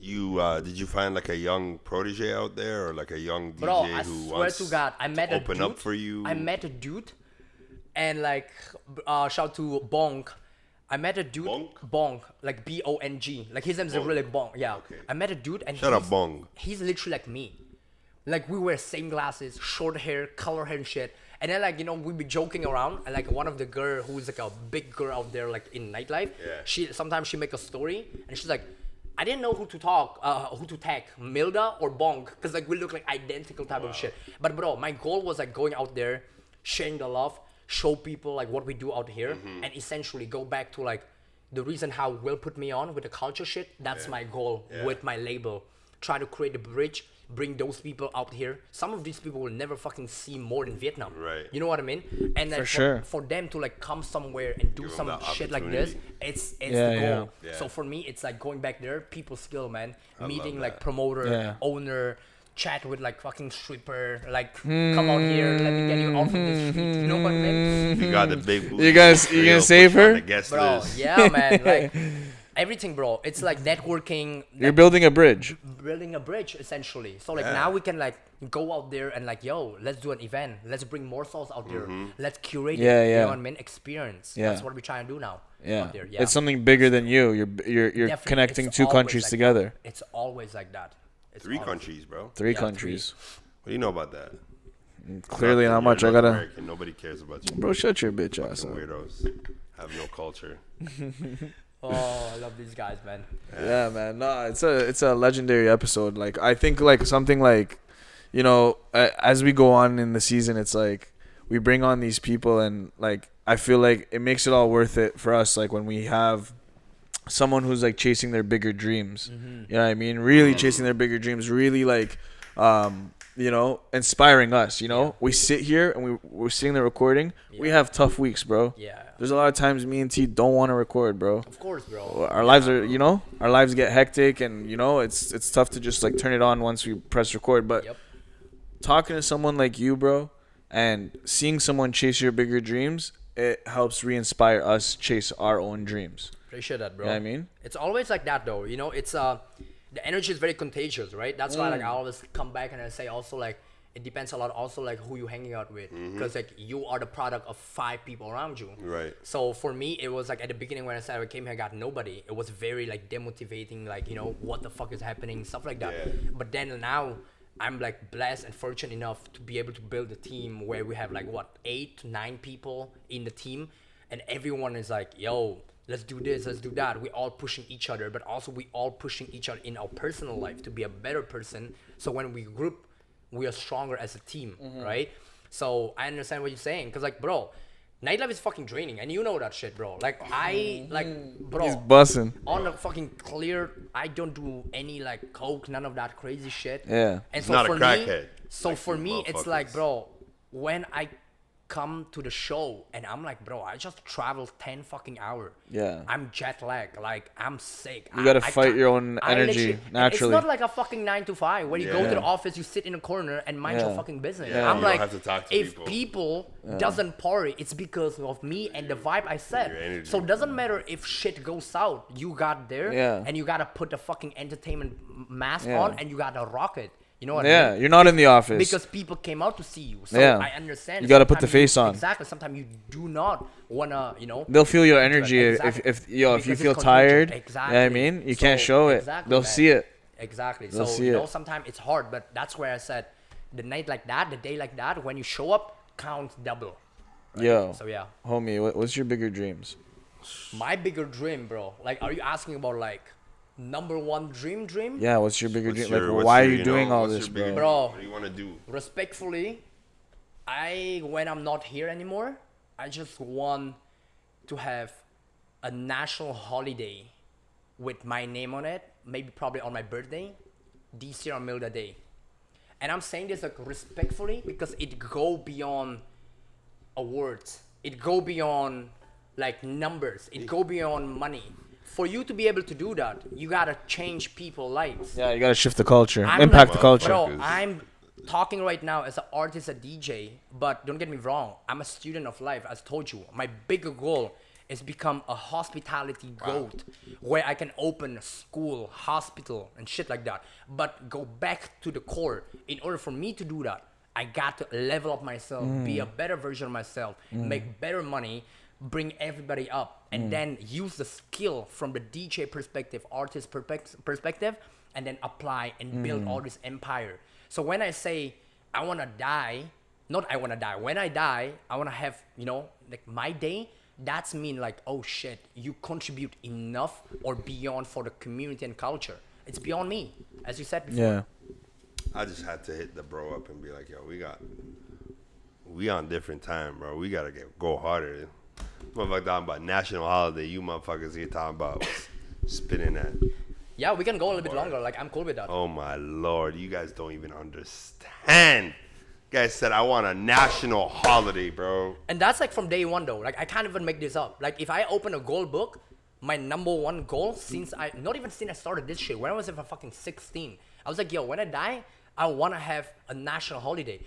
Speaker 2: You did you find like a young protege out there or like a young DJ
Speaker 1: Bro, I
Speaker 2: who
Speaker 1: swear
Speaker 2: wants
Speaker 1: to God, I met a
Speaker 2: open
Speaker 1: dude.
Speaker 2: up for you?
Speaker 1: I met a dude, and like, shout to Bong. I met a dude.
Speaker 2: Bong?
Speaker 1: Bong, like B-O-N-G. Like his name is
Speaker 2: Bong.
Speaker 1: really Bong. Yeah.
Speaker 2: Okay.
Speaker 1: I met a dude, and
Speaker 2: Shut up,
Speaker 1: he's-
Speaker 2: Bong.
Speaker 1: He's literally like me. Like we wear same glasses, short hair, color hair and shit. And then like, you know, we be joking around, and like one of the girl who's like a big girl out there like in nightlife.
Speaker 2: Yeah.
Speaker 1: She sometimes she make a story, and she's like, I didn't know who to tag, Milda or Bong, because like we look like identical type of shit. But bro, my goal was like going out there, sharing the love, show people like what we do out here, and essentially go back to like the reason how Will put me on with the culture shit. That's my goal with my label. Try to create a bridge bring those people out here. Some of these people will never fucking see more than Vietnam.
Speaker 2: Right.
Speaker 1: You know what I mean? And then for them to like come somewhere and do
Speaker 2: Give them
Speaker 1: some
Speaker 2: that
Speaker 1: shit like this,
Speaker 2: opportunity.
Speaker 1: it's
Speaker 4: Yeah,
Speaker 1: the goal.
Speaker 2: yeah.
Speaker 1: So for me, it's like going back there, people skill, man. Meeting
Speaker 2: love
Speaker 1: like
Speaker 2: that.
Speaker 1: promoter, owner, chat with like fucking stripper, like come out here, let me get you off of this street. You know what I mean?
Speaker 2: You got the big booty.
Speaker 4: You gonna save
Speaker 2: put you on
Speaker 4: her?
Speaker 2: the guest
Speaker 1: Bro,
Speaker 2: list.
Speaker 1: yeah, man. Like everything, bro. It's like networking.
Speaker 4: You're building a bridge.
Speaker 1: Building a bridge essentially. So like now we can like go out there and like, yo, let's do an event. Let's bring more souls out there. Let's curate it.
Speaker 4: Yeah,
Speaker 1: You
Speaker 4: yeah.
Speaker 1: know what I mean? Experience.
Speaker 4: Yeah.
Speaker 1: That's what we try and do now.
Speaker 4: Yeah.
Speaker 1: Out there. Yeah.
Speaker 4: It's something bigger than you. You're
Speaker 1: Definitely.
Speaker 4: connecting
Speaker 1: It's
Speaker 4: two
Speaker 1: always
Speaker 4: countries
Speaker 1: like
Speaker 4: together.
Speaker 1: that. It's always like that. It's
Speaker 2: 3
Speaker 1: always-
Speaker 2: countries, bro.
Speaker 4: Three
Speaker 1: Yeah,
Speaker 4: countries.
Speaker 2: What do you know about that?
Speaker 4: Clearly not much.
Speaker 2: You're
Speaker 4: I
Speaker 2: North
Speaker 4: gotta.
Speaker 2: American. Nobody cares about you.
Speaker 4: Bro, shut your bitch ass
Speaker 2: Fucking
Speaker 4: up.
Speaker 2: weirdos have no culture.
Speaker 1: Oh, I love these guys, man.
Speaker 4: Yeah, man. No, it's a legendary episode. Like I think like something like, you know, as we go on in the season, it's like we bring on these people and like I feel like it makes it all worth it for us. Like when we have someone who's like chasing their bigger dreams. You know what I mean? Really chasing their bigger dreams. Really like, you know, inspiring us. You know, we sit here and we're sitting there recording. We have tough weeks, bro.
Speaker 1: Yeah.
Speaker 4: There's a lot of times me and T don't want to record, bro.
Speaker 1: Of course, bro.
Speaker 4: Our lives are, you know, our lives get hectic, and you know, it's tough to just like turn it on once we press record. But talking to someone like you, bro, and seeing someone chase your bigger dreams, it helps re-inspire us chase our own dreams.
Speaker 1: Appreciate that, bro.
Speaker 4: You know what I mean?
Speaker 1: It's always like that, though. You know, it's the energy is very contagious, right? That's why like I always come back and I say also like it depends a lot also like who you hanging out with, because like you are the product of 5 people around you.
Speaker 2: Right.
Speaker 1: So for me, it was like at the beginning when I said I came here, I got nobody. It was very like demotivating, like, you know, what the fuck is happening, stuff like that.
Speaker 2: Yeah.
Speaker 1: But then now I'm like blessed and fortunate enough to be able to build a team where we have like what 8 to 9 people in the team, and everyone is like, yo, let's do this, let's do that. We all pushing each other, but also we all pushing each other in our personal life to be a better person. So when we group, we are stronger as a team, right? So I understand what you're saying, because like, bro, nightlife is fucking draining, and you know that shit, bro. Like bro,
Speaker 4: He's bussing.
Speaker 1: on the fucking clear, I don't do any like coke, none of that crazy shit.
Speaker 4: Yeah.
Speaker 1: And so
Speaker 2: Not a
Speaker 1: for
Speaker 2: crackhead,
Speaker 1: me, so
Speaker 2: like
Speaker 1: for
Speaker 2: you
Speaker 1: me, it's like,
Speaker 2: motherfuckers.
Speaker 1: bro, when I come to the show and I'm like, bro, I just traveled 10 fucking hour.
Speaker 4: Yeah.
Speaker 1: I'm jet lagged, like I'm sick.
Speaker 4: You gotta
Speaker 1: I
Speaker 4: fight
Speaker 1: can't-
Speaker 4: your own
Speaker 1: I
Speaker 4: energy
Speaker 1: literally- and
Speaker 4: naturally.
Speaker 1: It's not like a fucking 9 to 5 where you go to
Speaker 2: Yeah.
Speaker 1: the office, you sit in a corner and mind your
Speaker 4: Yeah.
Speaker 1: fucking business.
Speaker 2: Yeah,
Speaker 1: I'm
Speaker 2: you don't
Speaker 1: like,
Speaker 2: have to talk to
Speaker 1: if
Speaker 2: people.
Speaker 1: doesn't party, it's because of me and the vibe I
Speaker 2: Your
Speaker 1: set.
Speaker 2: energy.
Speaker 1: So it doesn't matter if shit goes south, you got there
Speaker 4: Yeah.
Speaker 1: and you gotta put the fucking entertainment mask
Speaker 4: Yeah.
Speaker 1: on and you gotta rock it. You know what I
Speaker 4: Yeah,
Speaker 1: mean?
Speaker 4: you're not in the office.
Speaker 1: Because people came out to see you. So
Speaker 4: Yeah.
Speaker 1: I understand.
Speaker 4: You gotta put the
Speaker 1: sometimes
Speaker 4: face on.
Speaker 1: Exactly. Sometimes you do not wanna, you know.
Speaker 4: They'll feel your energy
Speaker 1: Exactly.
Speaker 4: if you
Speaker 1: Because it's
Speaker 4: feel
Speaker 1: contagious.
Speaker 4: tired.
Speaker 1: Exactly.
Speaker 4: You know what I mean? You can't
Speaker 1: So,
Speaker 4: show it.
Speaker 1: exactly,
Speaker 4: They'll
Speaker 1: man.
Speaker 4: see it.
Speaker 1: Exactly.
Speaker 4: They'll
Speaker 1: So
Speaker 4: see
Speaker 1: you know,
Speaker 4: it.
Speaker 1: sometimes it's hard, but that's where I said, the night like that, the day like that, when you show up, counts double.
Speaker 4: Yo,
Speaker 1: So yeah,
Speaker 4: homie, what's your bigger dreams?
Speaker 1: my bigger dream, bro. Like, are you asking about like number one dream?
Speaker 4: Yeah, what's your bigger
Speaker 2: What's
Speaker 4: dream?
Speaker 2: your-
Speaker 4: Like,
Speaker 2: what's
Speaker 4: why
Speaker 2: your,
Speaker 4: are you doing
Speaker 2: know,
Speaker 4: all
Speaker 2: what's
Speaker 4: this,
Speaker 2: your bigger-
Speaker 4: bro?
Speaker 1: Bro.
Speaker 2: What do you want to do?
Speaker 1: Respectfully, when I'm not here anymore, I just want to have a national holiday with my name on it, maybe probably on my birthday, DCR Milda Day. And I'm saying this like respectfully because it go beyond awards. It go beyond like numbers. It go beyond money. For you to be able to do that, you gotta change people's lives.
Speaker 4: Yeah, you gotta shift the culture,
Speaker 1: I'm
Speaker 4: impact
Speaker 1: like,
Speaker 4: the culture.
Speaker 1: Bro,
Speaker 2: Motherfuckers.
Speaker 1: I'm talking right now as an artist, a DJ, but don't get me wrong. I'm a student of life, as told you. My bigger goal is become a hospitality goat where I can open a school, hospital, and shit like that. But go back to the core. In order for me to do that, I got to level up myself, be a better version of myself, make better money, bring everybody up, and then use the skill from the DJ perspective, artist perspective, and then apply and build all this empire. So when I say I want to die, not I want to die. When I die, I want to have, you know, like my day. That's mean like, oh shit, you contribute enough or beyond for the community and culture. It's beyond me, as you said before.
Speaker 4: Yeah.
Speaker 2: I just had to hit the bro up and be like, yo, we on different time, bro. We gotta go harder. Motherfucker talking about national holiday. You motherfuckers here talking about spinning that
Speaker 1: Yeah, we can go a little bit longer. Like, I'm cool with that.
Speaker 2: Oh my lord, you guys don't even understand. Guys said I want a national holiday, bro.
Speaker 1: And that's like from day one though. Like, I can't even make this up. Like, if I open a goal book, my number one goal since not even since I started this shit, when I was fucking 16, I was like, yo, when I die, I want to have a national holiday.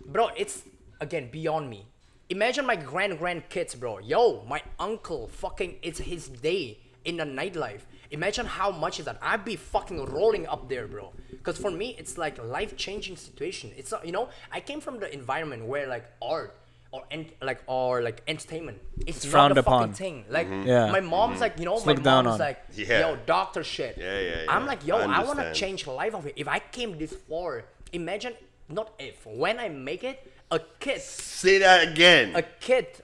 Speaker 1: Bro, it's, again, beyond me. Imagine my grandkids, bro. Yo, my uncle, fucking, it's his day in the nightlife. Imagine how much is that. I'd be fucking rolling up there, bro. Because for me, it's like life-changing situation. It's, I came from the environment where like art or entertainment, it's not
Speaker 4: frowned
Speaker 1: a fucking
Speaker 4: upon.
Speaker 1: thing. Like,
Speaker 4: Yeah.
Speaker 1: my mom's like, my
Speaker 4: looked down
Speaker 1: mom's
Speaker 4: on.
Speaker 1: like,
Speaker 2: Yeah.
Speaker 1: yo, doctor shit.
Speaker 2: Yeah.
Speaker 1: I'm like, yo, I want to
Speaker 2: understand.
Speaker 1: change the life of it. If I came this far, imagine, not if, when I make it, a kid,
Speaker 2: Say that again.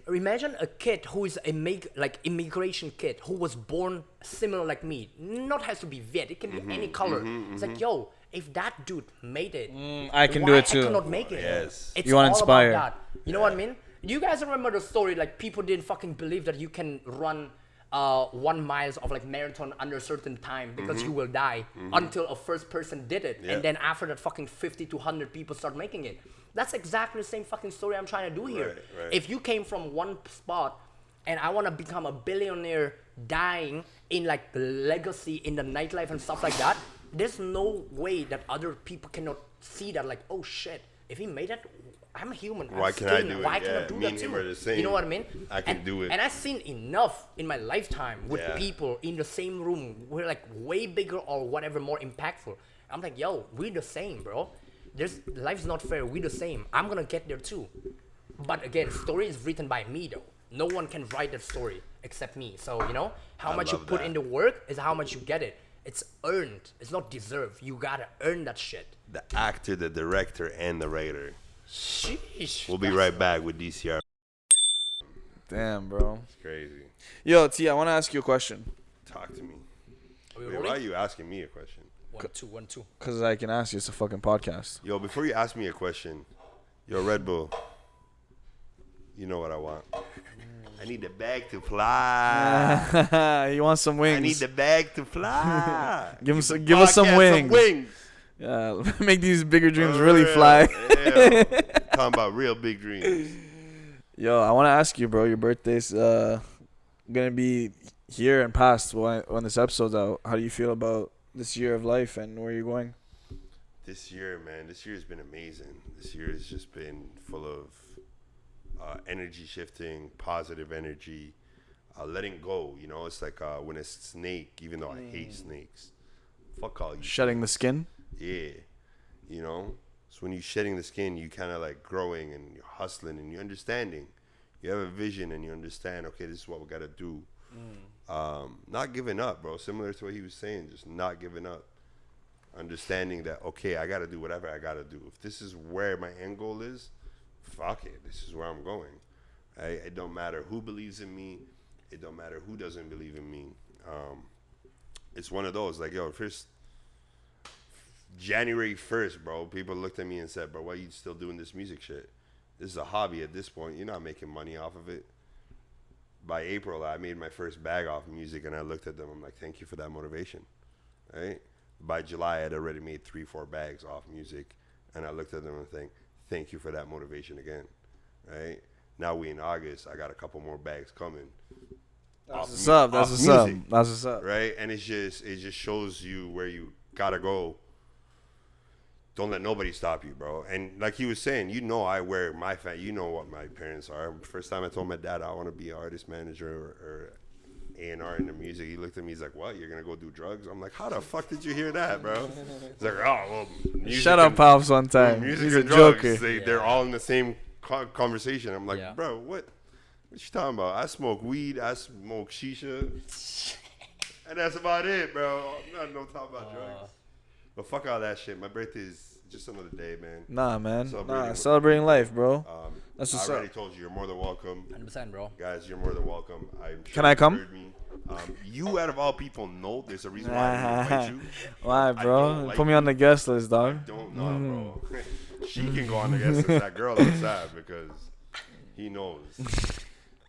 Speaker 1: imagine a kid who is immigration kid who was born similar like me. Not has to be Viet, it can be any color. It's like, yo, if that dude made it,
Speaker 4: I can
Speaker 1: why
Speaker 4: do it too.
Speaker 1: I cannot make it.
Speaker 2: Yes.
Speaker 1: It's
Speaker 4: You wanna
Speaker 1: all
Speaker 4: inspire.
Speaker 1: about that. You know what I mean? Do you guys remember the story, like, people didn't fucking believe that you can run 1 miles of like marathon under a certain time because you will die until a first person did it,
Speaker 2: Yeah.
Speaker 1: and then after that fucking 50 to 100 people start making it. That's exactly the same fucking story I'm trying to do here.
Speaker 2: Right.
Speaker 1: If you came from one spot and I want to become a billionaire dying in like the legacy in the nightlife and stuff like that, there's no way that other people cannot see that, like, oh shit, if he made it, I'm a human.
Speaker 2: Why
Speaker 1: I'm
Speaker 2: can I
Speaker 1: skin.
Speaker 2: do it?
Speaker 1: Why can I
Speaker 2: Yeah,
Speaker 1: do
Speaker 2: me
Speaker 1: that
Speaker 2: and
Speaker 1: too?
Speaker 2: him are the same.
Speaker 1: You know what I mean?
Speaker 2: I can do it.
Speaker 1: And I've seen enough in my lifetime with
Speaker 2: Yeah.
Speaker 1: people in the same room. We're like way bigger or whatever, more impactful. I'm like, yo, we're the same, bro. Life's not fair. We're the same. I'm gonna get there too. But again, story is written by me though. No one can write that story except me. So how
Speaker 2: I
Speaker 1: much you
Speaker 2: love
Speaker 1: put
Speaker 2: that.
Speaker 1: in the work is how much you get it. It's earned. It's not deserved. You gotta earn that shit.
Speaker 2: The actor, the director, and the writer.
Speaker 1: Sheesh.
Speaker 2: We'll be right back with DCR.
Speaker 4: Damn, bro.
Speaker 2: It's crazy.
Speaker 4: Yo, T, I want to ask you a question.
Speaker 2: Talk to me.
Speaker 1: Are we
Speaker 2: Wait,
Speaker 1: rolling?
Speaker 2: why are you asking me a question?
Speaker 1: 1, 2.
Speaker 4: Because I can ask you. It's a fucking podcast.
Speaker 2: Yo, before you ask me a question, yo, Red Bull, you know what I want. I need the bag to fly.
Speaker 4: You want some wings?
Speaker 2: I need the bag to fly.
Speaker 4: Give us some
Speaker 2: Podcast,
Speaker 4: wings. Yeah, make these bigger dreams really fly.
Speaker 2: Yeah. Talking about real big dreams.
Speaker 4: Yo, I want to ask you, bro. Your birthday's gonna be here and past when this episode's out. How do you feel about this year of life and where you're going?
Speaker 2: This year, man, this year has been amazing. This year has just been full of energy shifting, positive energy, letting go. You know, it's like when a snake, even though I hate snakes, fuck all you.
Speaker 4: Shedding the skin.
Speaker 2: Yeah, you know. So when you're shedding the skin, you kind of like growing and you're hustling and you're understanding. You have a vision and you understand. Okay, this is what we gotta do. Not giving up, bro. Similar to what he was saying, just not giving up. Understanding that, okay, I gotta do whatever I gotta do. If this is where my end goal is, fuck it. This is where I'm going. Right? It don't matter who believes in me. It don't matter who doesn't believe in me. It's one of those, like, yo, first January 1st, bro, people looked at me and said, bro, why are you still doing this music shit? This is a hobby at this point. You're not making money off of it. By April, I made my first bag off music, and I looked at them. I'm like, thank you for that motivation, right? By July, I had already made 3-4 bags off music, and I looked at them and think, thank you for that motivation again, right? Now we in August, I got a couple more bags coming.
Speaker 4: That's what's up. That's what's up. That's what's up.
Speaker 2: Right? And it just shows you where you gotta go. Don't let nobody stop you, bro. And like he was saying, you know, I wear my you know what my parents are. First time I told my dad I want to be an artist manager or A&R in the music, he looked at me, he's like, what, you're gonna go do drugs? I'm like, how the fuck did you hear that, bro? He's like, oh, well, music
Speaker 4: Shut up,
Speaker 2: and-
Speaker 4: Pops, one time.
Speaker 2: music
Speaker 4: He's a
Speaker 2: and drugs,
Speaker 4: joker.
Speaker 2: they're all in the same conversation. I'm like,
Speaker 1: Yeah.
Speaker 2: bro, what you talking about? I smoke weed, I smoke shisha, and that's about it, bro. I'm not no talking about drugs. But fuck all that shit. My birthday is just another day, man.
Speaker 4: Nah, man.
Speaker 2: Celebrating
Speaker 4: Celebrating life, bro. That's
Speaker 2: I
Speaker 4: what's
Speaker 2: already
Speaker 4: up.
Speaker 2: told you, you're more than welcome.
Speaker 1: 100%, bro.
Speaker 2: Guys, you're more than welcome. I'm sure
Speaker 4: Can I
Speaker 2: you
Speaker 4: come?
Speaker 2: heard me. You, out of all people, know there's a reason why I didn't invite you.
Speaker 4: Why,
Speaker 2: I
Speaker 4: bro?
Speaker 2: don't like
Speaker 4: Put me
Speaker 2: you.
Speaker 4: on the guest list, dog.
Speaker 2: Don't know, bro. She can go on the guest list. That girl outside because he knows.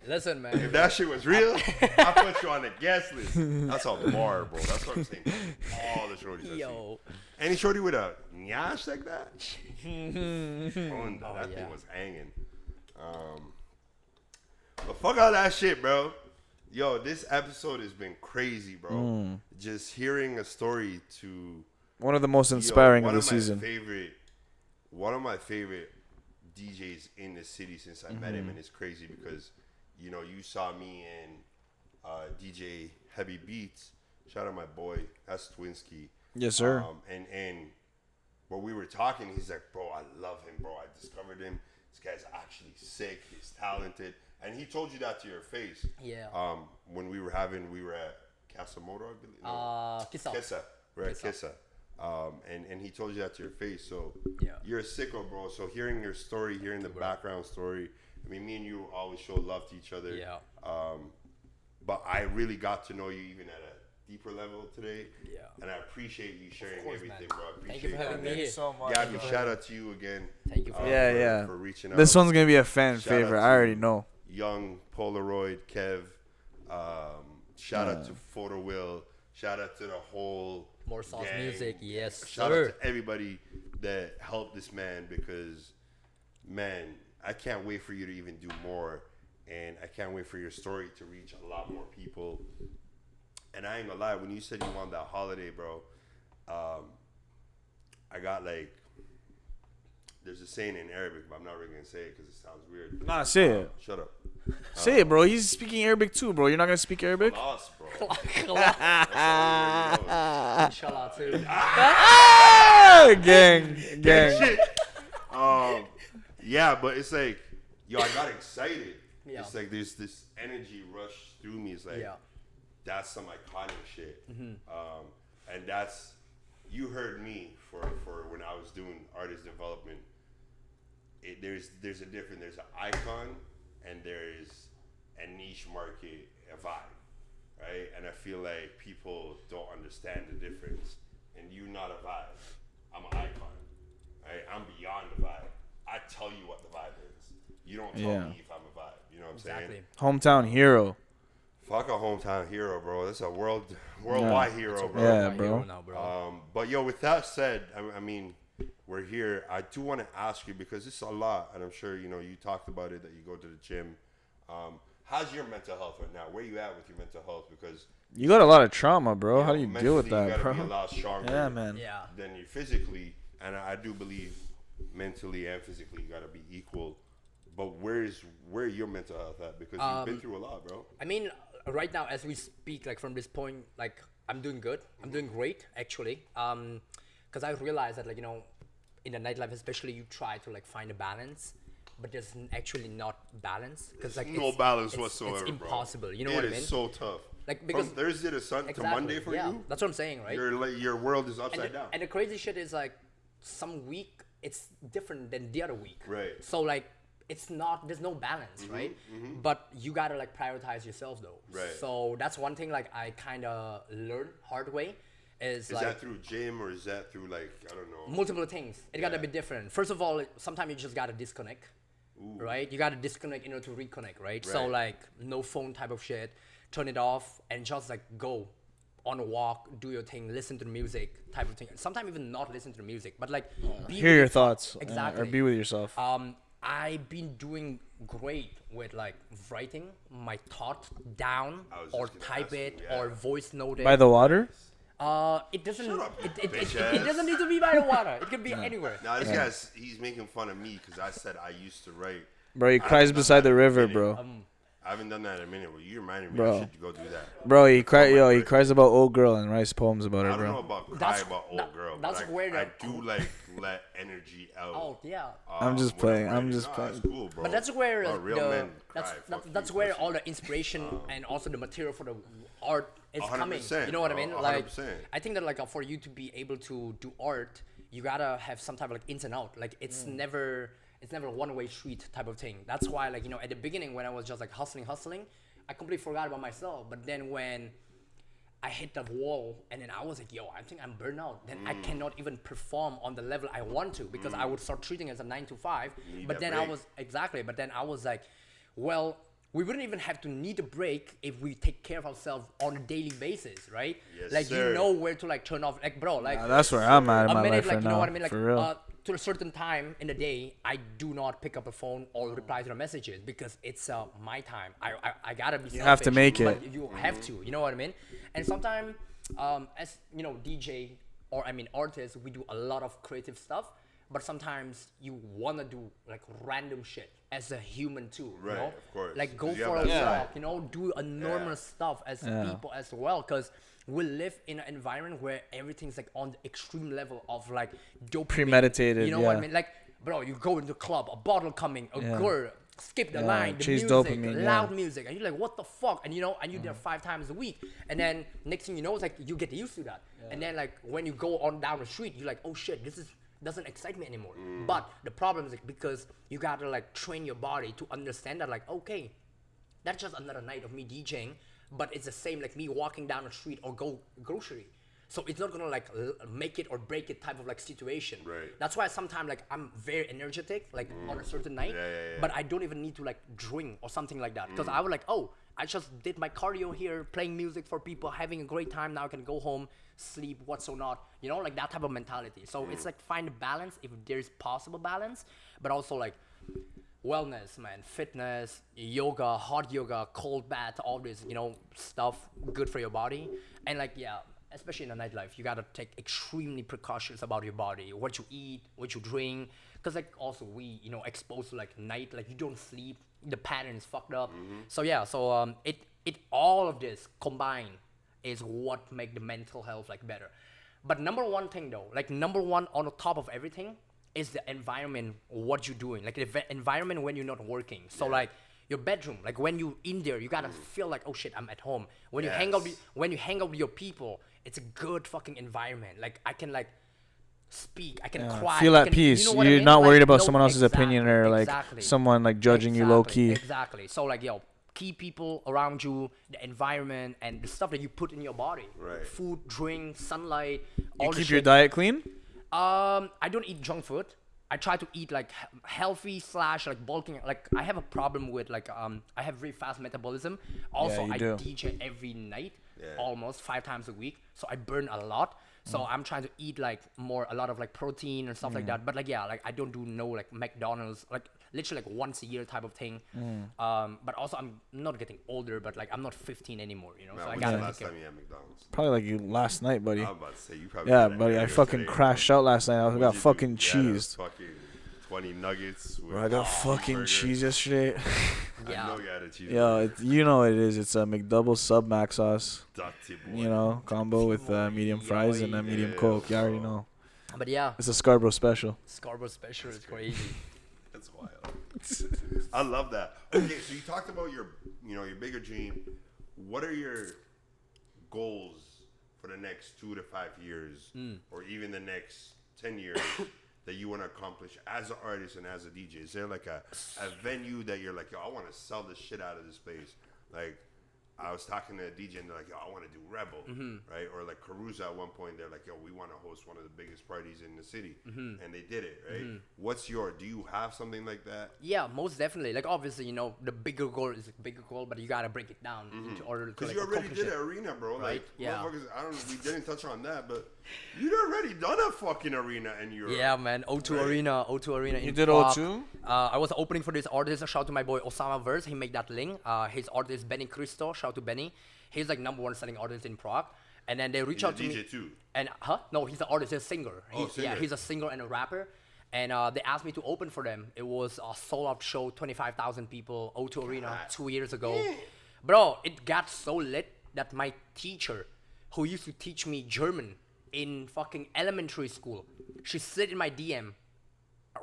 Speaker 1: Listen, man.
Speaker 2: If that shit was real, I put you on the guest list. That's a bar, bro. That's what I'm saying. All the shorties I see.
Speaker 1: Yo.
Speaker 2: Any shorty with a nyash like that? That thing was hanging. But fuck all that shit, bro. Yo, this episode has been crazy, bro. Just hearing a story to
Speaker 4: One of the most inspiring
Speaker 2: one
Speaker 4: of the season.
Speaker 2: One of my favorite DJs in the city since I met him, and it's crazy because, you know, you saw me in DJ Heavy Beats. Shout out my boy, that's Twinsky.
Speaker 4: Yes, sir.
Speaker 2: And when we were talking, he's like, bro, I love him, bro. I discovered him. This guy's actually sick. He's talented. And he told you that to your face.
Speaker 1: Yeah.
Speaker 2: When we were at Casamoto, I believe. No.
Speaker 1: Kissa.
Speaker 2: We're at Kissa. And he told you that to your face. So
Speaker 1: Yeah.
Speaker 2: you're a sicko, bro. So hearing your story, hearing the background story. I mean, me and you always show love to each other.
Speaker 1: Yeah.
Speaker 2: But I really got to know you even at a deeper level today.
Speaker 1: Yeah.
Speaker 2: And I appreciate you sharing
Speaker 1: course,
Speaker 2: everything,
Speaker 1: man.
Speaker 2: bro. I
Speaker 1: Thank you for having me
Speaker 2: that.
Speaker 1: here.
Speaker 4: so much.
Speaker 2: Gabby, shout out to you again.
Speaker 1: Thank you for
Speaker 2: for reaching out.
Speaker 4: This one's gonna be a fan
Speaker 2: Shout out
Speaker 4: favorite.
Speaker 2: to
Speaker 4: I already know.
Speaker 2: Young Polaroid, Kev. Shout out to Photo Will. Shout out to the whole
Speaker 1: More Sauce
Speaker 2: gang.
Speaker 1: Music, yes,
Speaker 2: Shout
Speaker 1: sir.
Speaker 2: out to everybody that helped this man because, man, I can't wait for you to even do more. And I can't wait for your story to reach a lot more people. And I ain't gonna lie, when you said you wanted that holiday, bro, I got like, there's a saying in Arabic, but I'm not really gonna say it because it sounds weird.
Speaker 4: Nah, say it.
Speaker 2: Shut up.
Speaker 4: Say it, bro. He's speaking Arabic too, bro. You're not gonna speak Arabic?
Speaker 2: Us, bro.
Speaker 1: Inshallah too.
Speaker 4: Gang.
Speaker 2: Shit. Yeah, but it's like, yo, I got excited.
Speaker 1: Yeah.
Speaker 2: It's like there's this energy rush through me. It's like,
Speaker 1: Yeah.
Speaker 2: that's some iconic shit. And that's, you heard me for when I was doing artist development. There's a difference. There's an icon and there's a niche market, a vibe, right? And I feel like people don't understand the difference. And you're not a vibe. I'm an icon, right? I'm beyond the vibe. I tell you what the vibe is. You don't tell me if I'm a vibe. You know what I'm saying?
Speaker 4: Hometown hero.
Speaker 2: Fuck a hometown hero, bro. That's a worldwide hero, bro.
Speaker 4: Yeah, bro.
Speaker 1: Now, bro.
Speaker 2: But yo, with that said, I mean, we're here. I do want to ask you because it's a lot, and I'm sure you know you talked about it that you go to the gym. How's your mental health right now? Where you at with your mental health? Because
Speaker 4: You got a lot of trauma, bro. How do you deal with
Speaker 2: mentally,
Speaker 4: that,
Speaker 2: you gotta
Speaker 4: bro?
Speaker 2: be a lot stronger
Speaker 4: Yeah, man.
Speaker 1: Yeah.
Speaker 2: than you physically, and I do believe mentally and physically you gotta be equal. But where your mental health at? Because you've been through a lot, bro.
Speaker 1: I mean, right now as we speak, like from this point, like I'm doing good. I'm doing great actually. Because I realized that, like, you know, in the nightlife especially, you try to like find a balance, but there's actually not balance. Because like
Speaker 2: No balance whatsoever,
Speaker 1: It's impossible.
Speaker 2: bro.
Speaker 1: You know what I mean?
Speaker 2: It is so tough.
Speaker 1: Like, because
Speaker 2: from Thursday to Monday for you,
Speaker 1: that's what I'm saying, right?
Speaker 2: your world is upside down.
Speaker 1: And the crazy shit is like some week it's different than the other week.
Speaker 2: Right.
Speaker 1: So like it's not, there's no balance, right? But you gotta like prioritize yourself though.
Speaker 2: Right.
Speaker 1: So that's one thing like I kind of learned hard way is like
Speaker 2: that through gym or is that through like I don't know?
Speaker 1: multiple things. It gotta be different. First of all, sometimes you just gotta disconnect. Right? You gotta disconnect in order to reconnect, right? So
Speaker 2: Right.
Speaker 1: like no phone type of shit. Turn it off and just like go on a walk, do your thing, listen to the music type of thing. Sometimes even not listen to the music, but like be
Speaker 4: Hear
Speaker 1: with
Speaker 4: your thoughts.
Speaker 1: Exactly.
Speaker 4: Or be with yourself.
Speaker 1: I've been doing great with like writing my thought down
Speaker 2: I was
Speaker 1: or
Speaker 2: just gonna
Speaker 1: type
Speaker 2: ask you,
Speaker 1: it
Speaker 2: yeah.
Speaker 1: or voice note it.
Speaker 4: By the water?
Speaker 1: It doesn't.
Speaker 2: Shut up,
Speaker 1: It
Speaker 2: bitch ass.
Speaker 1: doesn't need to be by the water. It could be anywhere.
Speaker 2: Now this guy's he's making fun of me because I said I used to write.
Speaker 4: Bro, he cries beside the river, bro.
Speaker 2: I haven't done that in a minute. Well, you reminded me.
Speaker 4: Bro.
Speaker 2: I should go do that.
Speaker 4: Bro, he cries about old girl and writes poems about
Speaker 2: I
Speaker 4: her,
Speaker 2: don't know
Speaker 4: bro.
Speaker 2: about cry
Speaker 1: That's-
Speaker 2: about old
Speaker 1: that-
Speaker 2: girl.
Speaker 1: that's
Speaker 2: but
Speaker 1: where
Speaker 2: I
Speaker 1: the-
Speaker 2: do like let energy out.
Speaker 1: Oh yeah.
Speaker 4: I'm just
Speaker 2: when
Speaker 4: playing.
Speaker 2: writing.
Speaker 4: I'm just
Speaker 2: Nah,
Speaker 4: playing.
Speaker 2: It's cool, bro.
Speaker 1: But that's where
Speaker 2: Bro, real men cry.
Speaker 1: that's where all the inspiration and also the material for the art is coming.
Speaker 2: 100%,
Speaker 1: You know what I
Speaker 2: bro,
Speaker 1: mean? Like
Speaker 2: 100%.
Speaker 1: I think that like for you to be able to do art, you gotta have some type of like ins and out. Like it's never a one-way street type of thing. That's why like, you know, at the beginning when I was just like hustling, I completely forgot about myself. But then when I hit the wall and then I was like, yo, I think I'm burnt out. Then I cannot even perform on the level I want to because I would start treating it as a 9 to 5.
Speaker 2: need
Speaker 1: But
Speaker 2: that
Speaker 1: then
Speaker 2: break.
Speaker 1: But then I was like, well, we wouldn't even have to need a break if we take care of ourselves on a daily basis, right?
Speaker 2: Yes,
Speaker 1: like
Speaker 2: sir.
Speaker 1: you know where to like turn off, like bro, like
Speaker 4: That's where I'm at in
Speaker 1: a
Speaker 4: my
Speaker 1: minute,
Speaker 4: life
Speaker 1: like
Speaker 4: right
Speaker 1: you know
Speaker 4: now.
Speaker 1: what I mean, like
Speaker 4: for real.
Speaker 1: to a certain time in the day, I do not pick up a phone or reply to the messages because it's my time. I gotta be.
Speaker 4: You have to
Speaker 1: selfish,
Speaker 4: make
Speaker 1: but
Speaker 4: it.
Speaker 1: you have to. You know what I mean? And sometimes, as you know, DJ or I mean artists, we do a lot of creative stuff. But sometimes you wanna do like random shit as a human too, you
Speaker 2: Right,
Speaker 1: know?
Speaker 2: of course.
Speaker 1: Like go
Speaker 2: 'Cause you
Speaker 1: for a
Speaker 2: have that
Speaker 1: walk,
Speaker 2: side.
Speaker 1: you know, do enormous stuff as people as well. Cause we live in an environment where everything's like on the extreme level of like dopamine.
Speaker 4: Premeditated,
Speaker 1: You know what I
Speaker 4: yeah.
Speaker 1: mean? Like, bro, you go into the club, a bottle coming, a girl, skip the
Speaker 4: Yeah,
Speaker 1: line, the
Speaker 4: chase
Speaker 1: music,
Speaker 4: dopamine,
Speaker 1: loud
Speaker 4: yeah.
Speaker 1: music, and you're like, what the fuck? And you know, and you're there 5 times a week, and then next thing you know, it's like you get used to that, and then like when you go on down the street, you're like, oh shit, this is doesn't excite me anymore. But the problem is like, because you gotta like train your body to understand that like, okay, that's just another night of me DJing, but it's the same like me walking down the street or go grocery. So it's not gonna like make it or break it type of like situation.
Speaker 2: Right.
Speaker 1: That's why sometimes like I'm very energetic like on a certain night,
Speaker 2: Yeah.
Speaker 1: but I don't even need to like drink or something like that because I was like, oh, I just did my cardio here, playing music for people, having a great time. Now I can go home, sleep, what's so not, you know, like that type of mentality. So it's like find a balance if there's possible balance, but also like wellness, man, fitness, yoga, hot yoga, cold bath, all this, you know, stuff good for your body. And like, yeah, especially in the nightlife, you gotta take extremely precautions about your body, what you eat, what you drink. Cause like also we, you know, exposed to like night, like you don't sleep, the pattern is fucked up. So yeah, so it all of this combined is what make the mental health like better. But number one thing though, like number one on the top of everything is the environment, what you're doing, like the environment when you're not working. So like your bedroom, like when you in there, you gotta feel like, oh shit, I'm at home. When you hang out, when you hang out with your people, it's a good fucking environment. Like I can like speak, I can cry,
Speaker 4: Feel
Speaker 1: I
Speaker 4: at
Speaker 1: can,
Speaker 4: peace.
Speaker 1: You know what I
Speaker 4: You're
Speaker 1: mean?
Speaker 4: not
Speaker 1: Like,
Speaker 4: worried about
Speaker 1: no-
Speaker 4: someone else's opinion or like
Speaker 1: exactly.
Speaker 4: someone like judging you low key.
Speaker 1: Exactly. So like, yo, key people around you, the environment, and the stuff that you put in your body.
Speaker 2: Right.
Speaker 1: Food, drink, sunlight.
Speaker 4: You
Speaker 1: all the
Speaker 4: keep your
Speaker 1: shit.
Speaker 4: diet clean?
Speaker 1: I don't eat junk food. I try to eat like healthy / like bulking. Like I have a problem with like I have very fast metabolism. Also,
Speaker 4: you
Speaker 1: I
Speaker 4: do.
Speaker 1: DJ every night, almost 5 times a week. So I burn a lot. So I'm trying to eat like a lot of like protein and stuff like that. But like yeah, like I don't do no like McDonald's, like literally like once a year type of thing. But also I'm not getting older, but like I'm not 15 anymore, you know.
Speaker 2: Man,
Speaker 1: So I
Speaker 2: when's
Speaker 1: gotta
Speaker 2: the
Speaker 1: take
Speaker 2: last
Speaker 1: care.
Speaker 2: time you had McDonald's?
Speaker 4: Probably like you last night, buddy.
Speaker 2: I was about to say you probably.
Speaker 4: Yeah,
Speaker 2: had that
Speaker 4: buddy. I
Speaker 2: yesterday,
Speaker 4: fucking
Speaker 2: bro.
Speaker 4: crashed out last night. I
Speaker 2: What'd
Speaker 4: got
Speaker 2: you
Speaker 4: fucking
Speaker 2: do? You had a
Speaker 4: cheesed.
Speaker 2: Fucking 20 nuggets. With
Speaker 4: Bro, I got
Speaker 2: a
Speaker 4: fucking
Speaker 2: cheeseburger.
Speaker 4: cheese yesterday.
Speaker 2: I
Speaker 1: Yeah.
Speaker 2: know you had a cheeseburger.
Speaker 4: Yo, you know what it is. It's a McDouble sub mac sauce.
Speaker 2: Dirty boy.
Speaker 4: You know, combo with medium fries and a medium
Speaker 2: Yeah,
Speaker 4: Coke. You already
Speaker 2: bro.
Speaker 4: know.
Speaker 1: But yeah,
Speaker 4: It's a Scarborough special.
Speaker 1: Scarborough special is crazy.
Speaker 2: That's wild. I love that. Okay, so you talked about your bigger dream. What are your goals for the next 2 to 5 years, or even the next 10 years that you want to accomplish as an artist and as a DJ? Is there like a venue that you're like, yo, I want to sell the shit out of this place? Like, I was talking to a DJ and they're like, yo, I want to do Rebel, right? Or like Caruza at one point, they're like, yo, we want to host one of the biggest parties in the city. And they did it, right? Do you have something like that?
Speaker 1: Yeah, most definitely. Like obviously, you know, the bigger goal is a bigger goal, but you gotta break it down into order to
Speaker 2: Because
Speaker 1: like
Speaker 2: you already
Speaker 1: accomplish
Speaker 2: did
Speaker 1: it.
Speaker 2: an arena, bro.
Speaker 1: Right,
Speaker 2: Like,
Speaker 1: yeah.
Speaker 2: motherfuckers, we didn't touch on that, but you'd already done a fucking arena in Europe.
Speaker 1: Yeah, man. O2
Speaker 2: Right.
Speaker 1: O2 Arena.
Speaker 4: You
Speaker 1: in
Speaker 4: did
Speaker 1: Prague.
Speaker 4: O2?
Speaker 1: I was opening for this artist. Shout out to my boy Osama Verse. He made that link. His artist is Benny Cristo. Shout out to Benny. He's like #1 selling artist in Prague. And then they reach
Speaker 2: He's
Speaker 1: out
Speaker 2: a
Speaker 1: to
Speaker 2: DJ
Speaker 1: me.
Speaker 2: too.
Speaker 1: And no, he's an artist. He's a singer.
Speaker 2: Oh, singer.
Speaker 1: Yeah, he's a singer and a rapper. And they asked me to open for them. It was a sold-out show, 25,000 people, O2 Arena, 2 years ago. Bro, it got so lit that my teacher, who used to teach me German in fucking elementary school, she slid in my DM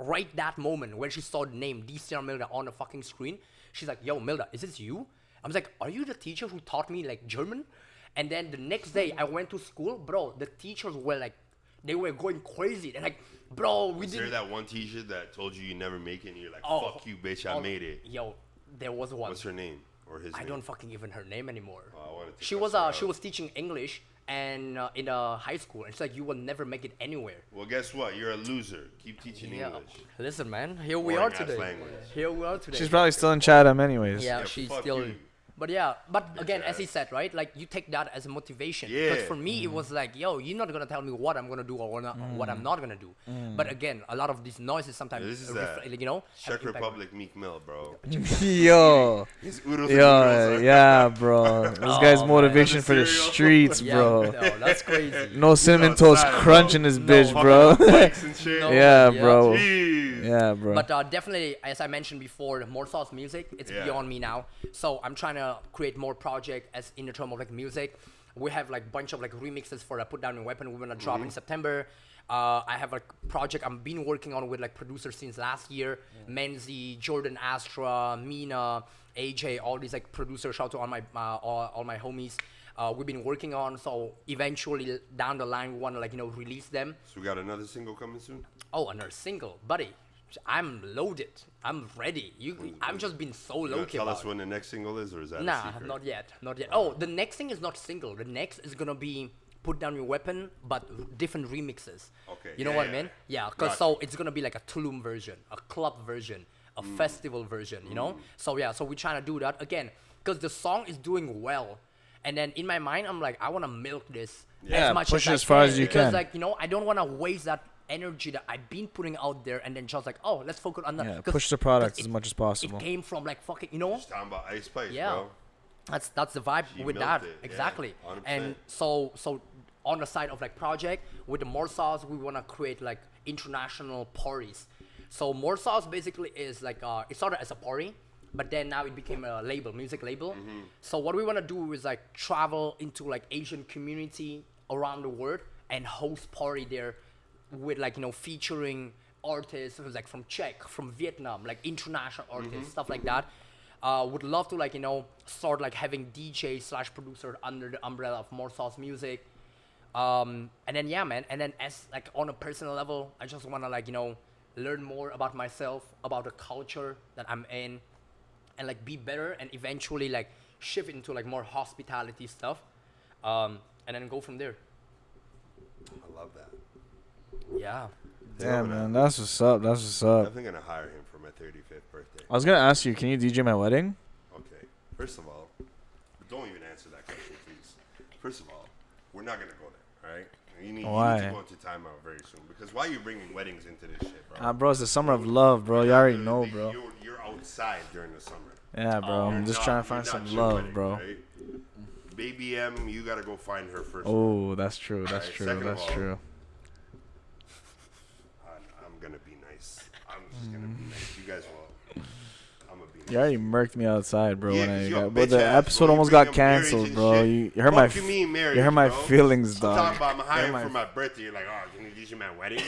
Speaker 1: right that moment when she saw the name DCR Milda on the fucking screen. She's like, yo, Milda, is this you? I was like, are you the teacher who taught me like German? And then the next day I went to school, bro, the teachers were like, they were going crazy. They're like, bro, we
Speaker 2: Was there
Speaker 1: didn't.
Speaker 2: that one teacher that told you never make it and you're like,
Speaker 1: Oh,
Speaker 2: fuck you, bitch, I made it?
Speaker 1: Yo, there was one.
Speaker 2: What's her name? Or his
Speaker 1: I
Speaker 2: name?
Speaker 1: don't fucking even her name anymore.
Speaker 2: Oh, I wanted to
Speaker 1: She
Speaker 2: cuss
Speaker 1: was
Speaker 2: her out.
Speaker 1: she was teaching English and in high school. It's like you will never make it anywhere.
Speaker 2: Well, guess what? You're a loser. Keep teaching
Speaker 1: Yeah.
Speaker 2: English.
Speaker 1: Listen, man. Here we
Speaker 2: Boring
Speaker 1: are
Speaker 2: ass
Speaker 1: today.
Speaker 2: language.
Speaker 1: Here we are today.
Speaker 4: She's probably still in Chatham anyways.
Speaker 1: Yeah,
Speaker 2: Yeah,
Speaker 1: she's
Speaker 2: fuck
Speaker 1: still.
Speaker 2: you.
Speaker 1: But yeah, but again, as
Speaker 2: ass.
Speaker 1: he said, right? Like you take that as a motivation.
Speaker 2: Yeah.
Speaker 1: Because for me, it was like, yo, you're not gonna tell me what I'm gonna do or what I'm not gonna do. But again, a lot of these noises sometimes,
Speaker 2: This is
Speaker 1: like, you know, have
Speaker 2: Czech
Speaker 1: impact.
Speaker 2: Republic Meek Mill, bro.
Speaker 4: Yo.
Speaker 2: His oodles and
Speaker 4: Yo,
Speaker 2: noodles.
Speaker 4: yeah, bro. This guy's
Speaker 1: man.
Speaker 4: motivation
Speaker 2: The
Speaker 4: for the
Speaker 2: cereal.
Speaker 4: streets,
Speaker 1: Yeah,
Speaker 4: bro.
Speaker 1: no, that's crazy.
Speaker 4: No cinnamon toast
Speaker 2: outside,
Speaker 4: crunch
Speaker 2: bro.
Speaker 4: in this
Speaker 1: No.
Speaker 4: bitch, bro.
Speaker 2: Bikes and shit.
Speaker 1: No.
Speaker 4: Yeah,
Speaker 1: Yeah.
Speaker 4: bro.
Speaker 2: Jeez.
Speaker 4: Yeah, bro.
Speaker 1: But definitely, as I mentioned before, more sauce music, it's
Speaker 2: Yeah.
Speaker 1: beyond me now. So I'm trying to create more project as in the term of like music. We have like bunch of like remixes for Put Down Your Weapon. We're gonna drop in September. I have a project I've been working on with like producers since last year. Menzi, Jordan Astra, Mina, AJ, all these like producers. Shout out to all my homies. We've been working on. So eventually down the line, we wanna like release them.
Speaker 2: So we got another single coming soon?
Speaker 1: Oh, another single, buddy. I'm loaded. I'm ready. I'm just been so
Speaker 2: You
Speaker 1: low
Speaker 2: gonna
Speaker 1: key
Speaker 2: tell
Speaker 1: about
Speaker 2: us
Speaker 1: it.
Speaker 2: when the next single is, or is that a
Speaker 1: Nah,
Speaker 2: secret?
Speaker 1: not yet. Not yet. Oh, the next thing is not single. The next is gonna be Put Down Your Weapon, but different remixes.
Speaker 2: Okay,
Speaker 1: You know
Speaker 2: yeah,
Speaker 1: what
Speaker 2: yeah,
Speaker 1: I mean?
Speaker 2: yeah.
Speaker 1: Yeah, because
Speaker 2: Gotcha.
Speaker 1: so it's gonna be like a Tulum version, a club version, a festival version. You know? So yeah, so we're trying to do that again, because the song is doing well, and then in my mind I'm like, I wanna milk this
Speaker 4: Yeah,
Speaker 1: as much
Speaker 4: push
Speaker 1: as
Speaker 4: it as far as you
Speaker 1: because
Speaker 4: can.
Speaker 1: like I don't wanna waste that energy that I've been putting out there and then just like, oh, let's focus on that.
Speaker 4: Yeah,
Speaker 1: 'Cause-
Speaker 4: push the product
Speaker 1: 'cause
Speaker 4: as much as possible.
Speaker 1: It came from like fucking,
Speaker 2: Just talking about Ice Spice,
Speaker 1: yeah.
Speaker 2: bro.
Speaker 1: That's the vibe
Speaker 2: She
Speaker 1: with
Speaker 2: milked
Speaker 1: that.
Speaker 2: it, yeah,
Speaker 1: Exactly.
Speaker 2: 100%.
Speaker 1: And so on the side of like project with the More Sauce, we wanna create like international parties. So More Sauce basically is like it started as a party, but then now it became a label, music label. So what we wanna do is like travel into like Asian community around the world and host party there with like featuring artists who's like from Czech, from Vietnam, like international artists, stuff like that. Would love to like start like having DJ / producer under the umbrella of More Sauce Music. And then yeah, man. And then as like on a personal level, I just wanna like learn more about myself, about the culture that I'm in, and like be better, and eventually like shift into like more hospitality stuff, and then go from there.
Speaker 2: I love that.
Speaker 1: Yeah.
Speaker 4: Damn, man, that's what's up. That's what's
Speaker 2: I'm
Speaker 4: up.
Speaker 2: definitely gonna hire him for my 35th birthday.
Speaker 4: I was gonna ask you, can you DJ my wedding?
Speaker 2: Okay. First of all, don't even answer that question, please. First of all, we're not gonna go there, all right? You need
Speaker 4: Why?
Speaker 2: to go into timeout very soon, because why are you bringing weddings into this shit, bro?
Speaker 4: Bro, it's the summer of love, bro. You already know, bro.
Speaker 2: You're outside during the summer.
Speaker 4: Yeah, bro. I'm
Speaker 2: You're
Speaker 4: just
Speaker 2: not-
Speaker 4: trying to find
Speaker 2: you're not
Speaker 4: some
Speaker 2: your
Speaker 4: love,
Speaker 2: wedding,
Speaker 4: bro.
Speaker 2: right? Baby M, you gotta go find her first.
Speaker 4: Oh, that's true. That's
Speaker 2: Alright,
Speaker 4: true.
Speaker 2: second of
Speaker 4: That's
Speaker 2: all,
Speaker 4: true.
Speaker 2: I'm gonna be nice. I'm just gonna be nice. You guys will. I'm gonna be nice.
Speaker 4: You already murked me outside, bro.
Speaker 2: Yeah,
Speaker 4: when
Speaker 2: 'cause
Speaker 4: I
Speaker 2: you're a
Speaker 4: got, but
Speaker 2: bitch
Speaker 4: the
Speaker 2: ass,
Speaker 4: episode
Speaker 2: bro. You
Speaker 4: almost
Speaker 2: bring
Speaker 4: got
Speaker 2: up marriage
Speaker 4: canceled,
Speaker 2: and
Speaker 4: bro.
Speaker 2: shit.
Speaker 4: You hurt my
Speaker 2: Fuck you mean marriage,
Speaker 4: you hurt my
Speaker 2: bro?
Speaker 4: feelings,
Speaker 2: I'm
Speaker 4: dog.
Speaker 2: talking about I'm hiring
Speaker 4: my-
Speaker 2: for my birthday. You're like, oh, can you DJ my wedding?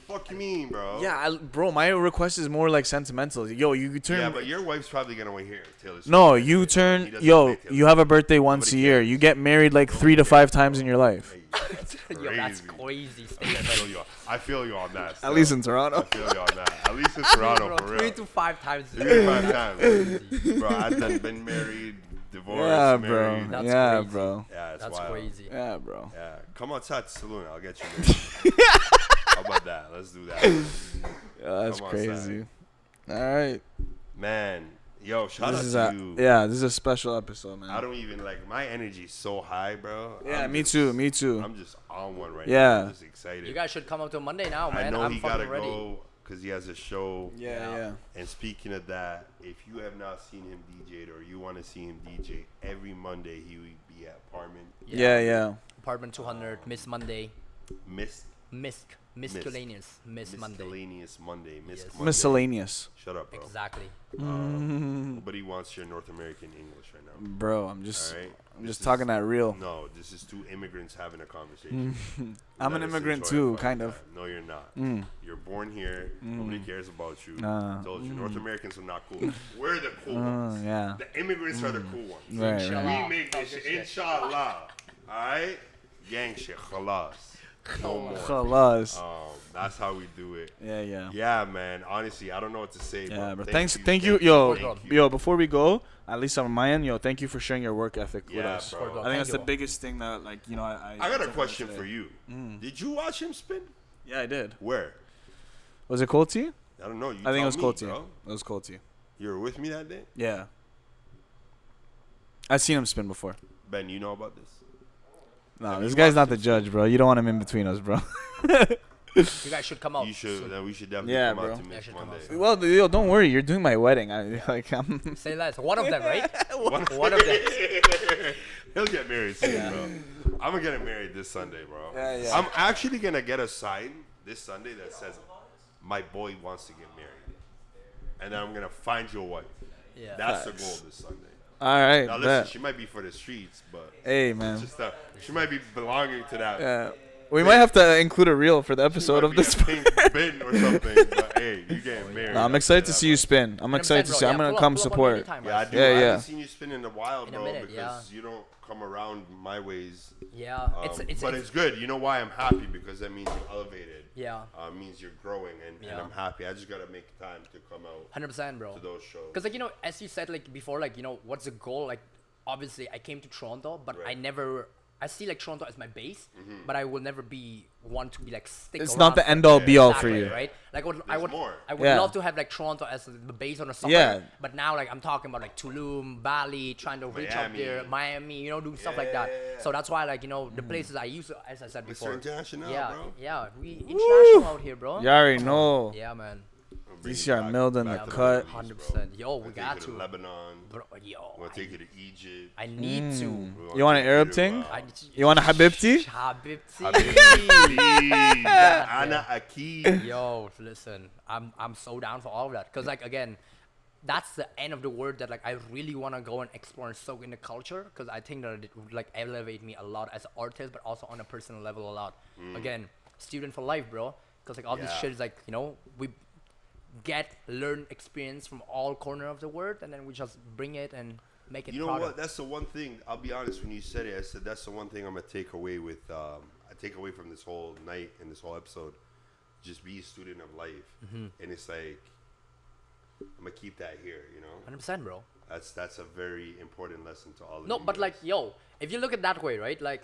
Speaker 2: Fuck you mean, bro?
Speaker 4: Yeah, bro. My request is more like sentimental. Yo, you turn.
Speaker 2: Yeah, but your wife's probably gonna want to hear Taylor Swift.
Speaker 4: No,
Speaker 2: birthday.
Speaker 4: you
Speaker 2: He
Speaker 4: turn.
Speaker 2: doesn't
Speaker 4: Yo,
Speaker 2: play Taylor
Speaker 4: you have a
Speaker 2: Swift.
Speaker 4: birthday once
Speaker 2: Nobody
Speaker 4: a year.
Speaker 2: cares.
Speaker 4: You get married like 3 to 5 times in your life.
Speaker 2: Hey, that's
Speaker 1: Yo, that's
Speaker 2: crazy.
Speaker 1: crazy
Speaker 2: Okay,
Speaker 1: statement.
Speaker 2: I feel you on that.
Speaker 4: At
Speaker 2: still.
Speaker 4: least in
Speaker 2: I
Speaker 4: Toronto.
Speaker 2: feel you on that. At least in Toronto,
Speaker 1: Bro,
Speaker 2: for
Speaker 1: 3
Speaker 2: real.
Speaker 1: to 5 times.
Speaker 2: 3 to 5 times. Bro, I've done been married, divorced,
Speaker 4: Yeah, bro.
Speaker 2: married.
Speaker 1: That's
Speaker 4: Yeah,
Speaker 1: crazy.
Speaker 4: bro.
Speaker 2: Yeah, it's
Speaker 1: That's
Speaker 2: wild.
Speaker 1: crazy.
Speaker 4: Yeah, bro.
Speaker 2: Yeah, come outside to the saloon. I'll get you married. How about that? Let's do that.
Speaker 4: Yeah, that's
Speaker 2: Come on,
Speaker 4: crazy. All right.
Speaker 2: Man, yo, shout
Speaker 4: This
Speaker 2: out
Speaker 4: is
Speaker 2: to
Speaker 4: a
Speaker 2: you.
Speaker 4: this is a special episode, man.
Speaker 2: I don't even like my energy's so high, bro.
Speaker 4: Yeah,
Speaker 2: I'm
Speaker 4: me
Speaker 2: just-
Speaker 4: too. Me too.
Speaker 2: I'm just on one right
Speaker 4: Yeah.
Speaker 2: now. I'm just excited.
Speaker 1: You guys should come up to Monday now, man.
Speaker 2: I know
Speaker 1: I'm
Speaker 2: he
Speaker 1: fucking
Speaker 2: gotta
Speaker 1: ready.
Speaker 2: go because he has a show.
Speaker 4: Yeah.
Speaker 2: And speaking of that, if you have not seen him DJ'd or you want to see him DJ, every Monday he will be at Parliament.
Speaker 4: Yeah.
Speaker 1: Apartment 200, Miss Monday,
Speaker 2: Miscellaneous
Speaker 1: Miss Monday.
Speaker 2: Monday.
Speaker 1: Yes.
Speaker 2: Monday.
Speaker 4: Miscellaneous.
Speaker 2: Shut up, bro.
Speaker 1: Exactly.
Speaker 2: Nobody wants your North American English right now.
Speaker 4: Bro, I'm just
Speaker 2: All right?
Speaker 4: I'm
Speaker 2: This
Speaker 4: just talking that real.
Speaker 2: No, this is two immigrants having a conversation.
Speaker 4: I'm
Speaker 2: Let
Speaker 4: an
Speaker 2: us
Speaker 4: immigrant
Speaker 2: enjoy
Speaker 4: too,
Speaker 2: our
Speaker 4: kind
Speaker 2: fucking
Speaker 4: of.
Speaker 2: time. No, you're not. You're born here. Nobody cares about you. I told you, North Americans are not cool. We're the cool ones.
Speaker 4: Yeah.
Speaker 2: The immigrants are the cool ones.
Speaker 4: Right,
Speaker 1: Inshallah.
Speaker 4: right.
Speaker 2: We make this shit. Inshallah. Alright? Gang shit. Khalas. No more.
Speaker 4: Khalas.
Speaker 2: That's how we do it.
Speaker 4: Yeah.
Speaker 2: Yeah, man. Honestly, I don't know what to say.
Speaker 4: Yeah,
Speaker 2: but
Speaker 4: bro. Thank you, yo,
Speaker 2: thank you.
Speaker 4: yo. Before we go, at least on my end, yo, thank you for sharing your work ethic with
Speaker 2: Yeah,
Speaker 4: us.
Speaker 2: bro.
Speaker 4: I think that's the biggest thing that, like, you know,
Speaker 2: I got a
Speaker 4: took
Speaker 2: question
Speaker 4: away
Speaker 2: for
Speaker 4: today.
Speaker 2: you. Did you watch him spin?
Speaker 4: Yeah, I did.
Speaker 2: Where?
Speaker 4: Was it cold tea?
Speaker 2: I don't know. You
Speaker 4: I think it
Speaker 2: tell
Speaker 4: was
Speaker 2: me,
Speaker 4: cold tea.
Speaker 2: bro.
Speaker 4: It was cold tea.
Speaker 2: You were with me that day?
Speaker 4: Yeah. I've seen him spin before.
Speaker 2: Ben, you know about this?
Speaker 4: No,
Speaker 2: Have
Speaker 4: this
Speaker 2: you
Speaker 4: guy's not
Speaker 2: watched
Speaker 4: the
Speaker 2: him
Speaker 4: judge, bro. You don't want him in between us, bro.
Speaker 1: You guys should come out.
Speaker 2: You should.
Speaker 1: soon.
Speaker 2: We should definitely
Speaker 4: Yeah,
Speaker 2: come
Speaker 4: bro.
Speaker 2: out to
Speaker 1: Yeah,
Speaker 2: Mitch
Speaker 1: should
Speaker 2: one
Speaker 1: come out
Speaker 2: day.
Speaker 1: soon.
Speaker 4: Well, yo, don't worry. You're doing my wedding. I'm
Speaker 1: Say less. One of them, right?
Speaker 2: One
Speaker 1: of them.
Speaker 2: He'll get married soon, bro. I'm gonna get married this Sunday, bro.
Speaker 4: Yeah.
Speaker 2: I'm actually gonna get a sign this Sunday that says, "My boy wants to get married," and then I'm gonna find your wife.
Speaker 1: Yeah.
Speaker 2: That's the
Speaker 4: Facts.
Speaker 2: goal this Sunday.
Speaker 4: All right.
Speaker 2: Now listen,
Speaker 4: Bet.
Speaker 2: she might be for the streets, but
Speaker 4: Hey,
Speaker 2: it's
Speaker 4: man.
Speaker 2: just she might be belonging to that.
Speaker 4: Yeah. We might have to include a reel for the
Speaker 2: She
Speaker 4: episode
Speaker 2: might
Speaker 4: of
Speaker 2: be
Speaker 4: this.
Speaker 2: a pink bin or something. But hey, you getting married?
Speaker 4: No, I'm
Speaker 2: I'll
Speaker 4: excited
Speaker 2: say
Speaker 4: to
Speaker 2: that
Speaker 4: see you
Speaker 2: much.
Speaker 4: spin. I'm excited to see. I'm gonna come support.
Speaker 2: Yeah, I do.
Speaker 4: Yeah,
Speaker 2: I
Speaker 4: yeah.
Speaker 2: haven't seen you spin in a while,
Speaker 1: In a
Speaker 2: bro,
Speaker 1: minute,
Speaker 2: because you don't come around my ways.
Speaker 1: Yeah.
Speaker 2: But it's good. You know why I'm happy? Because that means you're elevated.
Speaker 1: Yeah.
Speaker 2: Means you're growing, and I'm happy. I just gotta make time to come out
Speaker 1: 100%, bro.
Speaker 2: to those shows.
Speaker 1: Because, like, you know, as you said, like, before, like, you know, what's the goal? Like, obviously, I came to Toronto, but
Speaker 2: Right.
Speaker 1: I see, like, Toronto as my base, but I will never be one to be, like, stick
Speaker 4: It's
Speaker 1: around
Speaker 4: not the
Speaker 1: for-
Speaker 4: end all be all for
Speaker 1: Exactly,
Speaker 4: you.
Speaker 1: right? Like,
Speaker 2: There's more.
Speaker 1: I would
Speaker 4: Yeah.
Speaker 1: love to have, like, Toronto as the base on a summer,
Speaker 4: Yeah.
Speaker 1: but now, like, I'm talking about, like, Tulum, Bali, trying to reach out
Speaker 2: Miami.
Speaker 1: there, Miami, you know, doing stuff like that. So that's why, like, you know, the places I used to, as I said
Speaker 2: Mr.
Speaker 1: before.
Speaker 2: International,
Speaker 1: Yeah,
Speaker 2: bro.
Speaker 1: yeah, we international out here, bro.
Speaker 4: You already know.
Speaker 1: Yeah, man.
Speaker 2: Bring
Speaker 4: DCR
Speaker 2: you back-
Speaker 4: Milda in
Speaker 2: back
Speaker 4: the
Speaker 2: to
Speaker 4: cut.
Speaker 2: Middle East,
Speaker 1: 100%.
Speaker 2: bro.
Speaker 1: Yo, we
Speaker 2: We'll
Speaker 1: got
Speaker 2: take you
Speaker 1: to.
Speaker 2: to Lebanon.
Speaker 1: Bro, yo,
Speaker 2: We'll take you to Egypt.
Speaker 1: I need to.
Speaker 2: We
Speaker 4: You want an
Speaker 2: take you
Speaker 4: Arab
Speaker 2: to,
Speaker 4: thing?
Speaker 1: I need to.
Speaker 4: You want a Habibti?
Speaker 1: Habibti.
Speaker 2: Ana Akid.
Speaker 1: Yo, listen, I'm so down for all of that. Cause like again, that's the end of the word that like I really wanna go and explore and soak in the culture. Cause I think that it would like elevate me a lot as an artist, but also on a personal level a lot. Again, student for life, bro. Cause like all this
Speaker 2: Yeah.
Speaker 1: shit is like, you know, we learn experience from all corner of the world, and then we just bring it and make it.
Speaker 2: You know
Speaker 1: product.
Speaker 2: what? That's the one thing. I'll be honest. When you said it, I said that's the one thing I'm gonna take away with. I take away from this whole night and this whole episode. Just be a student of life, and it's like I'm gonna keep that here. You know,
Speaker 1: 100%, bro.
Speaker 2: that's a very important lesson to all of
Speaker 1: No,
Speaker 2: you
Speaker 1: but
Speaker 2: guys.
Speaker 1: like, yo, if you look at that way, right? Like,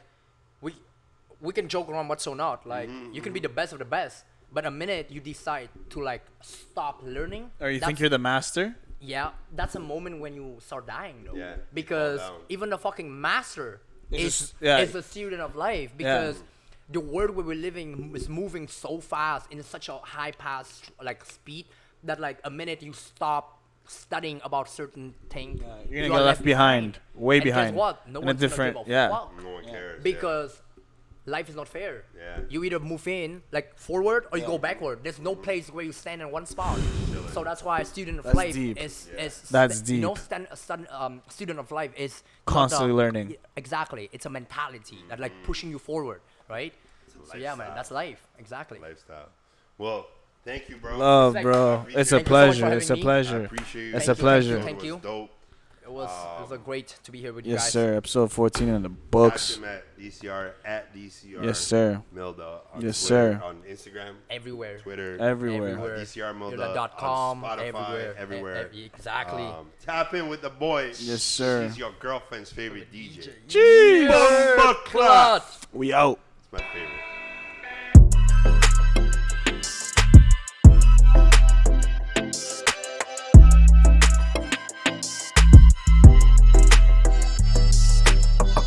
Speaker 1: we can joke around what's so not. Like, you can be the best of the best, but a minute you decide to like stop learning.
Speaker 4: Or you think
Speaker 1: that's-
Speaker 4: you're the master?
Speaker 1: Yeah, that's a moment when you start dying, though.
Speaker 2: Yeah, you
Speaker 1: Because
Speaker 2: fall down.
Speaker 1: even the fucking master
Speaker 4: It's
Speaker 1: is
Speaker 4: just-
Speaker 1: a student of life. Because the world where we're living is moving so fast in such a high pass like speed that like a minute you stop studying about certain thing,
Speaker 4: You're
Speaker 1: you
Speaker 4: gonna
Speaker 1: are
Speaker 4: get left behind, way
Speaker 1: and
Speaker 4: behind.
Speaker 1: Guess what? No
Speaker 4: in a
Speaker 1: one's
Speaker 4: different,
Speaker 1: gonna give a
Speaker 4: yeah.
Speaker 1: fuck.
Speaker 2: no one cares.
Speaker 1: Because life is not fair.
Speaker 2: Yeah.
Speaker 1: You either move in like forward or you go backward. There's no place where you stand in one spot. So that's why a student of
Speaker 4: That's
Speaker 1: life
Speaker 4: deep.
Speaker 1: is
Speaker 4: That's
Speaker 1: you know,
Speaker 4: deep.
Speaker 1: student of life is not
Speaker 4: Constantly learning.
Speaker 1: Yeah, exactly. It's a mentality that like pushing you forward, right? So yeah, man,
Speaker 2: lifestyle.
Speaker 1: that's life. Exactly.
Speaker 2: Lifestyle. Well, thank you, bro.
Speaker 4: Love,
Speaker 1: Thank
Speaker 4: bro.
Speaker 2: you.
Speaker 4: It's
Speaker 2: Thank
Speaker 4: a
Speaker 2: you so much
Speaker 1: for
Speaker 4: pleasure.
Speaker 1: having
Speaker 4: It's a
Speaker 1: me.
Speaker 2: I
Speaker 4: pleasure.
Speaker 2: appreciate you.
Speaker 4: It's
Speaker 1: Thank
Speaker 4: a
Speaker 1: you, thank you,
Speaker 4: pleasure.
Speaker 1: thank
Speaker 2: It
Speaker 1: you.
Speaker 2: was dope.
Speaker 1: It was a great to be here with you
Speaker 4: Yes,
Speaker 1: guys.
Speaker 4: sir. Episode 14 in the
Speaker 2: Catch
Speaker 4: books.
Speaker 2: him at DCR
Speaker 4: Yes, sir.
Speaker 2: Milda on
Speaker 4: Yes,
Speaker 2: Twitter,
Speaker 4: sir.
Speaker 2: on Instagram,
Speaker 1: Everywhere.
Speaker 2: Twitter,
Speaker 4: Everywhere.
Speaker 2: DCR Milda,
Speaker 1: Milda.com,
Speaker 2: on Spotify,
Speaker 1: everywhere. Exactly.
Speaker 2: Tap in with the boy.
Speaker 4: Yes, sir.
Speaker 2: He's your girlfriend's favorite DJ.
Speaker 4: Jeez.
Speaker 2: Bumba Clot.
Speaker 1: Clutch.
Speaker 4: We out.
Speaker 2: It's my favorite.